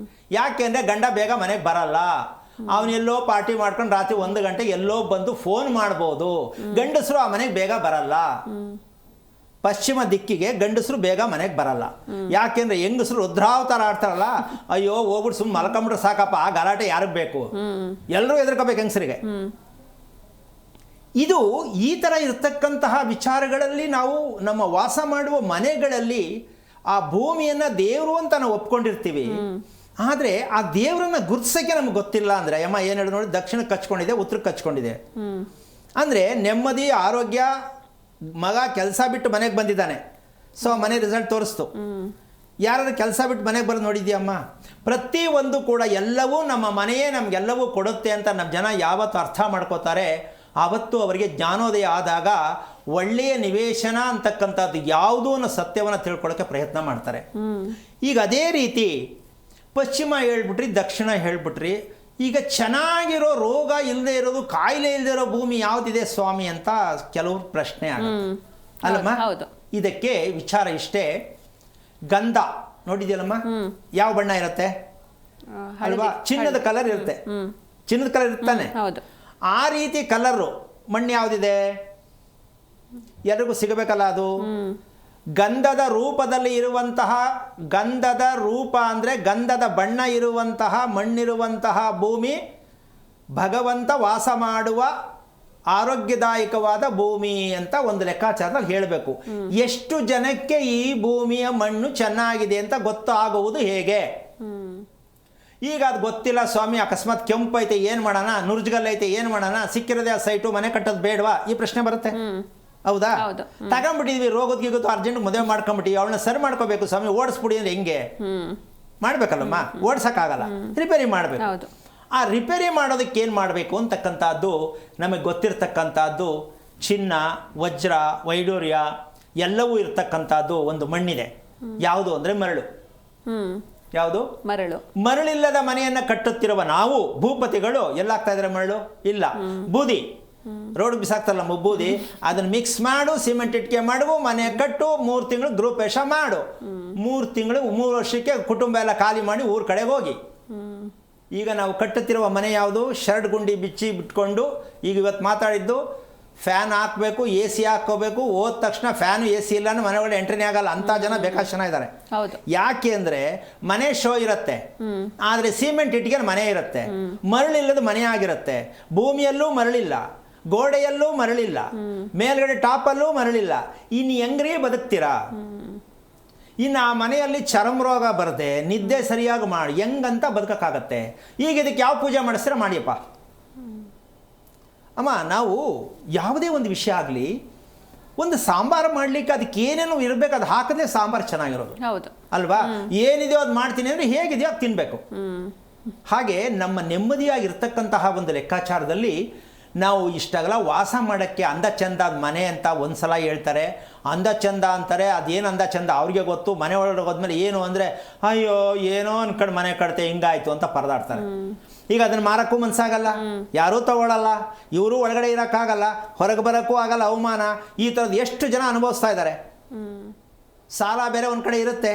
ಯಾಕೆಂದ್ರೆ ಗಂಡ ಬೇಗ ಮನೆಗೆ ಬರಲ್ಲ. ಅವನೆಲ್ಲೋ ಪಾರ್ಟಿ ಮಾಡ್ಕೊಂಡು ರಾತ್ರಿ 1 ಗಂಟೆಗೆ ಎಲ್ಲೋ ಬಂದು ಫೋನ್ ಮಾಡ್ಬೋದು. ಗಂಡಸರು ಆ ಮನೆಗೆ ಬೇಗ ಬರಲ್ಲ. ಪಶ್ಚಿಮ ದಿಕ್ಕಿಗೆ ಗಂಡಸರು ಬೇಗ ಮನೆಗೆ ಬರಲ್ಲ. ಯಾಕೆಂದ್ರೆ ಹೆಂಗಸರು ರುದ್ರಾವತಾರ ಆಡ್ತಾರಲ್ಲ, ಅಯ್ಯೋ ಹೋಗ್ಬಿಟ್ಟು ಸುಮ್ಮನೆ ಮಲ್ಕೊಂಬಿಟ್ರೆ ಸಾಕಪ್ಪ, ಆ ಗಲಾಟೆ ಯಾರಿಗೆ ಬೇಕು, ಎಲ್ಲರೂ ಎದುರ್ಕೋಬೇಕು ಹೆಂಗಸರಿಗೆ. ಇದು ಈ ಥರ ಇರತಕ್ಕಂತಹ ವಿಚಾರಗಳಲ್ಲಿ ನಾವು ನಮ್ಮ ವಾಸ ಮಾಡುವ ಮನೆಗಳಲ್ಲಿ ಆ ಭೂಮಿಯನ್ನು ದೇವರು ಅಂತ ನಾವು ಒಪ್ಕೊಂಡಿರ್ತೀವಿ. ಆದರೆ ಆ ದೇವರನ್ನ ಗುರುತಿಸೋಕ್ಕೆ ನಮ್ಗೆ ಗೊತ್ತಿಲ್ಲ ಅಂದರೆ, ಅಮ್ಮ ಏನು ಹೇಳಿ ನೋಡಿ, ದಕ್ಷಿಣಕ್ಕೆ ಹಚ್ಕೊಂಡಿದೆ, ಉತ್ತರಕ್ಕೆ ಹಚ್ಕೊಂಡಿದೆ ಅಂದರೆ ನೆಮ್ಮದಿ, ಆರೋಗ್ಯ. ಮಗ ಕೆಲಸ ಬಿಟ್ಟು ಮನೆಗೆ ಬಂದಿದ್ದಾನೆ, ಸೊ ಮನೆ ರಿಸಲ್ಟ್ ತೋರಿಸ್ತು. ಯಾರಾದ್ರೂ ಕೆಲಸ ಬಿಟ್ಟು ಮನೆಗೆ ಬರೋದು ನೋಡಿದ್ಯಮ್ಮ? ಪ್ರತಿಯೊಂದು ಕೂಡ ಎಲ್ಲವೂ ನಮ್ಮ ಮನೆಯೇ ನಮಗೆಲ್ಲವೂ ಕೊಡುತ್ತೆ ಅಂತ ನಮ್ಮ ಜನ ಯಾವತ್ತು ಅರ್ಥ ಮಾಡ್ಕೋತಾರೆ, ಆವತ್ತು ಅವರಿಗೆ ಜ್ಞಾನೋದಯ ಆದಾಗ ಒಳ್ಳೆಯ ನಿವೇಶನ ಅಂತಕ್ಕಂಥದ್ದು ಯಾವುದು ಅನ್ನೋ ಸತ್ಯವನ್ನು ತಿಳ್ಕೊಳ್ಳೋಕ್ಕೆ ಪ್ರಯತ್ನ ಮಾಡ್ತಾರೆ. ಈಗ ಅದೇ ರೀತಿ ಪಶ್ಚಿಮ ಹೇಳ್ಬಿಟ್ರಿ, ದಕ್ಷಿಣ ಹೇಳ್ಬಿಟ್ರಿ. ಈಗ ಚೆನ್ನಾಗಿರೋ, ರೋಗ ಇಲ್ಲದೆ ಇರೋದು, ಕಾಯಿಲೆ ಇಲ್ಲದೆ ಇರೋ ಭೂಮಿ ಯಾವುದಿದೆ ಸ್ವಾಮಿ ಅಂತ ಕೆಲವರು ಪ್ರಶ್ನೆ ಆಗುತ್ತೆ ಅಲ್ಲಮ್ಮ. ಇದಕ್ಕೆ ವಿಚಾರ ಇಷ್ಟೇ. ಗಂಧ ನೋಡಿದ್ಯಲ್ಲಮ್ಮ, ಯಾವ ಬಣ್ಣ ಇರುತ್ತೆ ಅಲ್ವಾ? ಚಿನ್ನದ ಕಲರ್ ಇರುತ್ತೆ. ಚಿನ್ನದ ಕಲರ್ ಇರ್ತಾನೆ. ಆ ರೀತಿ ಕಲರು ಮಣ್ಣು ಯಾವುದಿದೆ? ಎಲ್ಲರಿಗೂ ಸಿಗಬೇಕಲ್ಲ ಅದು. ಗಂಧದ ರೂಪದಲ್ಲಿ ಇರುವಂತಹ, ಗಂಧದ ರೂಪ ಅಂದರೆ ಗಂಧದ ಬಣ್ಣ ಇರುವಂತಹ ಮಣ್ಣಿರುವಂತಹ ಭೂಮಿ ಭಗವಂತ ವಾಸ ಮಾಡುವ ಆರೋಗ್ಯದಾಯಕವಾದ ಭೂಮಿ ಅಂತ ಒಂದು ಲೆಕ್ಕಾಚಾರದಲ್ಲಿ ಹೇಳಬೇಕು. ಎಷ್ಟು ಜನಕ್ಕೆ ಈ ಭೂಮಿಯ ಮಣ್ಣು ಚೆನ್ನಾಗಿದೆ ಅಂತ ಗೊತ್ತಾಗುವುದು ಹೇಗೆ? ಈಗ ಅದು ಗೊತ್ತಿಲ್ಲ ಸ್ವಾಮಿ, ಅಕಸ್ಮಾತ್ ಕೆಂಪು ಐತೆ ಏನು ಮಾಡೋಣ, ನುರ್ಜ್ಗಲ್ ಐತೆ ಏನು ಮಾಡೋಣ, ಸಿಕ್ಕಿರೋದೇ ಆ ಸೈಟು, ಮನೆ ಕಟ್ಟೋದು ಬೇಡವಾ, ಈ ಪ್ರಶ್ನೆ ಬರುತ್ತೆ. ಹೌದಾ? ತಗೊಂಡ್ಬಿಟ್ಟಿದ್ವಿ, ರೋಗದ್ಗಿಗೋದು ಅರ್ಜೆಂಟ್ ಮದುವೆ ಮಾಡ್ಕೊಂಡ್ಬಿಟ್ಟಿವಿ, ಅವಳನ್ನ ಸರಿ ಮಾಡ್ಕೋಬೇಕು ಸ್ವಾಮಿ, ಓಡಿಸ್ಬಿಡಿ ಅಂದ್ರೆ ಹೆಂಗೆ ಮಾಡ್ಬೇಕಲ್ಲಮ್ಮ? ಓಡಿಸೋಕ್ಕಾಗಲ್ಲ, ರಿಪೇರಿ ಮಾಡಬೇಕು. ಆ ರಿಪೇರಿ ಮಾಡೋದಕ್ಕೆ ಏನು ಮಾಡಬೇಕು ಅಂತಕ್ಕಂಥದ್ದು ನಮಗೆ ಗೊತ್ತಿರ್ತಕ್ಕಂಥದ್ದು ಚಿನ್ನ, ವಜ್ರ, ವೈಡೂರ್ಯ ಎಲ್ಲವೂ ಇರ್ತಕ್ಕಂಥದ್ದು ಒಂದು ಮಣ್ಣಿದೆ. ಯಾವುದು ಅಂದರೆ ಮರಳು. ಯಾವುದು? ಮರಳು. ಮರಳಿಲ್ಲದ ಮನೆಯನ್ನ ಕಟ್ಟುತ್ತಿರುವ ನಾವು ಭೂಪತಿಗಳು ಎಲ್ಲಾಗ್ತಾ ಇದ್ರೆ ಮರಳು ಇಲ್ಲ, ಬೂದಿ ರೋಡ್ ಬಿಸಾಕ್ತಾರಲ್ಲ ಬೂದಿ, ಅದನ್ನ ಮಿಕ್ಸ್ ಮಾಡು, ಸಿಮೆಂಟ್ ಇಟ್ಕೆ ಮಾಡು, ಮನೆ ಕಟ್ಟು, 3 ತಿಂಗಳು ಗೃಹಪ್ರವೇಶ ಮಾಡು, 3 ವರ್ಷಕ್ಕೆ ಕುಟುಂಬ ಎಲ್ಲ ಖಾಲಿ ಮಾಡಿ ಊರ್ ಕಡೆಗೆ ಹೋಗಿ. ಈಗ ನಾವು ಕಟ್ಟುತ್ತಿರುವ ಮನೆ ಯಾವುದು? ಶರ್ಟ್ ಗುಂಡಿ ಬಿಚ್ಚಿ ಬಿಟ್ಕೊಂಡು, ಈಗ ಇವತ್ತು ಮಾತಾಡಿದ್ದು ಫ್ಯಾನ್ ಹಾಕಬೇಕು, ಎ ಸಿ ಹಾಕೋಬೇಕು, ಹೋದ ತಕ್ಷಣ ಫ್ಯಾನು ಎ ಸಿ ಇಲ್ಲ ಮನೆ ಒಳಗಡೆ ಎಂಟ್ರಿನೇ ಆಗಲ್ಲ ಅಂತ ಜನ ಬೇಕಾಷ್ಟು ಜನ ಇದ್ದಾರೆ. ಯಾಕೆ ಅಂದರೆ ಮನೆ ಶೋ ಇರುತ್ತೆ, ಆದರೆ ಸಿಮೆಂಟ್ ಇಟ್ಟಿಗೆ ಮನೆ ಇರುತ್ತೆ, ಮರಳಿಲ್ಲದ ಮನೆ ಆಗಿರುತ್ತೆ. ಭೂಮಿಯಲ್ಲೂ ಮರಳಿಲ್ಲ, ಗೋಡೆಯಲ್ಲೂ ಮರಳಿಲ್ಲ, ಮೇಲ್ಗಡೆ ಟಾಪಲ್ಲೂ ಮರಳಿಲ್ಲ, ಇನ್ನು ಹೆಂಗ್ರಿ ಬದುಕ್ತೀರಾ? ಇನ್ನು ಆ ಮನೆಯಲ್ಲಿ ಚರ್ಮ ರೋಗ ಬರದೆ ನಿದ್ದೆ ಸರಿಯಾಗಿ ಮಾಡಿ ಹೆಂಗಂತ ಬದುಕಕ್ಕಾಗತ್ತೆ? ಈಗ ಇದಕ್ಕೆ ಯಾವ ಪೂಜೆ ಮಾಡಿಸ್ತೀರ ಮಾಡಿಯಪ್ಪ. ಅಮ್ಮ, ನಾವು ಯಾವುದೇ ಒಂದು ವಿಷಯ ಆಗಲಿ, ಒಂದು ಸಾಂಬಾರು ಮಾಡಲಿಕ್ಕೆ ಅದಕ್ಕೆ ಏನೇನು ಇರಬೇಕು ಅದು ಹಾಕದೆ ಸಾಂಬಾರು ಚೆನ್ನಾಗಿರೋದು. ಹೌದು ಅಲ್ವಾ? ಏನಿದೆಯೋ ಅದು ಮಾಡ್ತೀನಿ ಅಂದರೆ ಹೇಗಿದೆಯೋ ಅದು ತಿನ್ನಬೇಕು. ಹಾಗೆ ನಮ್ಮ ನೆಮ್ಮದಿಯಾಗಿರ್ತಕ್ಕಂತಹ ಒಂದು ಲೆಕ್ಕಾಚಾರದಲ್ಲಿ ನಾವು ಇಷ್ಟಾಗಲ್ಲ ವಾಸ ಮಾಡೋಕ್ಕೆ ಅಂದ ಚಂದ ಅದು ಮನೆ ಅಂತ ಒಂದು ಸಲ ಹೇಳ್ತಾರೆ, ಅಂದ ಚಂದ ಅಂತಾರೆ. ಅದೇನು ಅಂದ ಚಂದ ಅವ್ರಿಗೆ ಗೊತ್ತು. ಮನೆ ಒಳಗಡೆ ಹೋದ್ಮೇಲೆ ಏನು ಅಂದರೆ ಅಯ್ಯೋ ಏನೋ ಅನ್ಕೊಂಡು ಮನೆ ಕಟ್ತೆ ಹಿಂಗಾಯ್ತು ಅಂತ ಪರದಾಡ್ತಾರೆ. ಈಗ ಅದನ್ನು ಮಾರಕ್ಕೂ ಮನಸ್ಸಾಗಲ್ಲ, ಯಾರೂ ತಗೊಳ್ಳಲ್ಲ, ಇವರು ಒಳಗಡೆ ಇರೋಕ್ಕಾಗಲ್ಲ, ಹೊರಗೆ ಬರೋಕ್ಕೂ ಆಗಲ್ಲ, ಅವಮಾನ. ಈ ಥರದ್ದು ಎಷ್ಟು ಜನ ಅನುಭವಿಸ್ತಾ ಇದ್ದಾರೆ. ಸಾಲ ಬೇರೆ ಒಂದು ಕಡೆ ಇರುತ್ತೆ,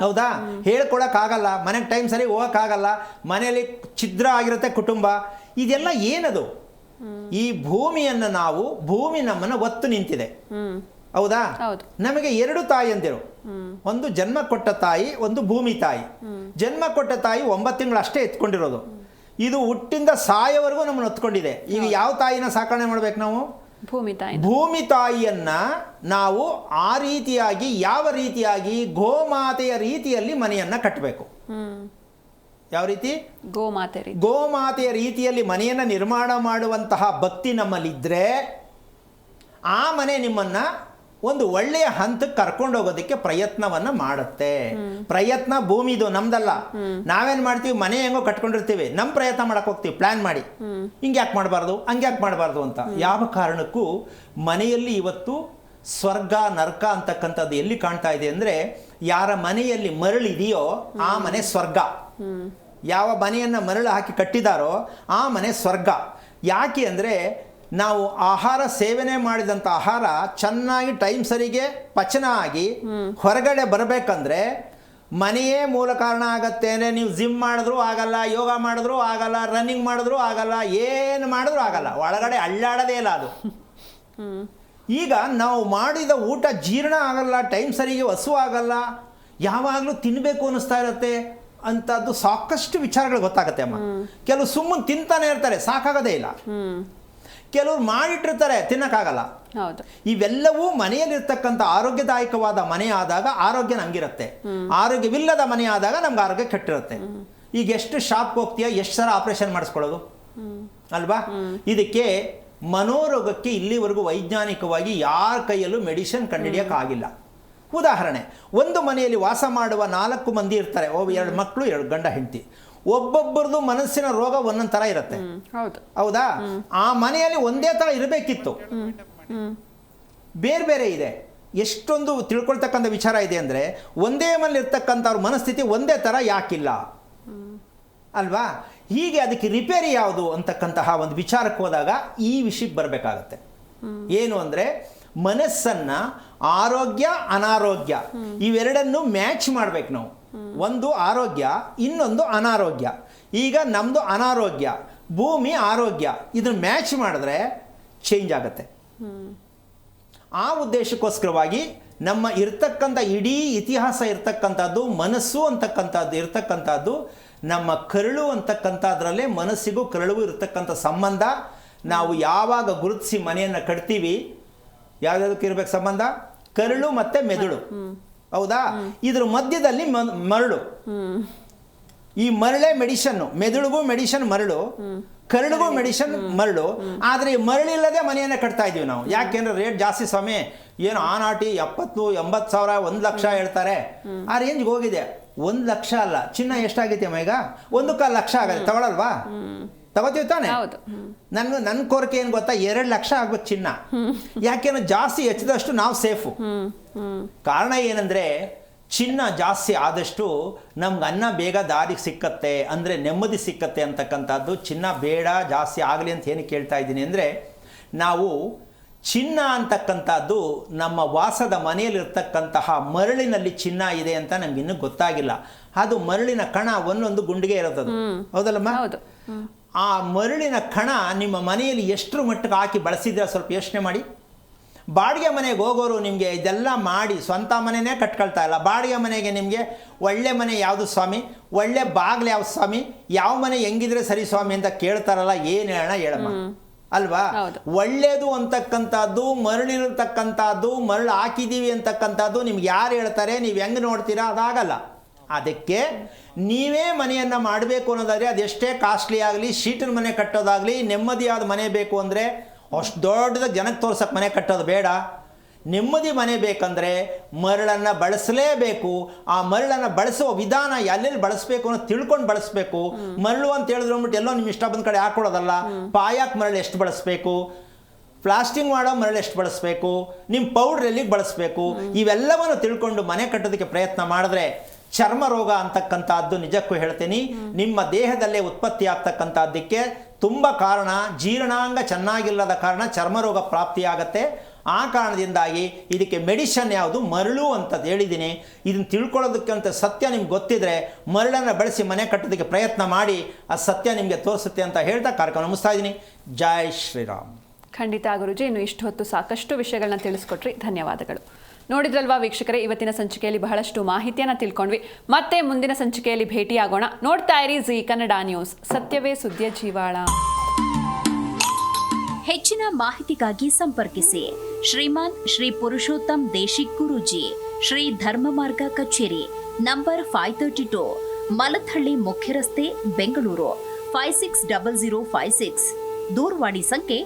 ಹೌದಾ? ಹೇಳ್ಕೊಳಕ್ಕಾಗಲ್ಲ, ಮನೆಗೆ ಟೈಮ್ ಸರಿ ಹೋಗೋಕ್ಕಾಗಲ್ಲ, ಮನೆಯಲ್ಲಿ ಛಿದ್ರ ಆಗಿರುತ್ತೆ ಕುಟುಂಬ. ಇದೆಲ್ಲ ಏನದು? ಈ ಭೂಮಿಯನ್ನು ನಾವು, ಭೂಮಿ ನಮ್ಮನ್ನು ಒತ್ತು ನಿಂತಿದೆ, ಹೌದಾ? ನಮಗೆ 2 ತಾಯಿಯಂದಿರು, ಒಂದು ಜನ್ಮ ಕೊಟ್ಟ ತಾಯಿ, ಒಂದು ಭೂಮಿ ತಾಯಿ. ಜನ್ಮ ಕೊಟ್ಟ ತಾಯಿ 9 ತಿಂಗಳು ಅಷ್ಟೇ ಎತ್ಕೊಂಡಿರೋದು. ಇದು ಹುಟ್ಟಿಂದ ಸಾಯೋವರೆಗೂ ನಮ್ಮನ್ನು ಹೊತ್ಕೊಂಡಿದೆ. ಈಗ ಯಾವ ತಾಯಿನ ಸಾಕಣೆ ಮಾಡ್ಬೇಕು ನಾವು? ಭೂಮಿ ತಾಯಿಯನ್ನ ನಾವು ಆ ರೀತಿಯಾಗಿ, ಯಾವ ರೀತಿಯಾಗಿ? ಗೋಮಾತೆಯ ರೀತಿಯಲ್ಲಿ ಮನೆಯನ್ನ ಕಟ್ಟಬೇಕು. ಯಾವ ರೀತಿ? ಗೋಮಾತೆಯ ರೀತಿಯಲ್ಲಿ ಮನೆಯನ್ನ ನಿರ್ಮಾಣ ಮಾಡುವಂತಹ ಭಕ್ತಿ ನಮ್ಮಲ್ಲಿದ್ದರೆ ಆ ಮನೆ ನಿಮ್ಮನ್ನ ಒಂದು ಒಳ್ಳೆಯ ಹಂತಕ್ಕೆ ಕರ್ಕೊಂಡು ಹೋಗೋದಕ್ಕೆ ಪ್ರಯತ್ನವನ್ನ ಮಾಡುತ್ತೆ. ಪ್ರಯತ್ನ ಭೂಮಿದು, ನಮ್ದಲ್ಲ. ನಾವೇನ್ ಮಾಡ್ತೀವಿ? ಮನೆ ಹೆಂಗೋ ಕಟ್ಕೊಂಡಿರ್ತೀವಿ, ನಮ್ಮ ಪ್ರಯತ್ನ ಮಾಡಕ್ ಹೋಗ್ತೀವಿ ಪ್ಲಾನ್ ಮಾಡಿ, ಹಿಂಗೆ ಯಾಕೆ ಮಾಡಬಾರ್ದು, ಹಂಗೆ ಯಾಕೆ ಮಾಡಬಾರ್ದು ಅಂತ. ಯಾವ ಕಾರಣಕ್ಕೂ ಮನೆಯಲ್ಲಿ ಇವತ್ತು ಸ್ವರ್ಗ ನರಕ ಅಂತಕ್ಕಂಥದ್ದು ಎಲ್ಲಿ ಕಾಣ್ತಾ ಇದೆ ಅಂದರೆ, ಯಾರ ಮನೆಯಲ್ಲಿ ಮರಳಿದೆಯೋ ಆ ಮನೆ ಸ್ವರ್ಗ. ಯಾವ ಮನೆಯನ್ನು ಮರಳು ಹಾಕಿ ಕಟ್ಟಿದಾರೋ ಆ ಮನೆ ಸ್ವರ್ಗ. ಯಾಕೆ ಅಂದರೆ ನಾವು ಆಹಾರ ಸೇವನೆ ಮಾಡಿದಂಥ ಆಹಾರ ಚೆನ್ನಾಗಿ ಟೈಮ್ ಸರಿಗೆ ಪಚನ ಆಗಿ ಹೊರಗಡೆ ಬರಬೇಕಂದ್ರೆ ಮನೆಯೇ ಮೂಲ ಕಾರಣ ಆಗತ್ತೆ. ಅಂದರೆ ನೀವು ಜಿಮ್ ಮಾಡಿದ್ರೂ ಆಗಲ್ಲ, ಯೋಗ ಮಾಡಿದ್ರೂ ಆಗಲ್ಲ, ರನ್ನಿಂಗ್ ಮಾಡಿದ್ರೂ ಆಗಲ್ಲ, ಏನು ಮಾಡಿದ್ರೂ ಆಗಲ್ಲ, ಒಳಗಡೆ ಅಳ್ಳಾಡೋದೇ ಇಲ್ಲ ಅದು. ಈಗ ನಾವು ಮಾಡಿದ ಊಟ ಜೀರ್ಣ ಆಗಲ್ಲ, ಟೈಮ್ ಸರಿಗೆ ಹಸು ಆಗಲ್ಲ, ಯಾವಾಗಲೂ ತಿನ್ನಬೇಕು ಅನ್ನಿಸ್ತಾ ಇರುತ್ತೆ ಅಂಥದ್ದು ಸಾಕಷ್ಟು ವಿಚಾರಗಳು ಗೊತ್ತಾಗುತ್ತೆ ಅಮ್ಮ. ಕೆಲವು ಸುಮ್ಮನೆ ತಿಂತಾನೆ ಇರ್ತಾರೆ, ಸಾಕಾಗೋದೇ ಇಲ್ಲ. ಕೆಲವರು ಮಾಡಿಟ್ಟಿರ್ತಾರೆ, ತಿನ್ನಕ್ಕಾಗಲ್ಲ. ಇವೆಲ್ಲವೂ ಮನೆಯಲ್ಲಿರ್ತಕ್ಕಂಥ ಆರೋಗ್ಯದಾಯಕವಾದ ಮನೆ ಆದಾಗ ಆರೋಗ್ಯ ನಮಗಿರುತ್ತೆ, ಆರೋಗ್ಯವಿಲ್ಲದ ಮನೆ ಆದಾಗ ನಮ್ಗೆ ಆರೋಗ್ಯ ಕೆಟ್ಟಿರುತ್ತೆ. ಈಗ ಎಷ್ಟು ಶಾಪ್ಗೆ ಹೋಗ್ತೀಯ, ಎಷ್ಟು ಸಲ ಆಪರೇಷನ್ ಮಾಡಿಸ್ಕೊಳ್ಳೋದು ಅಲ್ವಾ? ಇದಕ್ಕೆ ಮನೋರೋಗಕ್ಕೆ ಇಲ್ಲಿವರೆಗೂ ವೈಜ್ಞಾನಿಕವಾಗಿ ಯಾರ ಕೈಯಲ್ಲೂ ಮೆಡಿಸಿನ್ ಕಂಡುಹಿಡಿಯೋಕ್ಕಾಗಿಲ್ಲ. ಉದಾಹರಣೆ, ಒಂದು ಮನೆಯಲ್ಲಿ ವಾಸ ಮಾಡುವ 4 ಮಂದಿ ಇರ್ತಾರೆ, 2 ಮಕ್ಕಳು 2 ಗಂಡ ಹೆಂಡತಿ. ಒಬ್ಬೊಬ್ಬರದು ಮನಸ್ಸಿನ ರೋಗ ಒಂದೊಂದು ಥರ ಇರುತ್ತೆ, ಹೌದಾ? ಆ ಮನೆಯಲ್ಲಿ ಒಂದೇ ಥರ ಇರಬೇಕಿತ್ತು, ಬೇರೆ ಬೇರೆ ಇದೆ. ಎಷ್ಟೊಂದು ತಿಳ್ಕೊಳ್ತಕ್ಕಂಥ ವಿಚಾರ ಇದೆ ಅಂದರೆ, ಒಂದೇ ಮನೇಲಿ ಇರ್ತಕ್ಕಂಥವ್ರ ಮನಸ್ಥಿತಿ ಒಂದೇ ಥರ ಯಾಕಿಲ್ಲ ಅಲ್ವಾ? ಹೀಗೆ ಅದಕ್ಕೆ ರಿಪೇರಿ ಯಾವುದು ಅಂತಕ್ಕಂತಹ ಒಂದು ವಿಚಾರಕ್ಕೆ ಹೋದಾಗ ಈ ವಿಷಯಕ್ಕೆ ಬರಬೇಕಾಗತ್ತೆ. ಏನು ಅಂದರೆ, ಮನಸ್ಸನ್ನು ಆರೋಗ್ಯ ಅನಾರೋಗ್ಯ ಇವೆರಡನ್ನು ಮ್ಯಾಚ್ ಮಾಡ್ಬೇಕು ನಾವು. ಒಂದು ಆರೋಗ್ಯ, ಇನ್ನೊಂದು ಅನಾರೋಗ್ಯ. ಈಗ ನಮ್ಮದು ಅನಾರೋಗ್ಯ, ಭೂಮಿ ಆರೋಗ್ಯ, ಇದನ್ನು ಮ್ಯಾಚ್ ಮಾಡಿದ್ರೆ ಚೇಂಜ್ ಆಗುತ್ತೆ. ಆ ಉದ್ದೇಶಕ್ಕೋಸ್ಕರವಾಗಿ ನಮ್ಮ ಇರ್ತಕ್ಕಂಥ ಇಡೀ ಇತಿಹಾಸ ಇರ್ತಕ್ಕಂಥದ್ದು ಮನಸ್ಸು ಅಂತಕ್ಕಂಥದ್ದು ಇರ್ತಕ್ಕಂಥದ್ದು. ನಮ್ಮ ಕರುಳು ಅಂತಕ್ಕಂಥದ್ರಲ್ಲೇ ಮನಸ್ಸಿಗೂ ಕರುಳಿಗೂ ಇರ್ತಕ್ಕಂಥ ಸಂಬಂಧ ನಾವು ಯಾವಾಗ ಗುರುತಿಸಿ ಮನೆಯನ್ನು ಕಟ್ತೀವಿ, ಯಾವುದಕ್ಕೆ ಇರಬೇಕು ಸಂಬಂಧ? ಕರುಳು ಮತ್ತೆ ಮೆದುಳು, ಹೌದಾ? ಇದ್ರ ಮಧ್ಯದಲ್ಲಿ ಮರಳು. ಈ ಮರಳೇ ಮೆಡಿಷನ್, ಮೆದುಳಿಗೂ ಮೆಡಿಷನ್ ಮರಳು, ಕರುಳಿಗೂ ಮೆಡಿಷನ್ ಮರಳು. ಆದರೆ ಈ ಮರಳಿಲ್ಲದೆ ಮನೆಯನ್ನು ಕಟ್ತಾ ಇದೀವಿ ನಾವು. ಯಾಕೆಂದ್ರೆ ರೇಟ್ ಜಾಸ್ತಿ ಸ್ವಾಮಿ, ಏನು ಆನಾಟಿ 70-80 ಸಾವಿರ 1 ಲಕ್ಷ ಹೇಳ್ತಾರೆ. ಆ ರೇಂಜ್ಗೆ ಹೋಗಿದೆ. 1 ಲಕ್ಷ ಅಲ್ಲ, ಚಿನ್ನ ಎಷ್ಟಾಗೈತೆ ಅಮ್ಮ ಈಗ? 1.25 ಲಕ್ಷ ಆಗತ್ತೆ. ತಗೊಳಲ್ವಾ? ತಗೋತೀವಿ ತಾನೆ? ನನ್ನ ಕೋರಿಕೆ ಏನು ಗೊತ್ತಾ? 2 ಲಕ್ಷ ಆಗ್ಬೇಕು ಚಿನ್ನ. ಯಾಕೆಂದ್ರೆ ಜಾಸ್ತಿ ಹೆಚ್ಚಿದಷ್ಟು ನಾವು ಸೇಫು. ಕಾರಣ ಏನಂದ್ರೆ, ಚಿನ್ನ ಜಾಸ್ತಿ ಆದಷ್ಟು ನಮ್ಗೆ ಅನ್ನ ಬೇಗ ದಾರಿಗೆ ಸಿಕ್ಕತ್ತೆ, ಅಂದರೆ ನೆಮ್ಮದಿ ಸಿಕ್ಕತ್ತೆ ಅಂತಕ್ಕಂಥದ್ದು. ಚಿನ್ನ ಬೇಡ ಜಾಸ್ತಿ ಆಗಲಿ ಅಂತ ಏನು ಕೇಳ್ತಾ ಇದ್ದೀನಿ ಅಂದರೆ, ನಾವು ಚಿನ್ನ ಅಂತಕ್ಕಂಥದ್ದು ನಮ್ಮ ವಾಸದ ಮನೆಯಲ್ಲಿರ್ತಕ್ಕಂತಹ ಮರಳಿನಲ್ಲಿ ಚಿನ್ನ ಇದೆ ಅಂತ ನಮ್ಗೆ ಇನ್ನೂ ಗೊತ್ತಾಗಿಲ್ಲ. ಅದು ಮರಳಿನ ಕಣ ಒಂದೊಂದು ಗುಂಡಿಗೆ ಇರುತ್ತದು, ಹೌದಲ್ಲಮ್ಮ? ಹೌದು. ಆ ಮರಳಿನ ಕಣ ನಿಮ್ಮ ಮನೆಯಲ್ಲಿ ಎಷ್ಟರ ಮಟ್ಟಿಗೆ ಹಾಕಿ ಬಳಸಿದ್ರೆ ಸ್ವಲ್ಪ ಯೋಚನೆ ಮಾಡಿ. ಬಾಡಿಗೆ ಮನೆಗೆ ಹೋಗೋರು ನಿಮಗೆ ಇದೆಲ್ಲ ಮಾಡಿ ಸ್ವಂತ ಮನೆಯೇ ಕಟ್ಕೊಳ್ತಾ ಇಲ್ಲ. ಬಾಡಿಗೆ ಮನೆಗೆ ನಿಮಗೆ ಒಳ್ಳೆ ಮನೆ ಯಾವುದು ಸ್ವಾಮಿ, ಒಳ್ಳೆ ಬಾಗಿಲು ಯಾವ್ದು ಸ್ವಾಮಿ, ಯಾವ ಮನೆ ಹೆಂಗಿದ್ರೆ ಸರಿ ಸ್ವಾಮಿ ಅಂತ ಕೇಳ್ತಾರಲ್ಲ. ಏನು ಹೇಳಮ್ಮ ಅಲ್ವಾ? ಒಳ್ಳೇದು ಅಂತಕ್ಕಂಥದ್ದು, ಮರಳಿರತಕ್ಕಂಥದ್ದು, ಮರಳು ಹಾಕಿದ್ದೀವಿ ಅಂತಕ್ಕಂಥದ್ದು ನಿಮ್ಗೆ ಯಾರು ಹೇಳ್ತಾರೆ, ನೀವು ಹೆಂಗೆ ನೋಡ್ತೀರಾ, ಅದಾಗಲ್ಲ. ಅದಕ್ಕೆ ನೀವೇ ಮನೆಯನ್ನು ಮಾಡಬೇಕು ಅನ್ನೋದಾದರೆ ಅದೆಷ್ಟೇ ಕಾಸ್ಟ್ಲಿ ಆಗಲಿ, ಶೀಟಿನ ಮನೆ ಕಟ್ಟೋದಾಗಲಿ, ನೆಮ್ಮದಿಯಾದ ಮನೆ ಬೇಕು ಅಂದರೆ ಅಷ್ಟು ದೊಡ್ಡದಾಗಿ ಜನಕ್ಕೆ ತೋರ್ಸೋಕ್ಕೆ ಮನೆ ಕಟ್ಟೋದು ಬೇಡ. ನೆಮ್ಮದಿ ಮನೆ ಬೇಕಂದರೆ ಮರಳನ್ನು ಬಳಸಲೇಬೇಕು. ಆ ಮರಳನ್ನು ಬಳಸುವ ವಿಧಾನ ಎಲ್ಲೆಲ್ಲಿ ಬಳಸಬೇಕು ಅನ್ನೋ ತಿಳ್ಕೊಂಡು ಬಳಸಬೇಕು. ಮರಳು ಅಂತ ಹೇಳಿದ್ರು ಅಂದ್ಬಿಟ್ಟು ಎಲ್ಲೋ ನಿಮ್ಮ ಇಷ್ಟ ಬಂದ ಕಡೆ ಹಾಕೊಡೋದಲ್ಲ. ಪಾಯಕ್ಕೆ ಮರಳು ಎಷ್ಟು ಬಳಸಬೇಕು, ಪ್ಲಾಸ್ಟಿಂಗ್ ಮಾಡೋ ಮರಳು ಎಷ್ಟು ಬಳಸಬೇಕು, ನಿಮ್ಮ ಪೌಡ್ರ್ ಎಲ್ಲಿಗೆ ಬಳಸಬೇಕು, ಇವೆಲ್ಲವನ್ನು ತಿಳ್ಕೊಂಡು ಮನೆ ಕಟ್ಟೋದಕ್ಕೆ ಪ್ರಯತ್ನ ಮಾಡಿದ್ರೆ ಚರ್ಮ ರೋಗ ಅಂತಕ್ಕಂಥದ್ದು ನಿಜಕ್ಕೂ ಹೇಳ್ತೀನಿ ನಿಮ್ಮ ದೇಹದಲ್ಲೇ ಉತ್ಪತ್ತಿ ಆಗ್ತಕ್ಕಂಥದ್ದಕ್ಕೆ ತುಂಬ ಕಾರಣ. ಜೀರ್ಣಾಂಗ ಚೆನ್ನಾಗಿಲ್ಲದ ಕಾರಣ ಚರ್ಮ ರೋಗ ಪ್ರಾಪ್ತಿಯಾಗತ್ತೆ. ಆ ಕಾರಣದಿಂದಾಗಿ ಇದಕ್ಕೆ ಮೆಡಿಷನ್ ಯಾವುದು, ಮರಳು ಅಂತ ಹೇಳಿದ್ದೀನಿ. ಇದನ್ನು ತಿಳ್ಕೊಳ್ಳೋದಕ್ಕಂತ ಸತ್ಯ ನಿಮ್ಗೆ ಗೊತ್ತಿದ್ರೆ ಮರಳನ್ನು ಬಳಸಿ ಮನೆ ಕಟ್ಟೋದಕ್ಕೆ ಪ್ರಯತ್ನ ಮಾಡಿ, ಆ ಸತ್ಯ ನಿಮಗೆ ತೋರಿಸುತ್ತೆ ಅಂತ ಹೇಳ್ತಾ ಕಾರ್ಯಕ್ರಮ ಮುಗಿಸ್ತಾ ಇದ್ದೀನಿ. ಜೈ ಶ್ರೀರಾಮ್. ಖಂಡಿತ ಗುರುಜಿ, ಇನ್ನು ಇಷ್ಟು ಹೊತ್ತು ಸಾಕಷ್ಟು ವಿಷಯಗಳನ್ನ ತಿಳಿಸ್ಕೊಟ್ರಿ, ಧನ್ಯವಾದಗಳು. ನೋಡಿದ್ರಲ್ವಾ ವೀಕ್ಷಕರೇ, ಇವತ್ತಿನ ಸಂಚಿಕೆಯಲ್ಲಿ ಬಹಳಷ್ಟು ಮಾಹಿತಿಯನ್ನು ತಿಳ್ಕೊಂಡ್ವಿ. ಮತ್ತೆ ಮುಂದಿನ ಸಂಚಿಕೆಯಲ್ಲಿ ಭೇಟಿಯಾಗೋಣ. ನೋಡ್ತಾ ಇರಿ ಜಿ ಕನ್ನಡ ನ್ಯೂಸ್, ಸತ್ಯವೇ ಸುದ್ದಿಯ ಜೀವಾಳ. ಹೆಚ್ಚಿನ ಮಾಹಿತಿಗಾಗಿ ಸಂಪರ್ಕಿಸಿ ಶ್ರೀಮಾನ್ ಶ್ರೀ ಪುರುಷೋತ್ತಮ್ ದೇಶಿಕ್ ಗುರೂಜಿ, ಶ್ರೀ ಧರ್ಮ ಮಾರ್ಗ ಕಚೇರಿ, ನಂಬರ್ 532, ಮಲಥಳ್ಳಿ ಮುಖ್ಯ ರಸ್ತೆ, ಬೆಂಗಳೂರು 560056. ದೂರವಾಣಿ ಸಂಖ್ಯೆ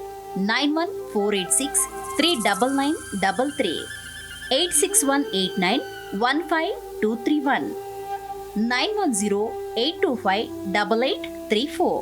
9148639933, 8618915231, 91082588834.